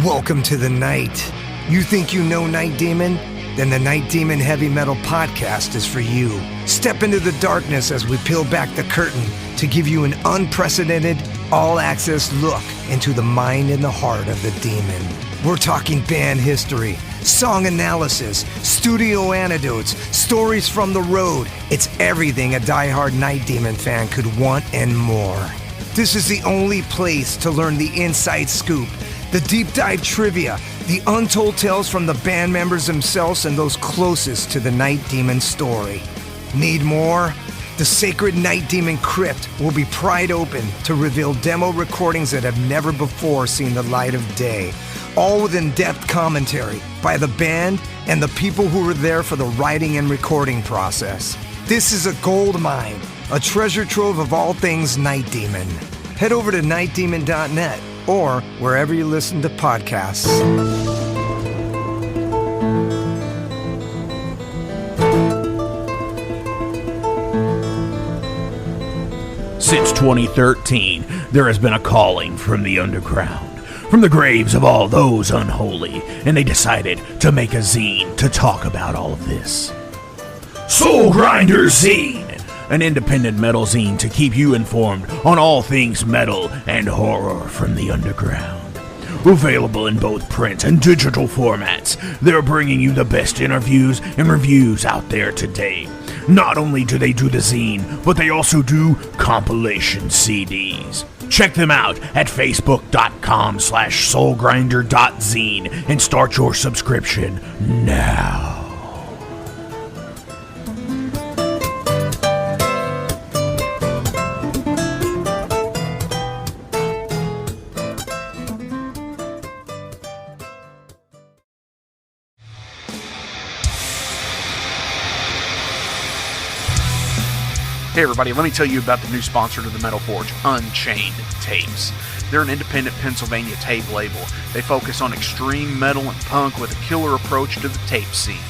Welcome to the night. You think you know Night Demon? Then the Night Demon Heavy Metal Podcast is for you. Step into the darkness as we peel back the curtain to give you an unprecedented, all-access look into the mind and the heart of the demon. We're talking band history, song analysis, studio anecdotes, stories from the road. It's everything a diehard Night Demon fan could want and more. This is the only place to learn the inside scoop, the deep dive trivia, the untold tales from the band members themselves and those closest to the Night Demon story. Need more? The Sacred Night Demon Crypt will be pried open to reveal demo recordings that have never before seen the light of day, all with in-depth commentary by the band and the people who were there for the writing and recording process. This is a gold mine, a treasure trove of all things Night Demon. Head over to nightdemon.net or wherever you listen to podcasts. Since 2013, there has been a calling from the underground, from the graves of all those unholy, and they decided to make a zine to talk about all of this. Soul Grinder Zine! An independent metal zine to keep you informed on all things metal and horror from the underground. Available in both print and digital formats, they're bringing you the best interviews and reviews out there today. Not only do they do the zine, but they also do compilation CDs. Check them out at facebook.com/soulgrinder.zine and start your subscription now. Hey everybody, let me tell you about the new sponsor to the Metal Forge, Unchained Tapes. They're an independent Pennsylvania tape label. They focus on extreme metal and punk with a killer approach to the tape scene.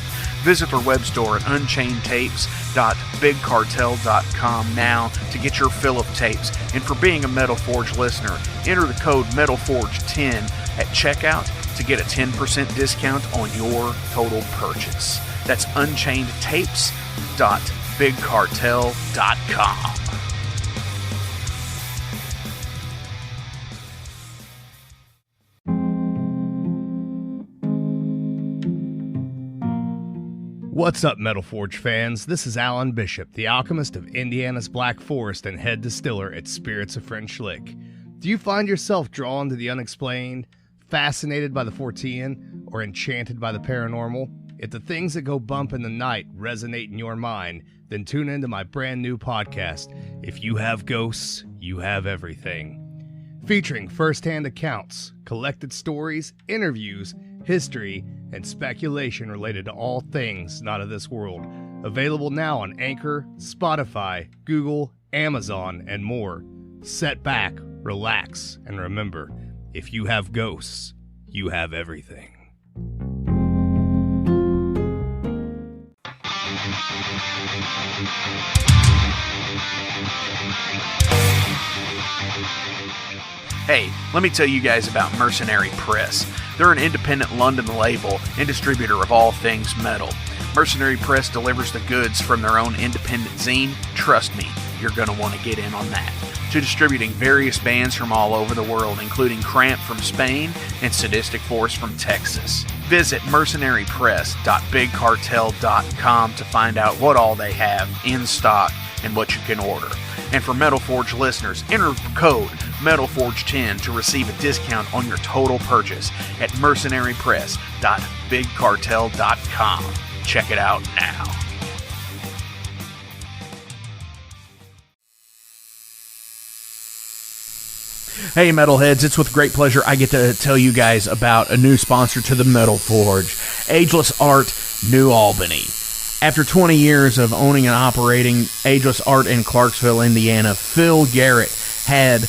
Visit their web store at unchainedtapes.bigcartel.com now to get your fill of tapes. And for being a Metal Forge listener, enter the code METALFORGE10 at checkout to get a 10% discount on your total purchase. That's unchainedtapes.bigcartel.com. What's up, Metal Forge fans? This is Alan Bishop, the alchemist of Indiana's Black Forest and head distiller at Spirits of French Lick. Do you find yourself drawn to the unexplained, fascinated by the Fortean, or enchanted by the paranormal? If the things that go bump in the night resonate in your mind, then tune into my brand new podcast, If You Have Ghosts, You Have Everything. Featuring first-hand accounts, collected stories, interviews, history, and speculation related to all things not of this world. Available now on Anchor, Spotify, Google, Amazon, and more. Set back, relax, and remember, if you have ghosts, you have everything. Hey, let me tell you guys about Mercenary Press. They're an independent London label and distributor of all things metal. Mercenary Press delivers the goods from their own independent zine. Trust me, you're going to want to get in on that. To distributing various bands from all over the world, including Cramp from Spain and Sadistic Force from Texas. Visit mercenarypress.bigcartel.com to find out what all they have in stock and what you can order. And for Metal Forge listeners, enter code MetalForge10 to receive a discount on your total purchase at mercenarypress.bigcartel.com. Check it out now. Hey Metalheads, it's with great pleasure I get to tell you guys about a new sponsor to the Metal Forge, Ageless Art, New Albany. After 20 years of owning and operating Ageless Art in Clarksville, Indiana, Phil Garrett had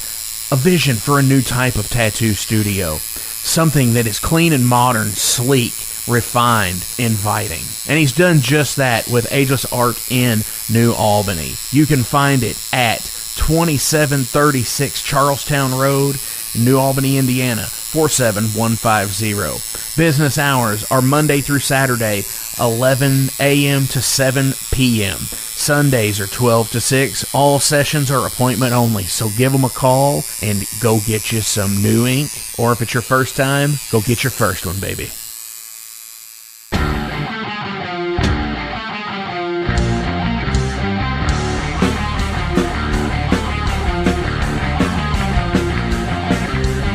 a vision for a new type of tattoo studio. Something that is clean and modern, sleek, refined, inviting. And he's done just that with Ageless Art in New Albany. You can find it at 2736 Charlestown Road, New Albany, Indiana, 47150. Business hours are Monday through Saturday, 11 a.m. to 7 p.m. Sundays are 12 to 6. All sessions are appointment only, so give them a call and go get you some new ink. Or if it's your first time, go get your first one, baby.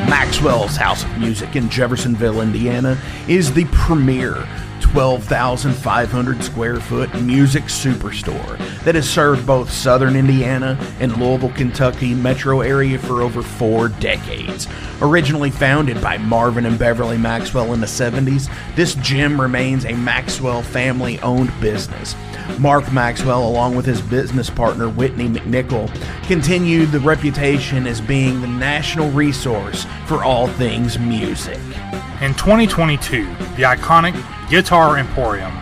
Maxwell's House of Music in Jeffersonville, Indiana is the premier 12,500 square foot music superstore that has served both southern Indiana and Louisville, Kentucky metro area for over 4 decades. Originally founded by Marvin and Beverly Maxwell in the 70s, this gym remains a Maxwell family-owned business. Mark Maxwell, along with his business partner Whitney McNichol, continued the reputation as being the national resource for all things music. In 2022, the iconic Guitar Emporium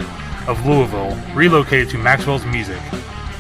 of Louisville relocated to Maxwell's Music,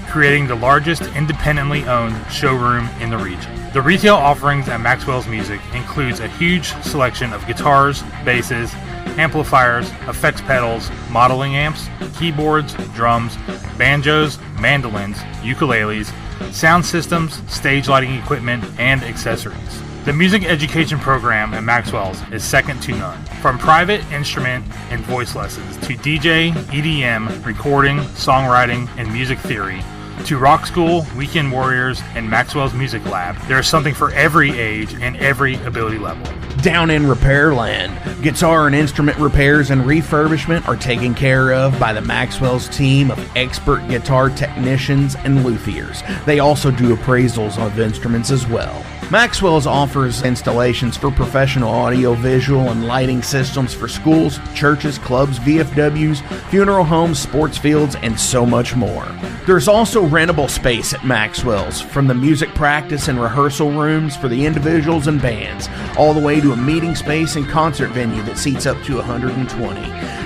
creating the largest independently owned showroom in the region. The retail offerings at Maxwell's Music includes a huge selection of guitars, basses, amplifiers, effects pedals, modeling amps, keyboards, drums, banjos, mandolins, ukuleles, sound systems, stage lighting equipment, and accessories. The music education program at Maxwell's is second to none. From private instrument and voice lessons to DJ, EDM, recording, songwriting, and music theory, to rock school, weekend warriors, and Maxwell's Music Lab, there is something for every age and every ability level. Down in Repairland, guitar and instrument repairs and refurbishment are taken care of by the Maxwell's team of expert guitar technicians and luthiers. They also do appraisals of instruments as well. Maxwell's offers installations for professional audio, visual, and lighting systems for schools, churches, clubs, VFWs, funeral homes, sports fields, and so much more. There's also rentable space at Maxwell's, from the music practice and rehearsal rooms for the individuals and bands, all the way to a meeting space and concert venue that seats up to 120.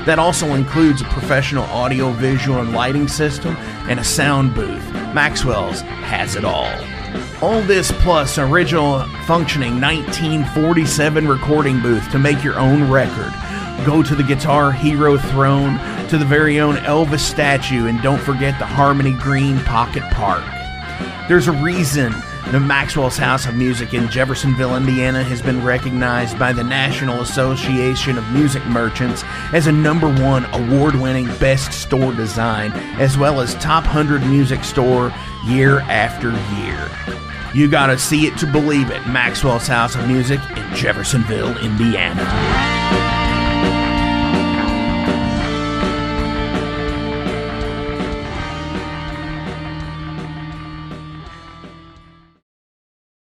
That also includes a professional audio, visual, and lighting system and a sound booth. Maxwell's has it all. All this plus original functioning 1947 recording booth to make your own record. Go to the Guitar Hero throne, to the very own Elvis statue, and don't forget the Harmony Green Pocket Park. There's a reason the Maxwell's House of Music in Jeffersonville, Indiana has been recognized by the National Association of Music Merchants as a #1 award-winning best store design, as well as top 100 music store year after year. You gotta see it to believe it. Maxwell's House of Music in Jeffersonville, Indiana.